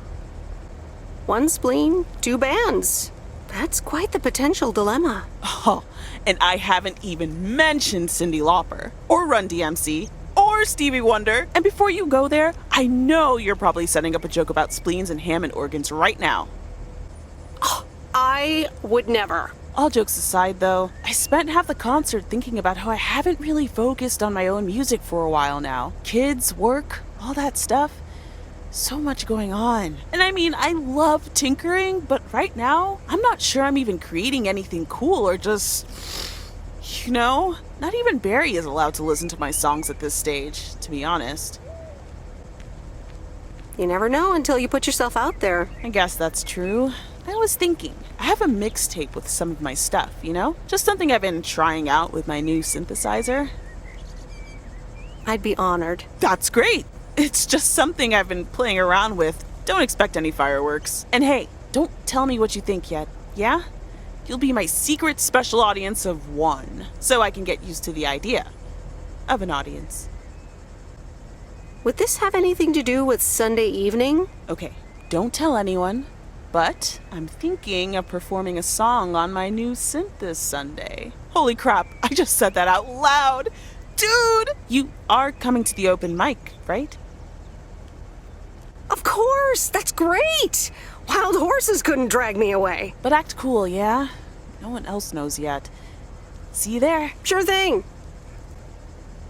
1 spleen, 2 bands. That's quite the potential dilemma. Oh, and I haven't even mentioned Cyndi Lauper, or Run DMC, or Stevie Wonder. And before you go there, I know you're probably setting up a joke about spleens and Hammond organs right now. I would never. All jokes aside, though, I spent half the concert thinking about how I haven't really focused on my own music for a while now. Kids, work, all that stuff. So much going on. And I mean, I love tinkering, but right now, I'm not sure I'm even creating anything cool or just, you know, not even Barry is allowed to listen to my songs at this stage, to be honest. You never know until you put yourself out there. I guess that's true. I was thinking, I have a mixtape with some of my stuff, you know? Just something I've been trying out with my new synthesizer. I'd be honored. That's great. It's just something I've been playing around with. Don't expect any fireworks. And hey, don't tell me what you think yet, yeah? You'll be my secret special audience of 1, so I can get used to the idea of an audience. Would this have anything to do with Sunday evening? Okay, don't tell anyone, but I'm thinking of performing a song on my new synth this Sunday. Holy crap, I just said that out loud! Dude! You are coming to the open mic, right? Of course! That's great! Wild horses couldn't drag me away. But act cool, yeah? No one else knows yet. See you there. Sure thing.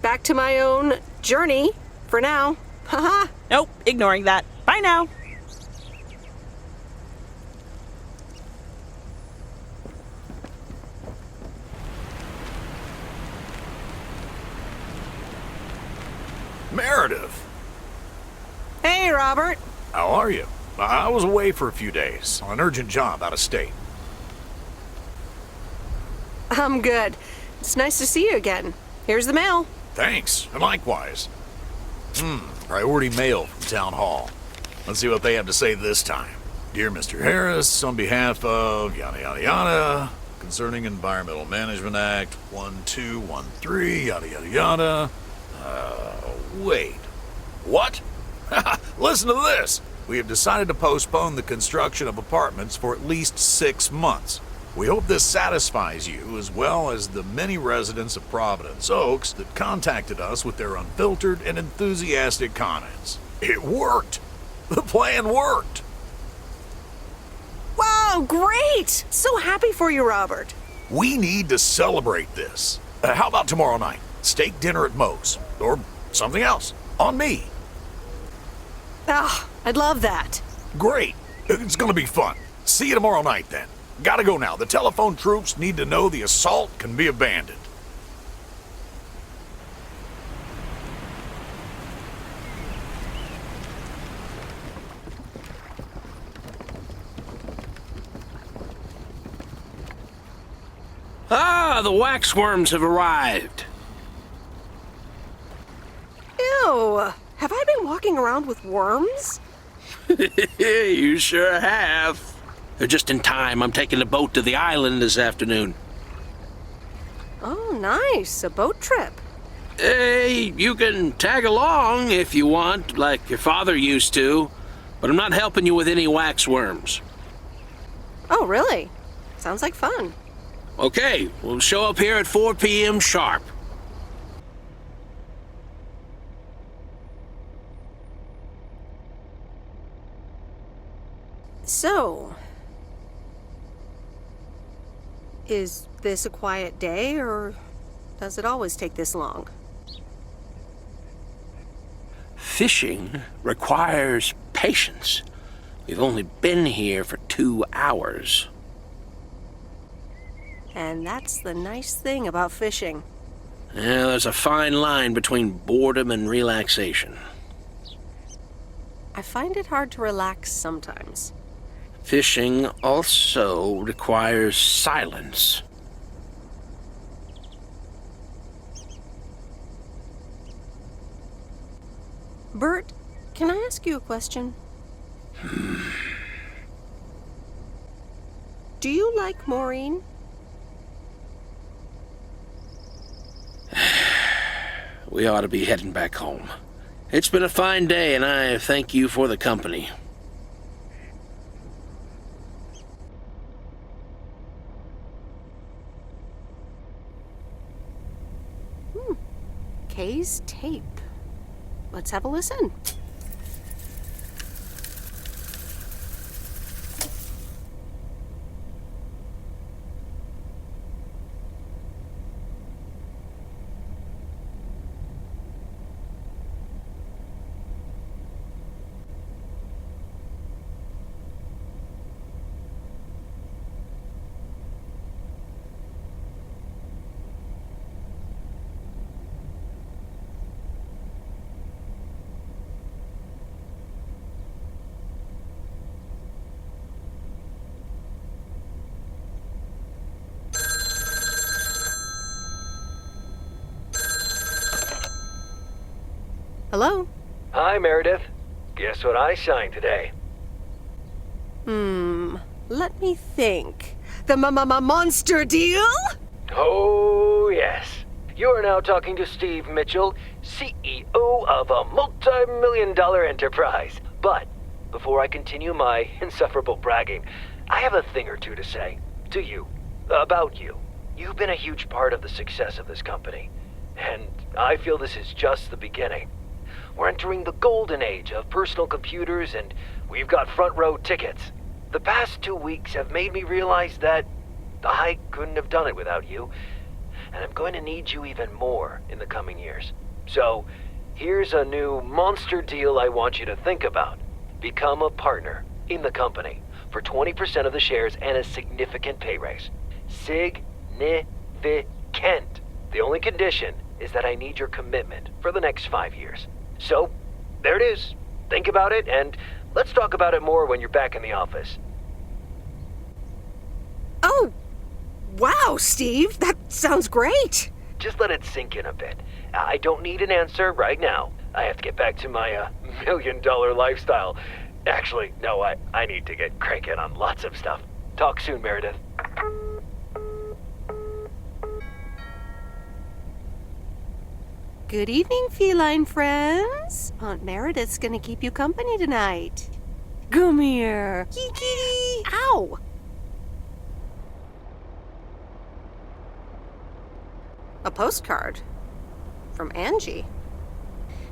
Back to my own journey for now. Haha. Nope, ignoring that. Bye now. Meredith! Hey, Robert. How are you? I was away for a few days on an urgent job out of state. I'm good. It's nice to see you again. Here's the mail. Thanks, and likewise. Priority mail from Town Hall. Let's see what they have to say this time. Dear Mr. Harris, on behalf of yada yada yada, concerning Environmental Management Act 1213, yada yada yada. Wait. What? Listen to this. We have decided to postpone the construction of apartments for at least 6 months. We hope this satisfies you as well as the many residents of Providence Oaks that contacted us with their unfiltered and enthusiastic comments. It worked. The plan worked. Wow, great! So happy for you, Robert. We need to celebrate this. How about tomorrow night? Steak dinner at Moe's. Or something else. On me. Ah, I'd love that. Great. It's gonna be fun. See you tomorrow night then. Gotta go now. The telephone troops need to know the assault can be abandoned. Ah, the waxworms have arrived. Ew. Have I been walking around with worms? You sure have. They're just in time. I'm taking the boat to the island this afternoon. Oh, nice. A boat trip. Hey, you can tag along if you want, like your father used to, but I'm not helping you with any waxworms. Oh, really? Sounds like fun. Okay, we'll show up here at 4 p.m. sharp. So, is this a quiet day, or does it always take this long? Fishing requires patience. We've only been here for 2 hours. And that's the nice thing about fishing. Yeah, there's a fine line between boredom and relaxation. I find it hard to relax sometimes. Fishing also requires silence. Bert, can I ask you a question? Do you like Maureen? We ought to be heading back home. It's been a fine day, and I thank you for the company. Kay's tape. Let's have a listen. Hello? Hi, Meredith. Guess what I signed today? Let me think. The monster deal? Oh, yes. You are now talking to Steve Mitchell, CEO of a multi-million-dollar enterprise. But before I continue my insufferable bragging, I have a thing or two to say to you, about you. You've been a huge part of the success of this company, and I feel this is just the beginning. We're entering the golden age of personal computers, and we've got front row tickets. The past 2 weeks have made me realize that I couldn't have done it without you, and I'm going to need you even more in the coming years. So, here's a new monster deal I want you to think about. Become a partner in the company for 20% of the shares and a significant pay raise. Significant. The only condition is that I need your commitment for the next 5 years. So, there it is. Think about it, and let's talk about it more when you're back in the office. Oh, wow, Steve. That sounds great. Just let it sink in a bit. I don't need an answer right now. I have to get back to my million-dollar lifestyle. Actually, no, I need to get cranking on lots of stuff. Talk soon, Meredith. Good evening, feline friends. Aunt Meredith's gonna keep you company tonight. Come here. Kitty. Ow! A postcard from Angie.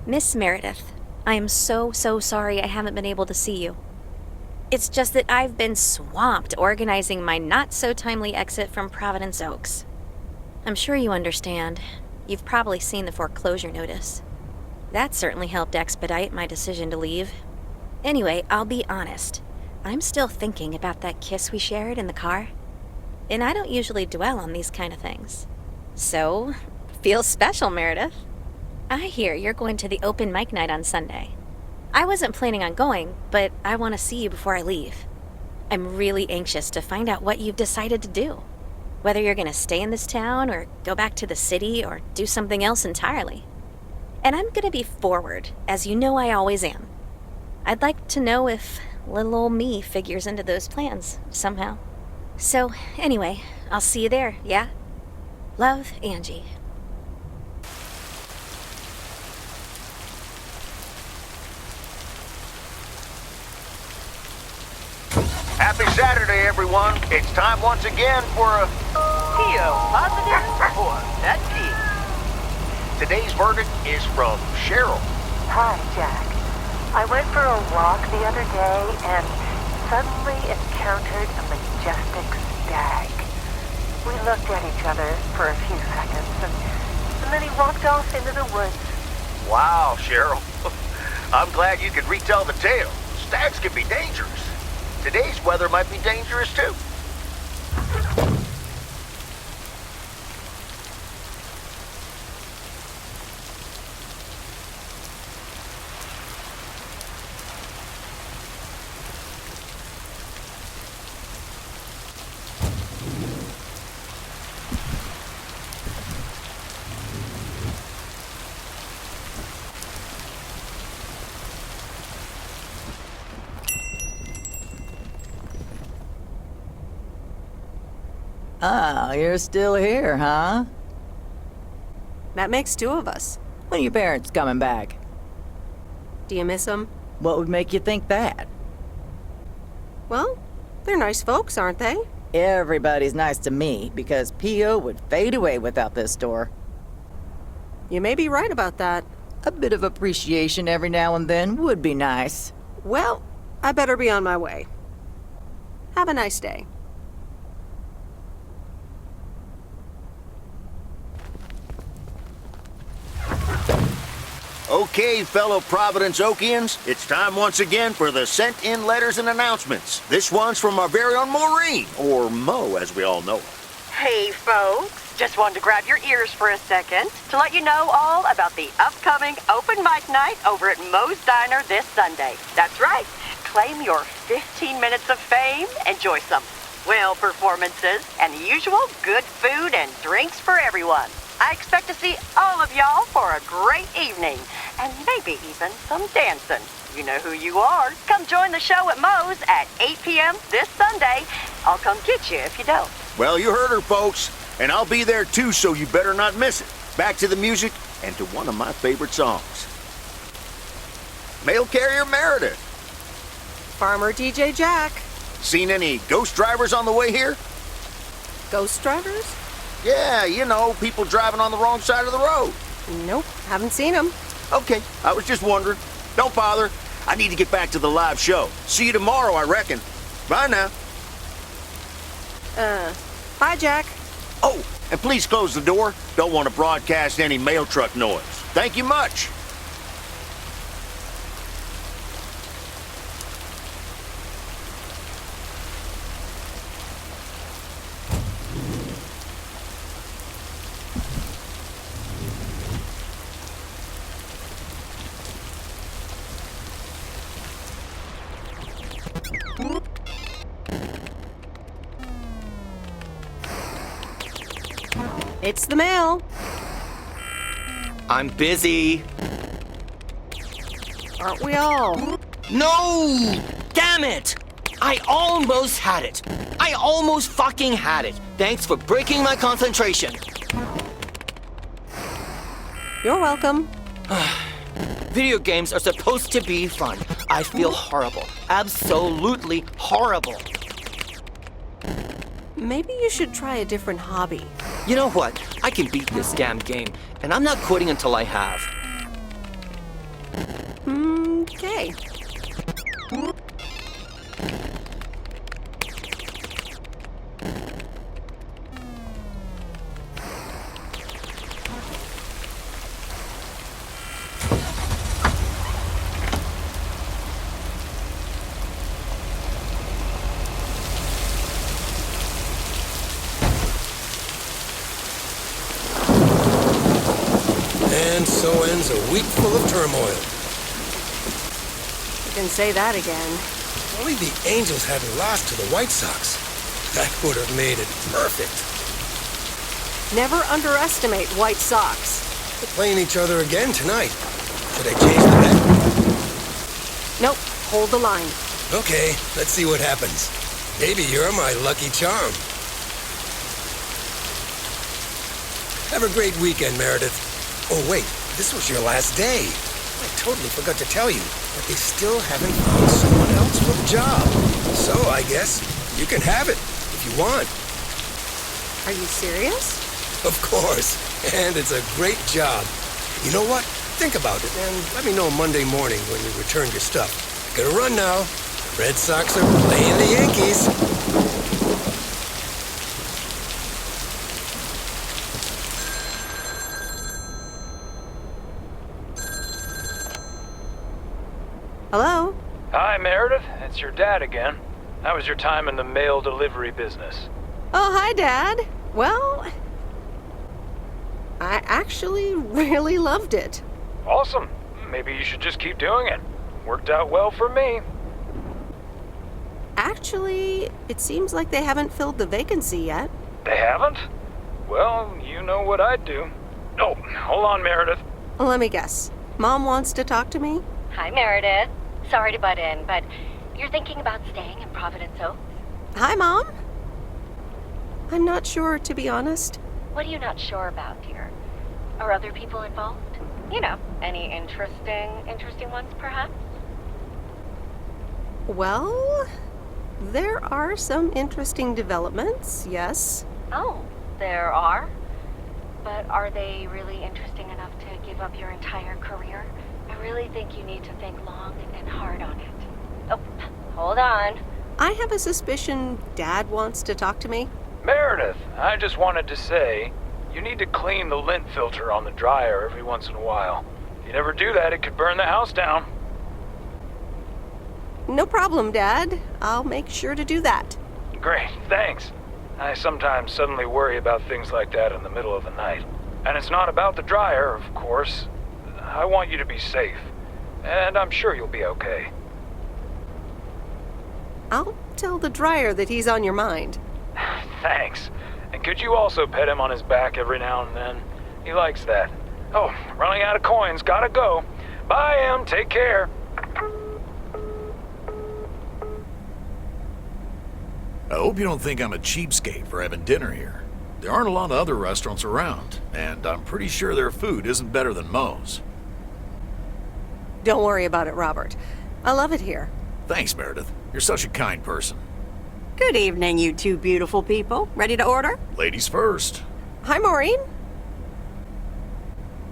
Miss Meredith, I am so sorry I haven't been able to see you. It's just that I've been swamped organizing my not-so-timely exit from Providence Oaks. I'm sure you understand. You've probably seen the foreclosure notice. That certainly helped expedite my decision to leave. Anyway, I'll be honest. I'm still thinking about that kiss we shared in the car. And I don't usually dwell on these kind of things. So, feels special, Meredith. I hear you're going to the open mic night on Sunday. I wasn't planning on going, but I want to see you before I leave. I'm really anxious to find out what you've decided to do. Whether you're going to stay in this town or go back to the city or do something else entirely. And I'm going to be forward, as you know I always am. I'd like to know if little old me figures into those plans somehow. So, anyway, I'll see you there, yeah? Love, Angie. Happy Saturday, everyone. It's time once again for a P.O. positive or pet peeve. Today's verdict is from Cheryl. Hi, Jack. I went for a walk the other day and suddenly encountered a majestic stag. We looked at each other for a few seconds and then he walked off into the woods. Wow, Cheryl. I'm glad you could retell the tale. Stags can be dangerous. Today's weather might be dangerous too. Ah, you're still here, huh? That makes 2 of us. When are your parents coming back? Do you miss them? What would make you think that? Well, they're nice folks, aren't they? Everybody's nice to me, because P.O. would fade away without this store. You may be right about that. A bit of appreciation every now and then would be nice. Well, I better be on my way. Have a nice day. Okay, fellow Providence Okians, it's time once again for the sent-in letters and announcements. This one's from our very own Maureen, or Mo as we all know her. Hey, folks. Just wanted to grab your ears for a second to let you know all about the upcoming open mic night over at Mo's Diner this Sunday. That's right. Claim your 15 minutes of fame, enjoy some whale performances, and the usual good food and drinks for everyone. I expect to see all of y'all for a great evening, and maybe even some dancing. You know who you are. Come join the show at Mo's at 8 p.m. this Sunday. I'll come get you if you don't. Well, you heard her, folks, and I'll be there too, so you better not miss it. Back to the music and to one of my favorite songs. Mail carrier Meredith. Farmer DJ Jack. Seen any ghost drivers on the way here? Ghost drivers? Yeah, you know, people driving on the wrong side of the road. Nope, haven't seen them. Okay, I was just wondering. Don't bother. I need to get back to the live show. See you tomorrow, I reckon. Bye now. Bye, Jack. Oh, and please close the door. Don't want to broadcast any mail truck noise. Thank you much. It's the mail. I'm busy. Aren't we all? No! Damn it! I almost had it. I almost fucking had it. Thanks for breaking my concentration. You're welcome. Video games are supposed to be fun. I feel horrible. Absolutely horrible. Maybe you should try a different hobby. You know what? I can beat this damn game, and I'm not quitting until I have. Okay. And so ends a week full of turmoil. You can say that again. Only the Angels hadn't lost to the White Sox. That would have made it perfect. Never underestimate White Sox. They're playing each other again tonight. Should I change the bet? Nope, hold the line. Okay, let's see what happens. Maybe you're my lucky charm. Have a great weekend, Meredith. Oh, wait, this was your last day. I totally forgot to tell you that they still haven't found someone else for the job. So I guess you can have it if you want. Are you serious? Of course, and it's a great job. You know what? Think about it and let me know Monday morning when you return your stuff. I gotta run now. The Red Sox are playing the Yankees. Hello? Hi, Meredith. It's your dad again. How was your time in the mail delivery business? Oh, hi, Dad. Well, I actually really loved it. Awesome. Maybe you should just keep doing it. Worked out well for me. Actually, it seems like they haven't filled the vacancy yet. They haven't? Well, you know what I'd do. Oh, hold on, Meredith. Let me guess. Mom wants to talk to me? Hi, Meredith. Sorry to butt in, but you're thinking about staying in Providence Oaks? Hi, Mom. I'm not sure, to be honest. What are you not sure about, dear? Are other people involved? You know, any interesting ones, perhaps? Well, there are some interesting developments, yes. Oh, there are? But are they really interesting enough to give up your entire career? I really think you need to think long and hard on it. Oh, hold on. I have a suspicion Dad wants to talk to me. Meredith, I just wanted to say, you need to clean the lint filter on the dryer every once in a while. If you never do that, it could burn the house down. No problem, Dad. I'll make sure to do that. Great, thanks. I sometimes suddenly worry about things like that in the middle of the night. And it's not about the dryer, of course. I want you to be safe. And I'm sure you'll be okay. I'll tell the dryer that he's on your mind. Thanks. And could you also pet him on his back every now and then? He likes that. Oh, running out of coins, gotta go. Bye, Em, take care. I hope you don't think I'm a cheapskate for having dinner here. There aren't a lot of other restaurants around, and I'm pretty sure their food isn't better than Moe's. Don't worry about it, Robert. I love it here. Thanks, Meredith. You're such a kind person. Good evening, you two beautiful people. Ready to order? Ladies first. Hi, Maureen.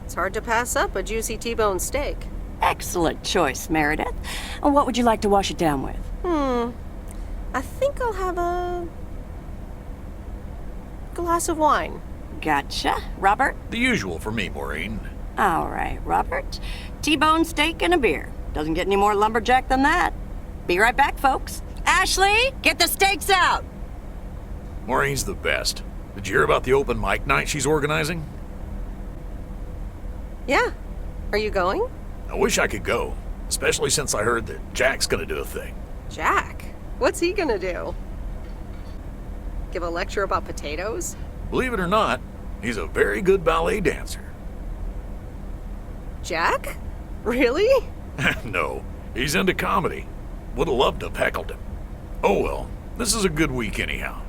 It's hard to pass up a juicy T-bone steak. Excellent choice, Meredith. And what would you like to wash it down with? I think I'll have a glass of wine. Gotcha. Robert? The usual for me, Maureen. All right, Robert. T-bone steak and a beer. Doesn't get any more lumberjack than that. Be right back, folks. Ashley, get the steaks out! Maureen's the best. Did you hear about the open mic night she's organizing? Yeah. Are you going? I wish I could go, especially since I heard that Jack's gonna do a thing. Jack? What's he gonna do? Give a lecture about potatoes? Believe it or not, he's a very good ballet dancer. Jack? Really? No, he's into comedy. Would have loved to have heckled him. Oh well, this is a good week anyhow.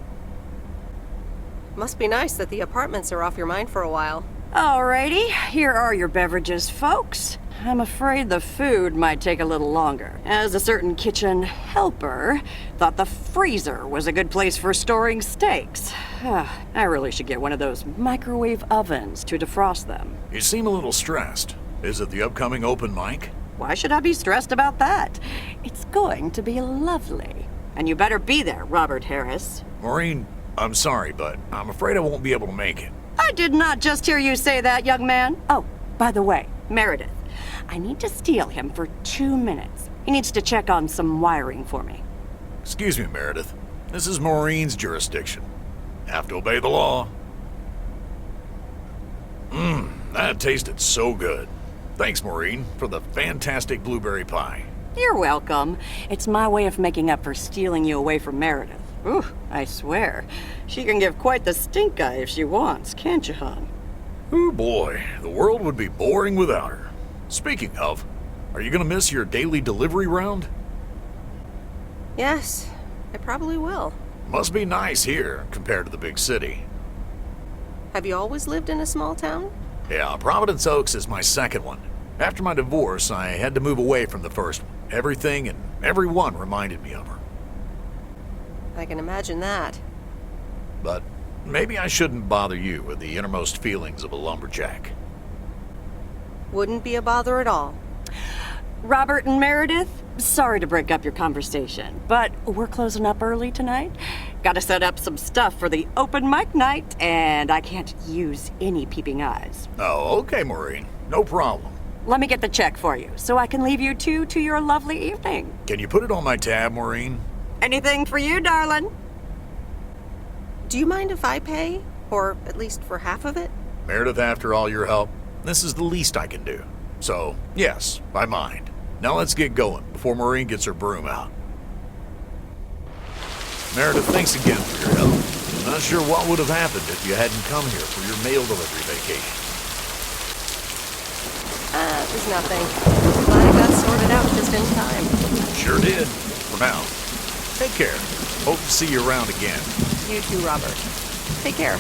Must be nice that the apartments are off your mind for a while. Alrighty, here are your beverages, folks. I'm afraid the food might take a little longer, as a certain kitchen helper thought the freezer was a good place for storing steaks. I really should get one of those microwave ovens to defrost them. You seem a little stressed. Is it the upcoming open mic? Why should I be stressed about that? It's going to be lovely. And you better be there, Robert Harris. Maureen, I'm sorry, but I'm afraid I won't be able to make it. I did not just hear you say that, young man. Oh, by the way, Meredith, I need to steal him for 2 minutes. He needs to check on some wiring for me. Excuse me, Meredith. This is Maureen's jurisdiction. Have to obey the law. That tasted so good. Thanks, Maureen, for the fantastic blueberry pie. You're welcome. It's my way of making up for stealing you away from Meredith. Ooh, I swear. She can give quite the stink eye if she wants, can't you, hon? Oh boy, the world would be boring without her. Speaking of, are you gonna miss your daily delivery round? Yes, I probably will. Must be nice here compared to the big city. Have you always lived in a small town? Yeah, Providence Oaks is my second one. After my divorce, I had to move away from the first one. Everything and everyone reminded me of her. I can imagine that. But maybe I shouldn't bother you with the innermost feelings of a lumberjack. Wouldn't be a bother at all. Robert and Meredith, sorry to break up your conversation, but we're closing up early tonight. Gotta set up some stuff for the open mic night, and I can't use any peeping eyes. Oh, okay, Maureen. No problem. Let me get the check for you, so I can leave you two to your lovely evening. Can you put it on my tab, Maureen? Anything for you, darling. Do you mind if I pay? Or at least for half of it? Meredith, after all your help, this is the least I can do. So, yes, I mind. Now let's get going before Maureen gets her broom out. Meredith, thanks again for your help. I'm not sure what would have happened if you hadn't come here for your mail delivery vacation. It was nothing. Glad it got sorted out just in time. Sure did. For now. Take care. Hope to see you around again. You too, Robert. Take care.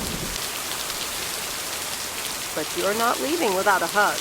But you're not leaving without a hug.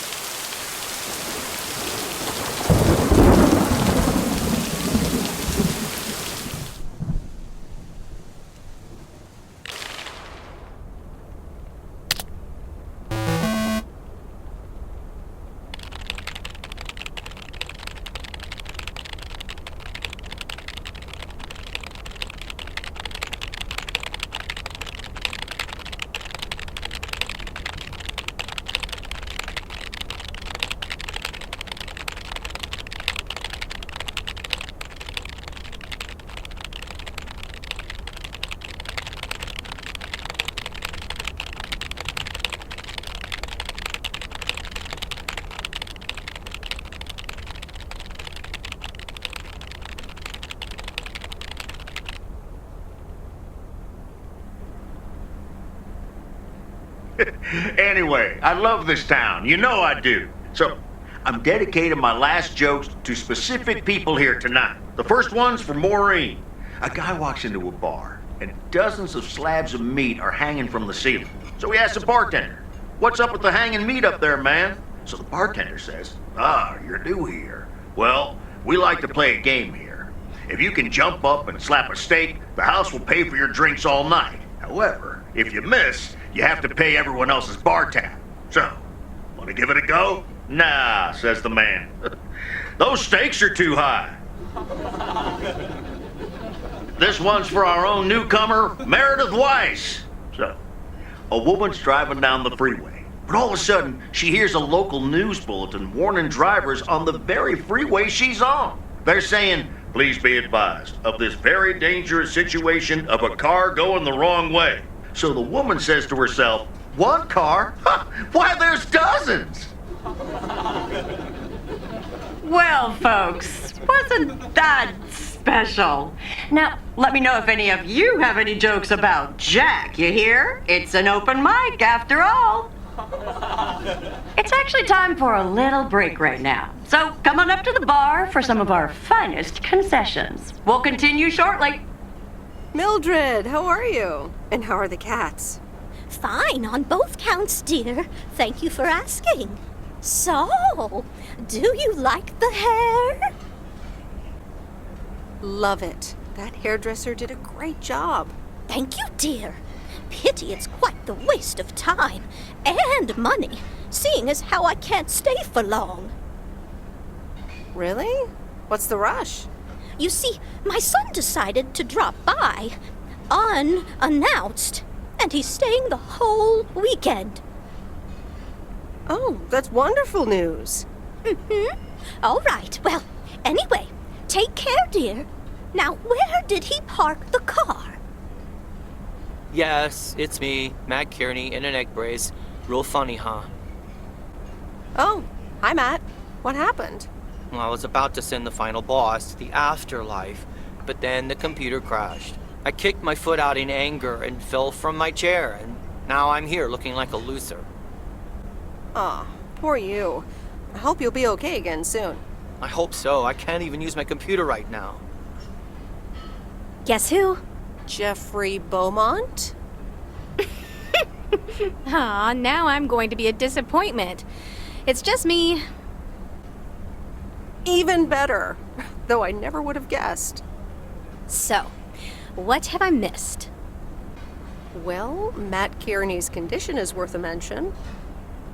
Anyway, I love this town. You know I do. So, I'm dedicating my last jokes to specific people here tonight. The first one's for Maureen. A guy walks into a bar, and dozens of slabs of meat are hanging from the ceiling. So he asks the bartender, "What's up with the hanging meat up there, man?" So the bartender says, "Ah, you're new here. Well, we like to play a game here. If you can jump up and slap a steak, the house will pay for your drinks all night. However, if you miss, you have to pay everyone else's bar tab. So, want to give it a go?" "Nah," says the man. "Those stakes are too high." This one's for our own newcomer, Meredith Weiss. So, a woman's driving down the freeway, but all of a sudden, she hears a local news bulletin warning drivers on the very freeway she's on. They're saying, "Please be advised of this very dangerous situation of a car going the wrong way." So the woman says to herself, "One car? Huh, why, there's dozens!" Well, folks, wasn't that special? Now, let me know if any of you have any jokes about Jack, you hear? It's an open mic after all. It's actually time for a little break right now. So come on up to the bar for some of our finest concessions. We'll continue shortly. Mildred, how are you? And how are the cats? Fine on both counts, dear. Thank you for asking. So, do you like the hair? Love it. That hairdresser did a great job. Thank you, dear. Pity it's quite the waste of time and money, seeing as how I can't stay for long. Really? What's the rush? You see, my son decided to drop by, unannounced, and he's staying the whole weekend. Oh, that's wonderful news. Mm-hmm. All right, well, anyway, take care, dear. Now, where did he park the car? Yes, it's me, Matt Kearney, in an egg brace. Real funny, huh? Oh, hi, Matt. What happened? Well, I was about to send the final boss to the afterlife, but then the computer crashed. I kicked my foot out in anger and fell from my chair, and now I'm here looking like a loser. Aw, poor you. I hope you'll be okay again soon. I hope so. I can't even use my computer right now. Guess who? Jeffrey Beaumont? Ah, now I'm going to be a disappointment. It's just me. Even better, though I never would have guessed. So, what have I missed? Well, Matt Kearney's condition is worth a mention.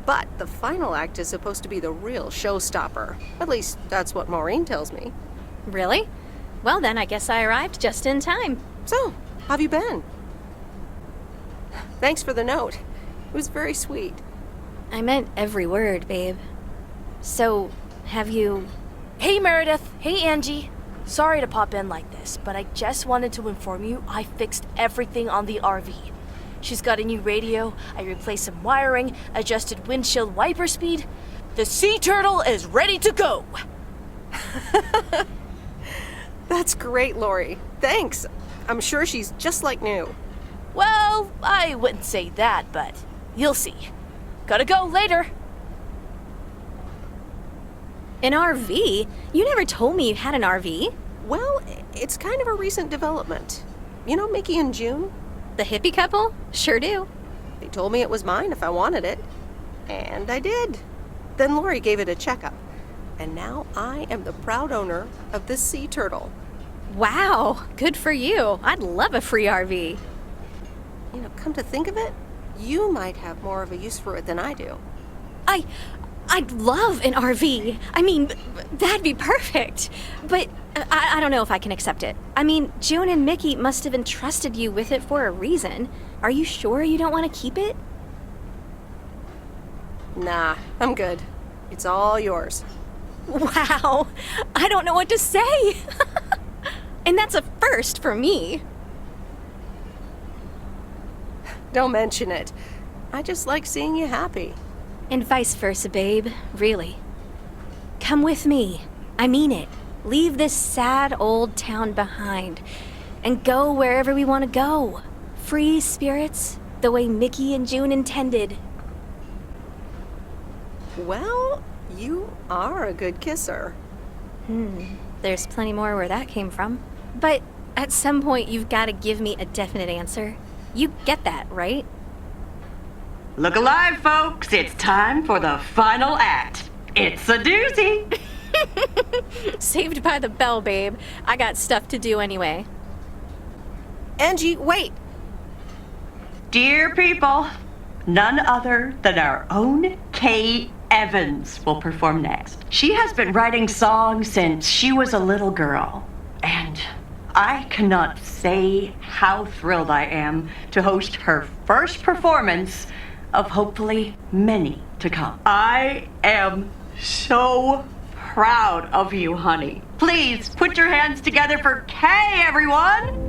But the final act is supposed to be the real showstopper. At least, that's what Maureen tells me. Really? Well then, I guess I arrived just in time. So, how have you been? Thanks for the note. It was very sweet. I meant every word, babe. So, have you... Hey, Meredith. Hey, Angie. Sorry to pop in like this, but I just wanted to inform you I fixed everything on the RV. She's got a new radio, I replaced some wiring, adjusted windshield wiper speed. The sea turtle is ready to go! That's great, Lori. Thanks. I'm sure she's just like new. Well, I wouldn't say that, but you'll see. Gotta go later. An RV? You never told me you had an RV. Well, it's kind of a recent development. You know Mickey and June? The hippie couple? Sure do. They told me it was mine if I wanted it. And I did. Then Lori gave it a checkup. And now I am the proud owner of this sea turtle. Wow, good for you. I'd love a free RV. You know, come to think of it, you might have more of a use for it than I do. I'd love an RV. I mean, that'd be perfect. But I don't know if I can accept it. I mean, June and Mickey must have entrusted you with it for a reason. Are you sure you don't want to keep it? Nah, I'm good. It's all yours. Wow, I don't know what to say. And that's a first for me. Don't mention it. I just like seeing you happy. And vice versa, babe. Really. Come with me. I mean it. Leave this sad old town behind and go wherever we want to go. Free spirits, the way Mickey and June intended. Well, you are a good kisser. There's plenty more where that came from. But at some point, you've got to give me a definite answer. You get that, right? Look alive, folks. It's time for the final act. It's a doozy. Saved by the bell, babe. I got stuff to do anyway. Angie, wait. Dear people, none other than our own Kay Evans will perform next. She has been writing songs since she was a little girl, and I cannot say how thrilled I am to host her first performance of hopefully many to come. I am so proud of you, honey. Please put your hands together for Kay, everyone!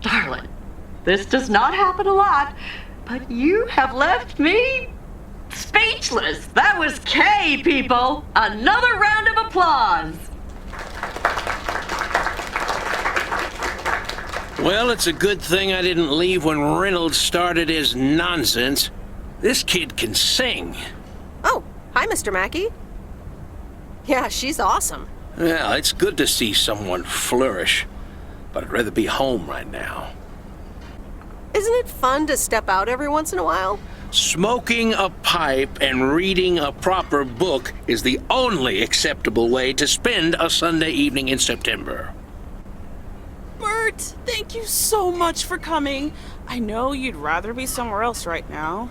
Darling, this does not happen a lot, but you have left me speechless. That was Kay, people. Another round of applause. Well, it's a good thing I didn't leave when Reynolds started his nonsense. This kid can sing. Oh, hi, Mr. Mackey. Yeah, she's awesome. Well, it's good to see someone flourish, but I'd rather be home right now. Isn't it fun to step out every once in a while? Smoking a pipe and reading a proper book is the only acceptable way to spend a Sunday evening in September. Bert, thank you so much for coming. I know you'd rather be somewhere else right now.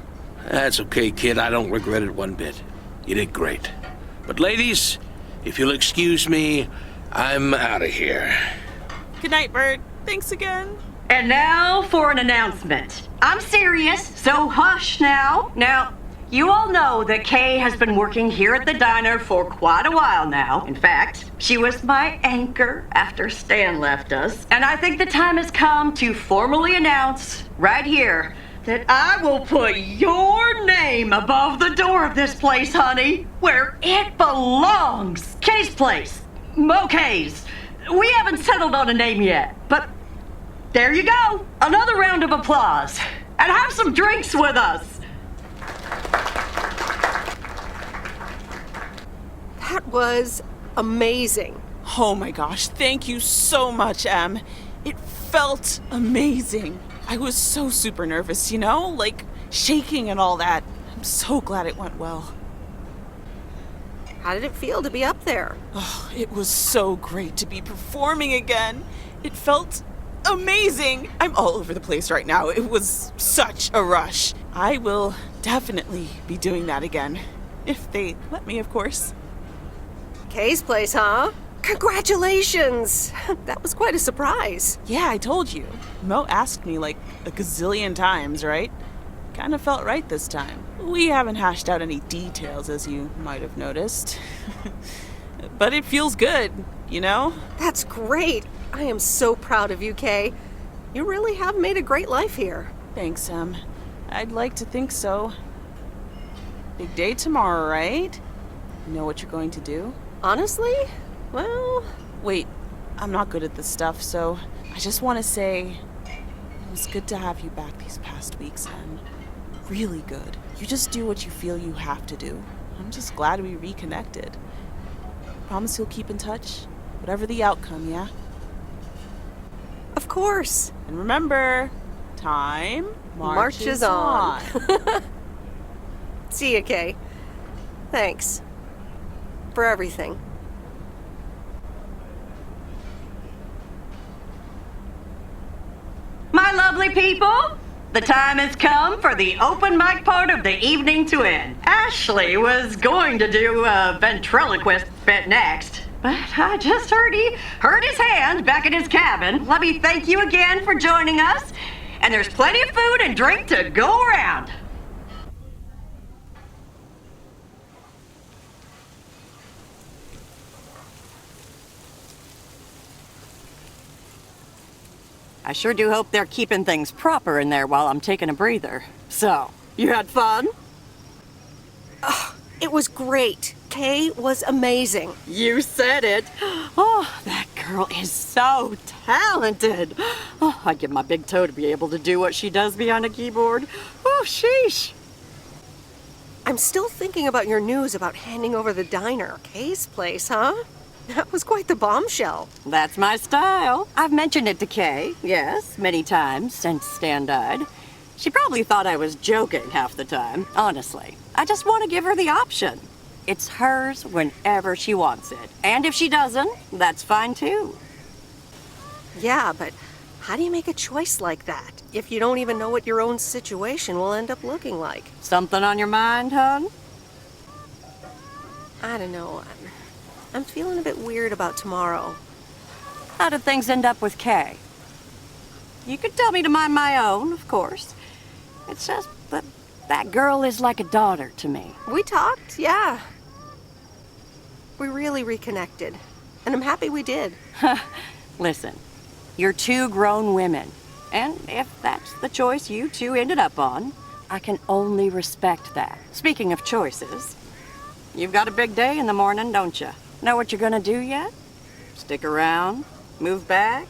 That's okay, kid. I don't regret it one bit. You did great. But ladies, if you'll excuse me, I'm out of here. Good night, Bert. Thanks again. And now for an announcement. I'm serious, so hush now. Now, you all know that Kay has been working here at the diner for quite a while now. In fact, she was my anchor after Stan left us. And I think the time has come to formally announce right here that I will put your name above the door of this place, honey, where it belongs. Kay's place. Kay's. We haven't settled on a name yet, but there you go. Another round of applause. And have some drinks with us. That was amazing. Oh my gosh, thank you so much, Em. It felt amazing. I was so super nervous, you know? Like, shaking and all that. I'm so glad it went well. How did it feel to be up there? Oh, it was so great to be performing again. It felt amazing! I'm all over the place right now. It was such a rush. I will definitely be doing that again. If they let me, of course. Kay's place, huh? Congratulations! That was quite a surprise. Yeah, I told you. Mo asked me like a gazillion times, right? Kind of felt right this time. We haven't hashed out any details, as you might have noticed. But it feels good, you know? That's great. I am so proud of you, Kay. You really have made a great life here. Thanks, Em. I'd like to think so. Big day tomorrow, right? You know what you're going to do? Honestly? Well... Wait, I'm not good at this stuff, so I just want to say it was good to have you back these past weeks, Em. Really good. You just do what you feel you have to do. I'm just glad we reconnected. Promise you'll keep in touch, whatever the outcome, yeah? Of course. And remember, time marches on. See ya, Kay. Thanks. For everything. My lovely people, the time has come for the open mic part of the evening to end. Ashley was going to do a ventriloquist bit next, but I just heard he hurt his hand back in his cabin. Let me thank you again for joining us, and there's plenty of food and drink to go around. I sure do hope they're keeping things proper in there while I'm taking a breather. So, you had fun? Oh, it was great. Kay was amazing. You said it. Oh, that girl is so talented. Oh, I'd give my big toe to be able to do what she does behind a keyboard. Oh, sheesh. I'm still thinking about your news about handing over the diner. Kay's place, huh? That was quite the bombshell. That's my style. I've mentioned it to Kay, yes, many times since Stan died. She probably thought I was joking half the time, honestly. I just want to give her the option. It's hers whenever she wants it. And if she doesn't, that's fine too. Yeah, but how do you make a choice like that if you don't even know what your own situation will end up looking like? Something on your mind, hon? I don't know. I'm feeling a bit weird about tomorrow. How did things end up with Kay? You could tell me to mind my own, of course. It's just that that girl is like a daughter to me. We talked, yeah. We really reconnected, and I'm happy we did. Listen, you're two grown women, and if that's the choice you two ended up on, I can only respect that. Speaking of choices, you've got a big day in the morning, don't you? Know what you're gonna do yet? Stick around? Move back?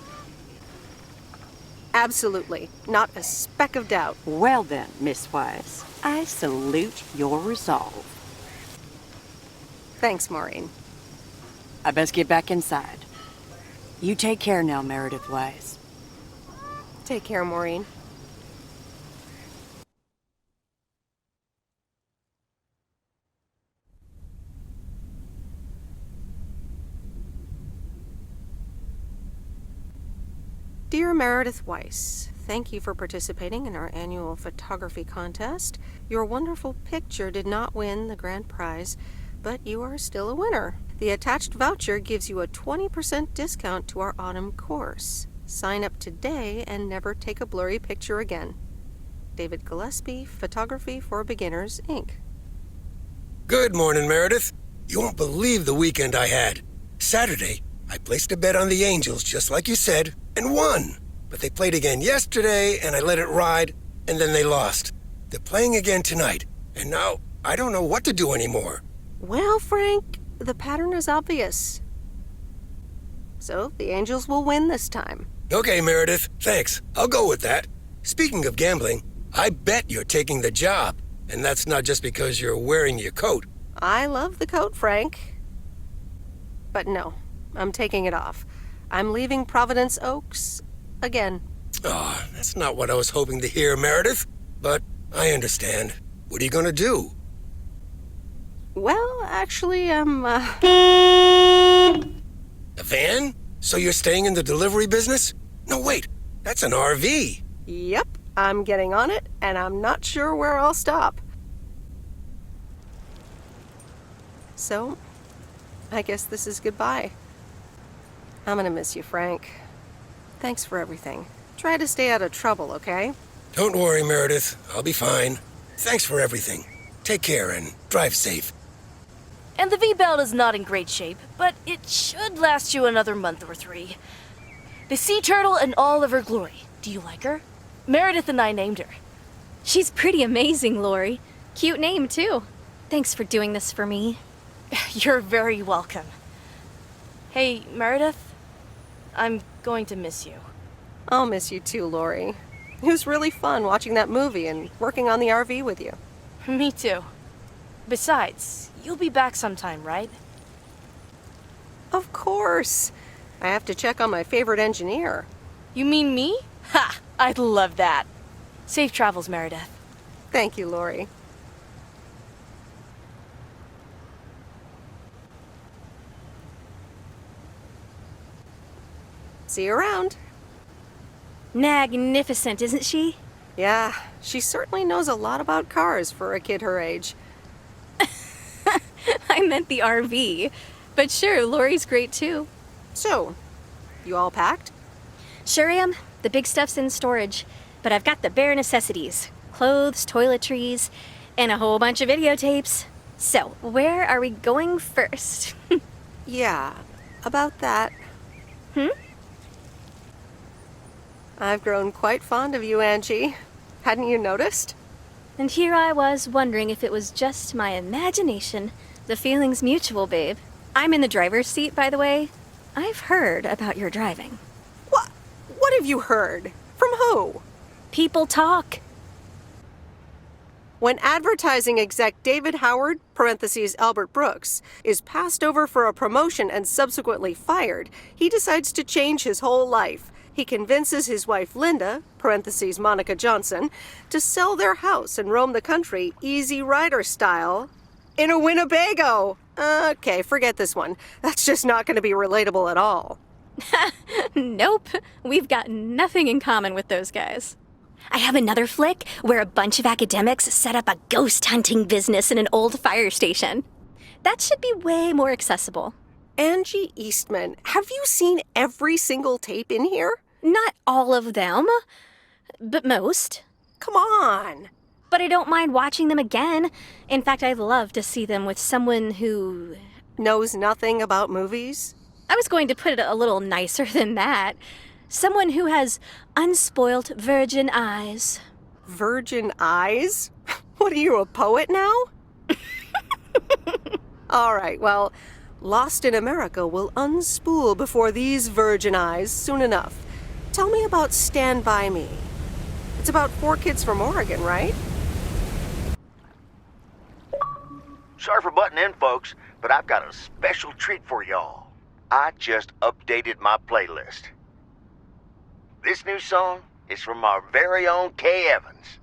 Absolutely. Not a speck of doubt. Well then, Miss Weiss, I salute your resolve. Thanks, Maureen. I best get back inside. You take care now, Meredith Weiss. Take care, Maureen. Dear Meredith Weiss, thank you for participating in our annual photography contest. Your wonderful picture did not win the grand prize, but you are still a winner. The attached voucher gives you a 20% discount to our autumn course. Sign up today and never take a blurry picture again. David Gillespie, Photography for Beginners, Inc. Good morning, Meredith. You won't believe the weekend I had. Saturday, I placed a bet on the Angels, just like you said, and won. But they played again yesterday, and I let it ride, and then they lost. They're playing again tonight, and now I don't know what to do anymore. Well, Frank, the pattern is obvious. So the Angels will win this time. Okay, Meredith, thanks. I'll go with that. Speaking of gambling, I bet you're taking the job, and that's not just because you're wearing your coat. I love the coat, Frank. But no, I'm taking it off. I'm leaving Providence Oaks again. Oh, that's not what I was hoping to hear, Meredith. But I understand. What are you gonna do? Well, actually, I'm, A van? So you're staying in the delivery business? No, wait. That's an RV. Yep, I'm getting on it, and I'm not sure where I'll stop. So, I guess this is goodbye. I'm gonna miss you, Frank. Thanks for everything. Try to stay out of trouble, okay? Don't worry, Meredith. I'll be fine. Thanks for everything. Take care and drive safe. And the V-belt is not in great shape, but it should last you another month or 3. The sea turtle in all of her glory. Do you like her? Meredith and I named her. She's pretty amazing, Lori. Cute name, too. Thanks for doing this for me. You're very welcome. Hey, Meredith, I'm going to miss you. I'll miss you too, Lori. It was really fun watching that movie and working on the RV with you. Me too. Besides, you'll be back sometime, right? Of course. I have to check on my favorite engineer. You mean me? Ha! I'd love that. Safe travels, Meredith. Thank you, Lori. See you around. Magnificent, isn't she? Yeah, she certainly knows a lot about cars for a kid her age. I meant the RV. But sure, Lori's great too. So, you all packed? Sure am. The big stuff's in storage. But I've got the bare necessities. Clothes, toiletries, and a whole bunch of videotapes. So, where are we going first? Yeah, about that. I've grown quite fond of you, Angie. Hadn't you noticed? And here I was wondering if it was just my imagination. The feeling's mutual, babe. I'm in the driver's seat, by the way. I've heard about your driving. What have you heard? From who? People talk. When advertising exec David Howard, parentheses Albert Brooks, is passed over for a promotion and subsequently fired, he decides to change his whole life. He convinces his wife Linda, parentheses Monica Johnson, to sell their house and roam the country Easy Rider style in a Winnebago. Okay, forget this one. That's just not going to be relatable at all. Nope. We've got nothing in common with those guys. I have another flick where a bunch of academics set up a ghost hunting business in an old fire station. That should be way more accessible. Angie Eastman, have you seen every single tape in here? Not all of them, but most. Come on. But I don't mind watching them again. In fact, I'd love to see them with someone who knows nothing about movies. I was going to put it a little nicer than that. Someone who has unspoilt virgin eyes. Virgin eyes? What are you, a poet now? All right, well, Lost in America will unspool before these virgin eyes soon enough. Tell me about Stand By Me. It's about 4 kids from Oregon, right? Sorry for butting in, folks, but I've got a special treat for y'all. I just updated my playlist. This new song is from our very own Kay Evans.